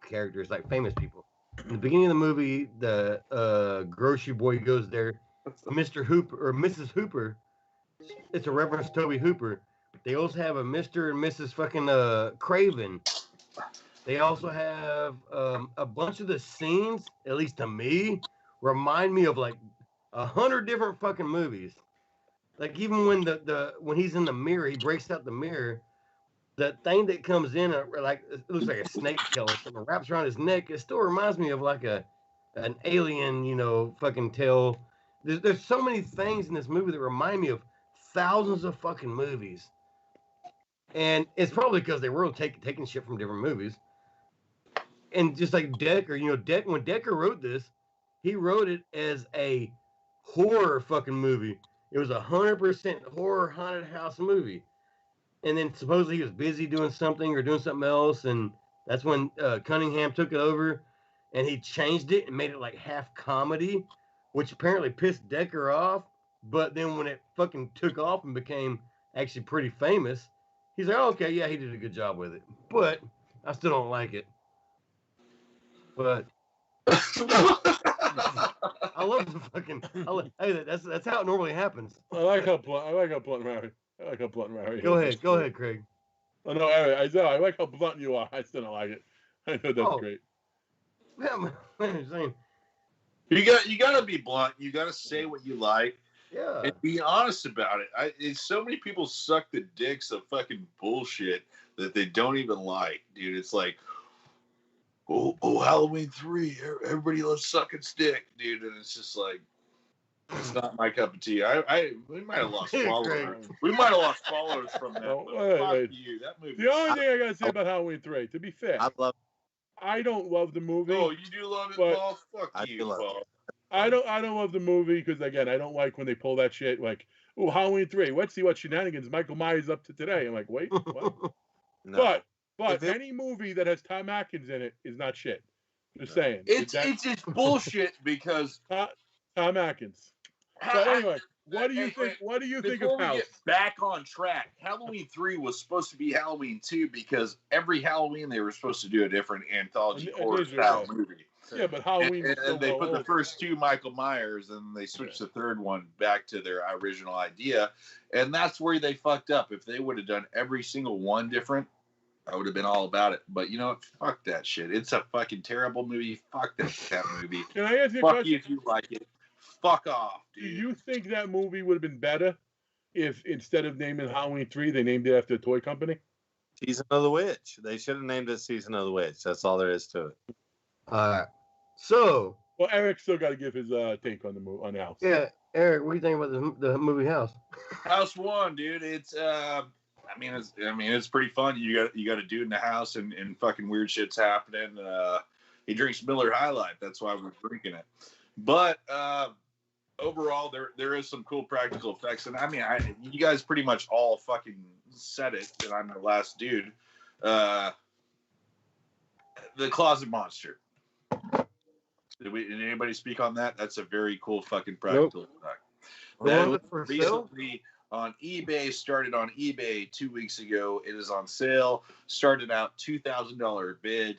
characters, like famous people. In the beginning of the movie, the grocery boy goes there, Mr. Hooper or Mrs. Hooper. It's a reference to Toby Hooper. They also have a Mr. and Mrs. fucking Craven. They also have a bunch of the scenes, at least to me, remind me of like 100 different fucking movies. Like, even when when he's in the mirror, he breaks out the mirror. The thing that comes in, like, it looks like a snake tail or something, wraps around his neck. It still reminds me of like an alien, fucking tail. There's so many things in this movie that remind me of thousands of fucking movies. And it's probably because they were taking shit from different movies. And just like Decker, when Decker wrote this, he wrote it as a horror fucking movie. It was 100% horror haunted house movie. and then supposedly he was busy doing something or doing something else, and that's when Cunningham took it over, and he changed it and made it like half comedy, which apparently pissed Decker off. But then when it fucking took off and became actually pretty famous, he's like, oh, okay, yeah, he did a good job with it, but I still don't like it. But I love the fucking. Hey, that's how it normally happens. I like how blunt Mary. Go ahead, Craig. Oh no, I like how blunt you are. I still don't like it. I know that's great. Yeah, man, saying. You got to be blunt. You got to say what you like. Yeah. And be honest about it. So many people suck the dicks of fucking bullshit that they don't even like, dude. It's like, oh, Halloween 3, everybody loves sucking stick, dude. And it's just like, it's not my cup of tea. We might have lost followers. We might have lost followers from that. Fuck you. That movie. The only thing I gotta say about Halloween 3, to be fair, I don't love the movie. Oh, you do love it, Paul? Fuck you, Paul. I don't love the movie because again, I don't like when they pull that shit like, oh, Halloween 3. Let's see what shenanigans Michael Myers up to today. I'm like, wait, what? No. But any movie that has Tom Atkins in it is not shit. Just saying. It's bullshit because Tom Atkins. So anyway, what do you think? What do you think of House? Get back on track. Halloween 3 was supposed to be Halloween 2 because every Halloween they were supposed to do a different anthology horror style movie. Yeah, but Halloween. And they put the first two Michael Myers, and they switched the third one back to their original idea, and that's where they fucked up. If they would have done every single one different, I would have been all about it. But you know what? Fuck that shit. It's a fucking terrible movie. Fuck that movie. Can I ask you a question? Fuck you if you like it. Fuck off, dude. Do you think that movie would have been better if instead of naming Halloween 3, they named it after a toy company? Season of the Witch. They should have named it Season of the Witch. That's all there is to it. So. Well, Eric's still got to give his take on the house. Yeah, Eric, what do you think about the movie House? House 1, dude. It's it's pretty fun. You got a dude in the house and fucking weird shit's happening. He drinks Miller High Life. That's why we're drinking it. But overall, there is some cool practical effects, and you guys pretty much all fucking said it. And I'm the last dude. The closet monster. Did anybody speak on that? That's a very cool fucking practical effect. That was recently on eBay. Started on eBay 2 weeks ago. It is on sale. Started out $2,000 bid.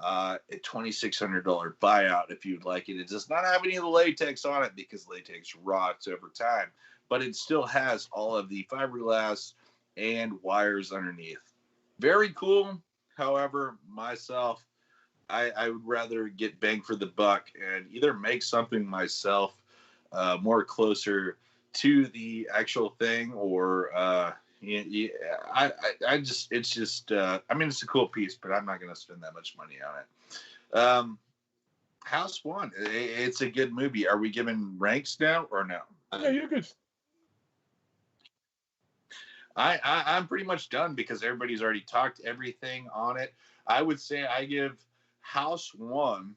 A $2,600 buyout if you'd like it. It does not have any of the latex on it because latex rots over time, but it still has all of the fiberglass and wires underneath. Very cool. However, myself, I would rather get bang for the buck and either make something myself more closer to the actual thing, or it's a cool piece, but I'm not going to spend that much money on it. House 1, it's a good movie. Are we giving ranks now or no? Yeah, you could. I'm pretty much done because everybody's already talked everything on it. I would say I give House 1,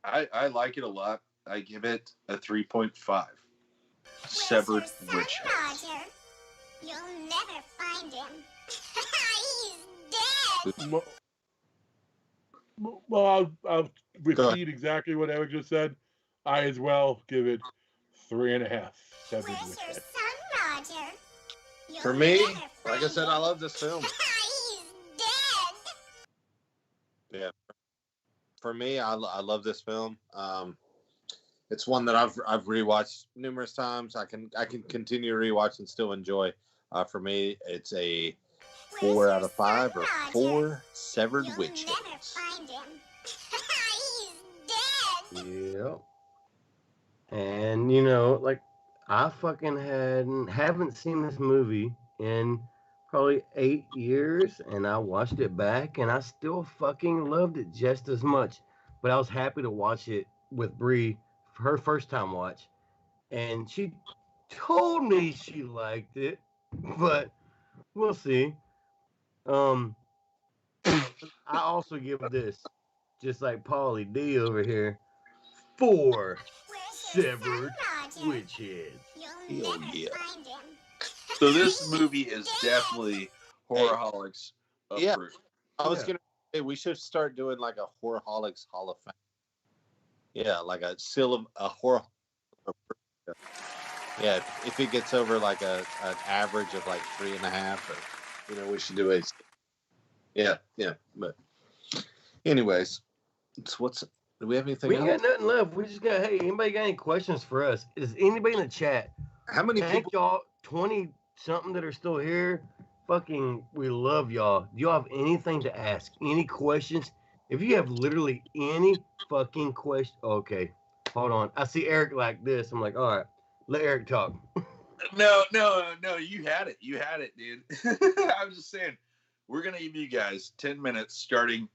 I like it a lot. I give it a 3.5. Severed Witch Heads. You'll never find him. He's dead. Well, I'll repeat exactly what Eric just said. I as well give it 3.5. Severed Witch Heads. For me, like I said, I love this film. He's dead. Yeah. For me, I love this film. It's one that I've rewatched numerous times. I can continue to rewatch and still enjoy. For me, it's a 4 out of 5 or 4 severed witch heads. Yep. And I fucking haven't seen this movie in probably 8 years, and I watched it back, and I still fucking loved it just as much. But I was happy to watch it with Bree for her first time watch, and she told me she liked it, but we'll see. I also give this, just like Paulie D over here, 4 severed witch heads. Hell yeah. So this movie is definitely Horrorholics. Yeah. Approved. I was gonna say we should start doing like a Horrorholics Hall of Fame. Yeah, like a horror. Yeah, if it gets over like an average of like 3.5, or we should do a. Yeah. But anyways, do we have anything We else? ain't got nothing left. We just got, hey, anybody got any questions for us? Is anybody in the chat? How many Thank people? y'all, 20 something that are still here. Fucking, we love y'all. Do y'all have anything to ask? Any questions? If you have literally any fucking question, okay, hold on. I see Eric like this. I'm like, all right, let Eric talk. No. You had it. You had it, dude. I was just saying, we're gonna give you guys 10 minutes starting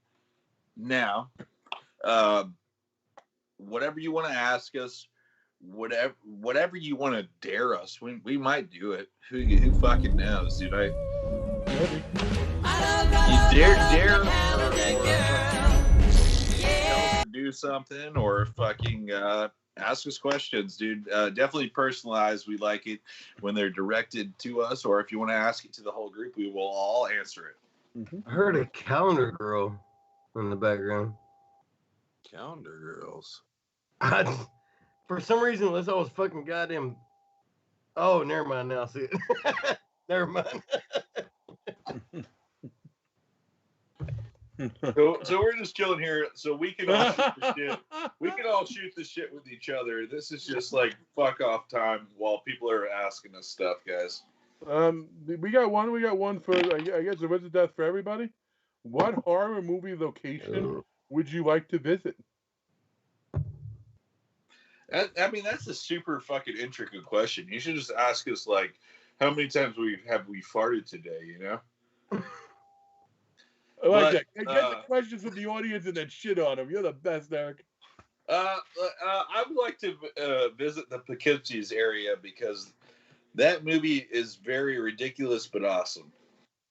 now. Whatever you want to ask us, whatever you want to dare us, we might do it. Who fucking knows, dude? You dare or do something, or fucking ask us questions, dude. Definitely personalized. We like it when they're directed to us, or if you want to ask it to the whole group, we will all answer it. I heard a calendar girl in the background. Calendar girls. For some reason, unless I was fucking goddamn. Oh, never mind. Now I see it. Never mind. So we're just chilling here, so we can all shoot the shit. We can all shoot the shit with each other. This is just like fuck off time while people are asking us stuff, guys. We got one for I guess there was a death for everybody. What horror movie location would you like to visit? I mean, that's a super fucking intricate question. You should just ask us like, how many times have we farted today? You know. I like that. Get the questions from the audience and then shit on them. You're the best, Eric. I would like to visit the Poughkeepsie area because that movie is very ridiculous but awesome.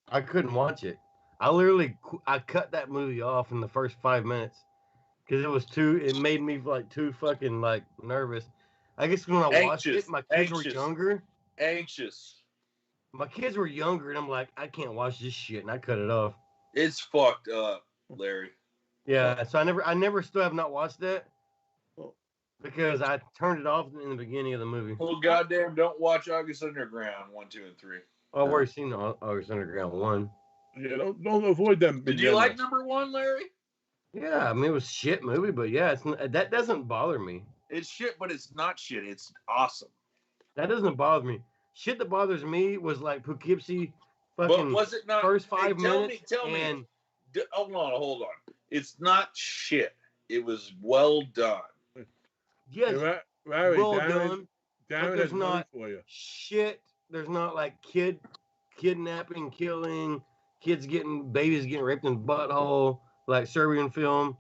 I couldn't watch it. I cut that movie off in the first 5 minutes because it made me like too fucking like nervous. I guess when I watched it, my kids were younger. Anxious. My kids were younger, and I'm like, I can't watch this shit, and I cut it off. It's fucked up, Larry. Yeah, so I never still have not watched that because I turned it off in the beginning of the movie. Well, goddamn, don't watch August Underground 1, 2, and 3. Oh, I've already seen August Underground 1. Yeah, don't avoid them. Did you like number 1, Larry? Yeah, I mean, it was a shit movie, but yeah, that doesn't bother me. It's shit, but it's not shit. It's awesome. That doesn't bother me. Shit that bothers me was like Poughkeepsie fucking but was it not, first 5 minutes. Tell me. Hold on. It's not shit. It was well done. Yes, Larry, well done. Darren has not for you. shit. There's not like kidnapping, killing, babies getting raped in the butthole, like Serbian film.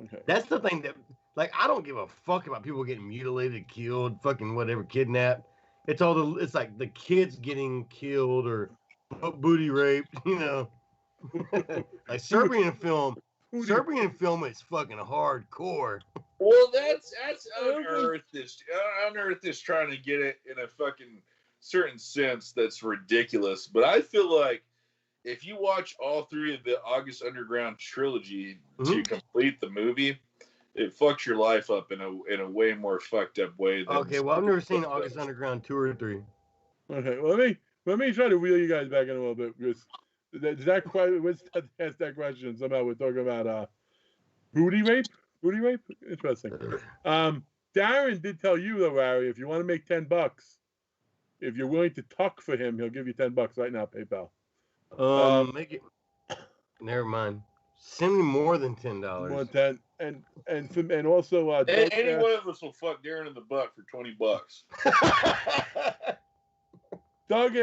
Okay. That's the thing that, like, I don't give a fuck about people getting mutilated, killed, fucking whatever, kidnapped. It's like the kids getting killed or booty raped, you know. Like Serbian film is fucking hardcore. Well, that's Unearthed is trying to get it in a fucking certain sense that's ridiculous. But I feel like if you watch all 3 of the August Underground trilogy to complete the movie, it fucks your life up in a way more fucked up way. Okay, well, I've never seen August Underground 2 or 3. Okay, well, let me try to reel you guys back in a little bit because that question somehow we're talking about booty rape. Interesting. Darren did tell you though, Larry, if you want to make $10, if you're willing to talk for him, he'll give you $10 right now, PayPal. Make it. Never mind. Send me more than $10. More than 10, and also any one of us will fuck Darren in the butt for $20. Doug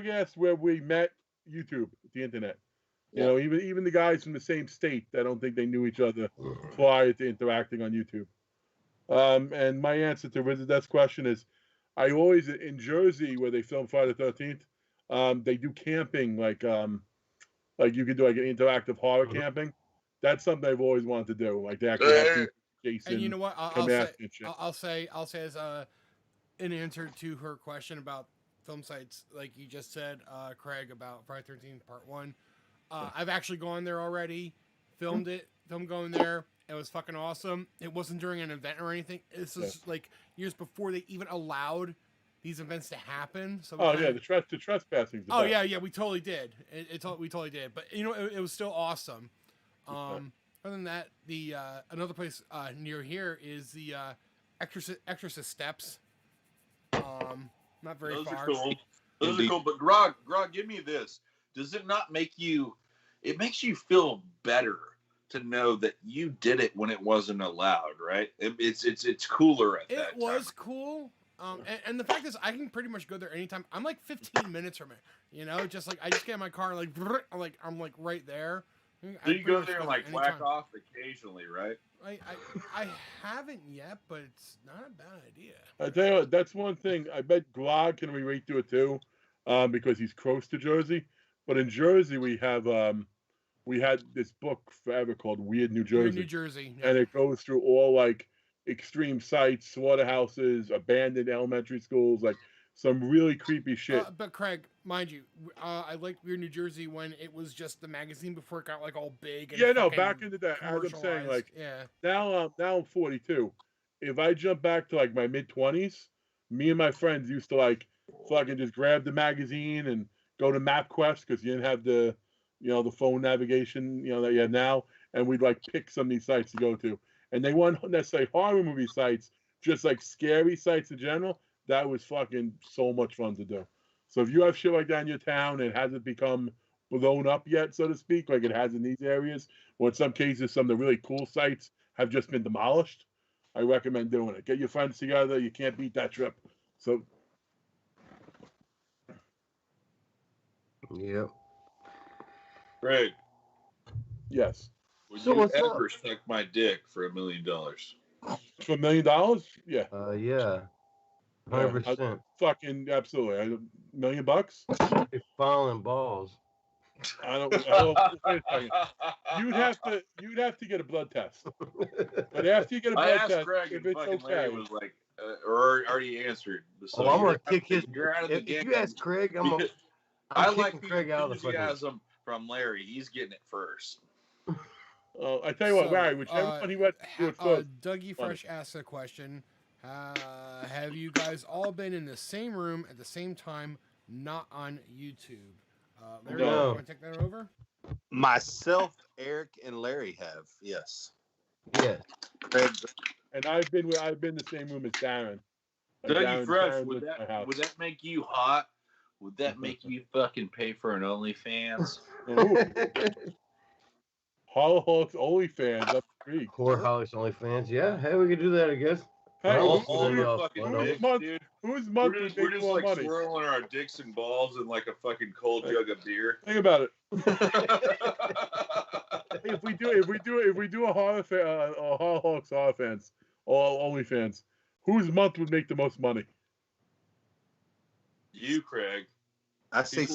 asked where we met. YouTube, the internet. You know, even the guys from the same state, I don't think they knew each other prior to interacting on YouTube. And my answer to Wizard Death's question is, I always in Jersey where they film Friday the 13th. They do camping like you could do like an interactive horror camping. That's something I've always wanted to do. Like they actually have Jason. And you know what? I'll say as an answer to her question about film sites, like you just said, Craig, about Friday 13th Part 1. I've actually gone there already, filmed going there. It was fucking awesome. It wasn't during an event or anything. This was like years before they even allowed these events to happen. So the trespassing. Oh yeah, we totally did. We totally did. But you know, it was still awesome. Other than that, the another place near here is the Exorcist Steps. Not very far. Those are cool. Those are cool. But Grog, give me this. Does it not make you? It makes you feel better to know that you did it when it wasn't allowed, right? It's cooler at that time. It was cool. And the fact is, I can pretty much go there anytime. I'm like 15 minutes from it. You know, just like I just get in my car, I'm like right there. So you go there and like whack off occasionally, right? I haven't yet, but it's not a bad idea. I tell you what, that's one thing. I bet Grog can relate to it too, because he's close to Jersey. But in Jersey, we had this book forever called Weird New Jersey. Weird New Jersey, yeah. And it goes through all like extreme sites, slaughterhouses, abandoned elementary schools, like some really creepy shit. But Craig, mind you, I liked Weird New Jersey when it was just the magazine before it got like all big. And Back into that. As I'm saying, like now I'm 42. If I jump back to like my mid-20s, me and my friends used to like fucking just grab the magazine and go to MapQuest because you didn't have the phone navigation that you have now, and we'd like pick some of these sites to go to. And they weren't necessarily horror movie sites, just like scary sites in general. That was fucking so much fun to do. So if you have shit like that in your town and it hasn't become blown up yet, so to speak, like it has in these areas, or in some cases, some of the really cool sites have just been demolished, I recommend doing it. Get your friends together. You can't beat that trip. So. Yep. Greg. Yes. Would you ever suck my dick for $1 million? For $1 million? Yeah. Yeah. 100%. Fucking absolutely. $1 million bucks? Falling balls. I don't. Wait a second. You'd have to get a blood test. But after you get a blood test, Greg if it's okay, Larry was like, or already answered. So I'm gonna kick his. You're out of the game. If you ask Craig, I'm like Craig out of the enthusiasm from Larry. He's getting it first. I tell you what, Larry, whichever one he went to first. Dougie Fresh asks a question. Have you guys all been in the same room at the same time, not on YouTube? Larry, No. You want to take that over? Myself, Eric, and Larry have. Yes. Yes. Craig. And I've been in the same room as Darren. Dougie Fresh, would that make you hot? Would that make you fucking pay for an OnlyFans? Horrorholics OnlyFans. That's great. Horrorholics OnlyFans. Yeah. Hey, we could do that, I guess. Hey, whose month We're would just make more like money? swirling our dicks and balls in like a fucking cold jug of beer. Think about it. If we do a Horrorholics horror fans or OnlyFans, whose month would make the most money? You, Craig. I say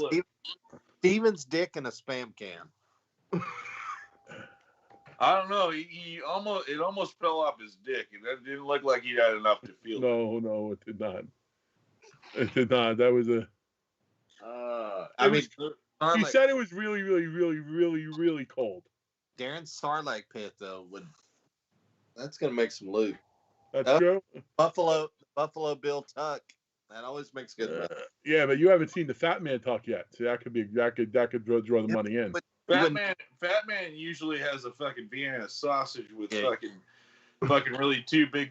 Steven's dick in a Spam can. I don't know. It almost fell off his dick, and it didn't look like he had enough to feel. No, it did not. It did not. That was a. He said it was really, really, really, really, really cold. Darren's Sarlacc pit though that's gonna make some loot. That's true. Buffalo Bill Tuck. That always makes good money. Yeah, but you haven't seen the Fat Man Tuck yet, so that could draw the money in. Fat Man usually has a fucking Vienna sausage with fucking really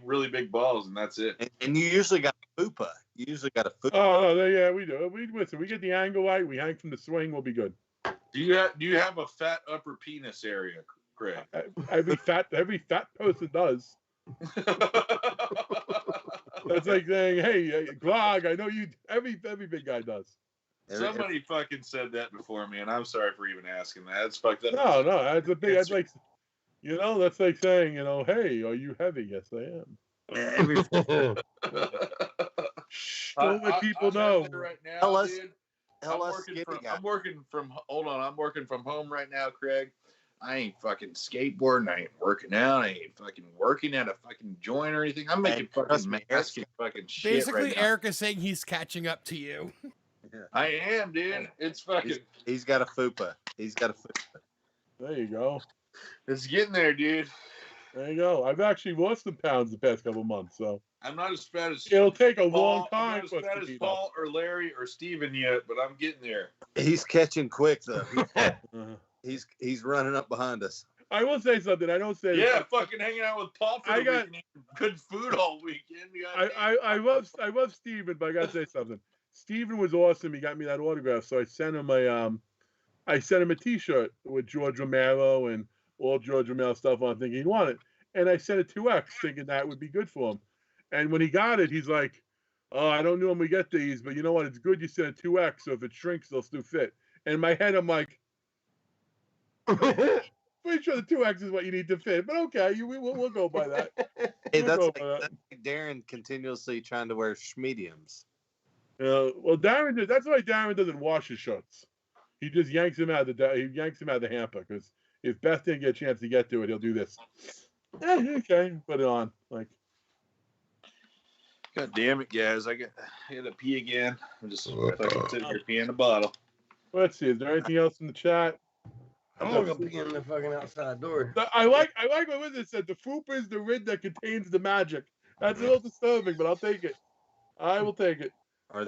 really big balls, and that's it. And you usually got a fupa. You usually got a fupa. Oh no, yeah, we do. We get the angle right. We hang from the swing. We'll be good. Do you have a fat upper penis area, Craig? Every fat person does. That's like saying, "Hey, Grog, I know you." Every big guy does. Somebody fucking said that before me, and I'm sorry for even asking that. It's fucked up. No, that's a big. That's like, that's like saying, "Hey, are you heavy?" Yes, I am. Don't let people know. Right now, Tell us, dude, I'm working from home right now, Craig. I ain't fucking skateboarding. I ain't working out. I ain't fucking working at a fucking joint or anything. I'm making fucking masks and fucking shit Basically, right now. Eric is saying he's catching up to you. I am, dude. It's fucking. He's got a fupa. He's got a fupa. There you go. It's getting there, dude. There you go. I've actually lost some pounds the past couple months, so I'm not as fat as it'll take a Paul, long time. I'm not as fat as Paul or Larry or Steven yet, but I'm getting there. He's catching quick though. Uh-huh. He's running up behind us. I will say something. I don't say. Yeah, fucking hanging out with Paul for the weekend, eating good food all weekend. I love Steven, but I gotta say something. Steven was awesome. He got me that autograph, so I sent him a T-shirt with George Romero and all George Romero stuff on, thinking he'd want it. And I sent it 2X, thinking that would be good for him. And when he got it, he's like, "Oh, I don't normally get these, but you know what? It's good you sent it 2X, so if it shrinks, they'll still fit." And in my head, I'm like, pretty sure the 2X is what you need to fit, but okay, we'll go by that. Hey, that's like Darren continuously trying to wear schmediums. Well, Darren, that's why Darren doesn't wash his shirts. He just yanks him out of the hamper, because if Beth didn't get a chance to get to it, he'll do this. Okay, put it on. Like, God damn it, guys! I had to pee again. I'm just fucking sitting here peeing a bottle. Let's see. Is there anything else in the chat? I'm gonna go pee in the fucking outside door. I like what Wizard said. The fupa is the rid that contains the magic. That's a little disturbing, but I'll take it. I will take it. Are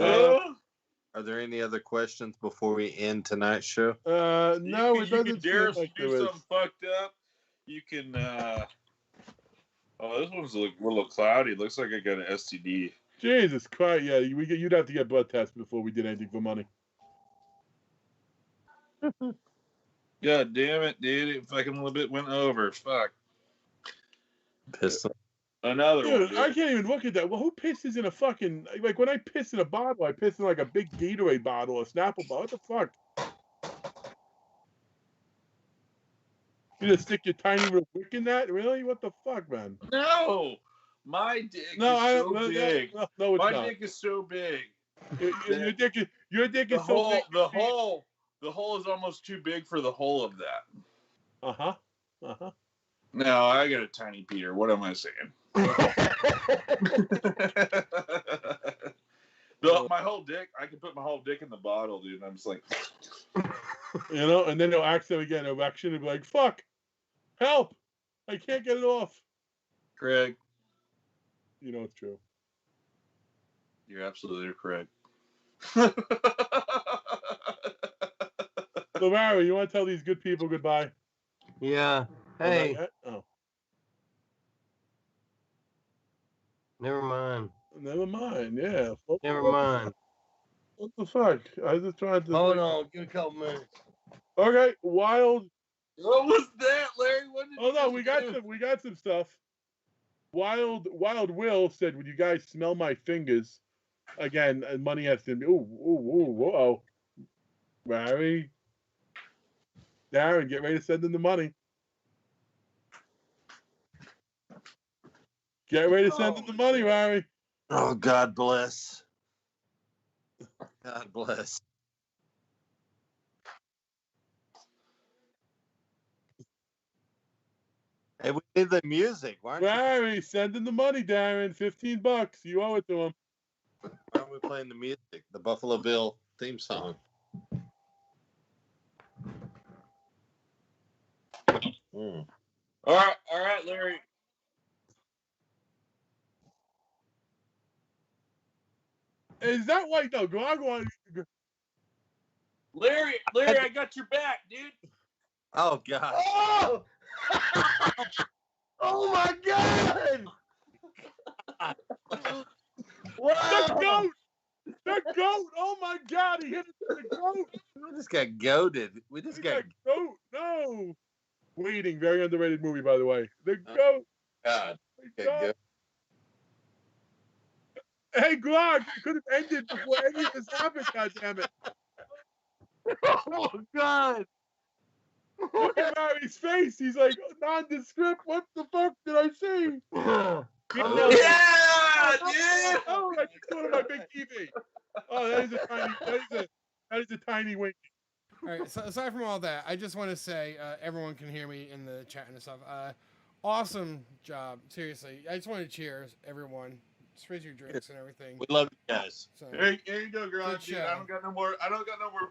there any other questions before we end tonight's show? No, it doesn't dare seem like do there is. something fucked up. You can. Oh, this one's a little cloudy. It looks like I got an STD. Jesus Christ! Yeah, you'd have to get blood tests before we did anything for money. God damn it, dude! It fucking a little bit went over. Fuck. Pistol. Another Dude, one. Dude. I can't even look at that. Well, who pisses in a fucking, like, when I piss in a bottle, I piss in like a big Gatorade bottle, a Snapple bottle. What the fuck? You just stick your tiny little dick in that? Really? What the fuck, man? No, my dick is so big. No, it's my not. dick is so big. Your dick is The so hole, big. the hole is almost too big for the hole of that. No, I got a tiny Peter. What am I saying? My whole dick. I can put my whole dick in the bottle, dude. And I'm just like, and then they'll accidentally get an erection and be like, "Fuck, help! I can't get it off." Craig, you know it's true. You're absolutely correct. So, Larry, you want to tell these good people goodbye? Yeah. Hey. Oh. Never mind. Yeah. Never mind. What the fuck? I was just trying to. Hold on. Give me a couple minutes. Okay. Wild. What was that, Larry? What did no, we got some stuff. Wild Will said, "Would you guys smell my fingers?" Again, money has to be. Whoa. Larry. Darren, get ready to send in the money. Get ready to send in the money, Larry. Oh, God bless. God bless. Hey, we did the music. Why aren't Larry, send in the money, Darren. $15. You owe it to him. Why aren't we playing the music? The Buffalo Bill theme song. All right, Larry. Is that why? No, Grog wanted. Larry, I got your back, dude. Oh God. Oh! Oh my God! Wow! The goat! Oh my God! He hit it to the goat. We just got goated. We just got goat. No. Waiting, very underrated movie, by the way. The goat. God. Goat. Hey, Grog, you could have ended before any of this happened, goddammit. Oh, God. Look at Larry's face. He's like, nondescript. What the fuck did I see? Yeah, dude. Oh, I just saw it on my big TV. Oh, that is a tiny winky. All right. So aside from all that, I just want to say everyone can hear me in the chat and stuff. Awesome job, seriously. I just want to cheers everyone. Just raise your drinks and everything. We love you guys. So, Here you go, Good Grog. Dude, show. I don't got no more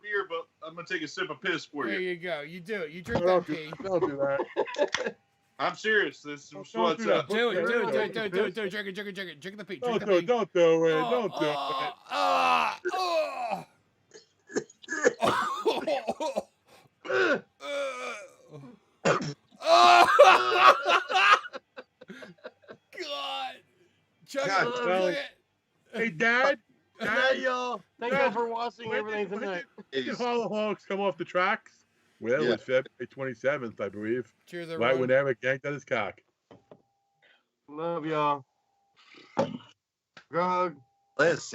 beer, but I'm gonna take a sip of piss for there you. you go. You do it. You drink Don't that do, pee. don't do that. I'm serious. This is Don't what's do that. up. Do it. Okay. Do it. Drink it. Drink the pee. Don't Drink do the it. pee. Don't do it. Oh, Don't do it. God. Chug God, it. well, Chug it. Hey, Dad. Good night, y'all. Thank y'all for watching When everything did- tonight. When did Horrorholics come off the tracks? Well, it Yeah. was February 27th, I believe. Cheers, Right everyone. when Eric yanked on his cock. Love y'all. Grog. Let's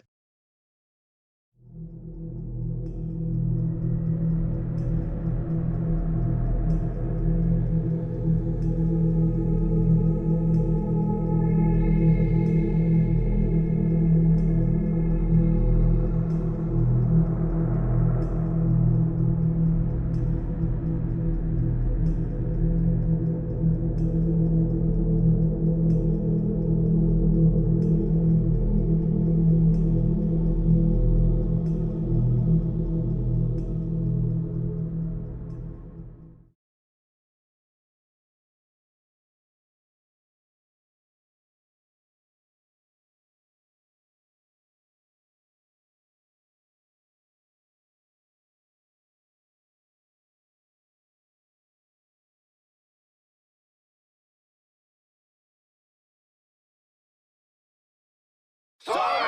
Start!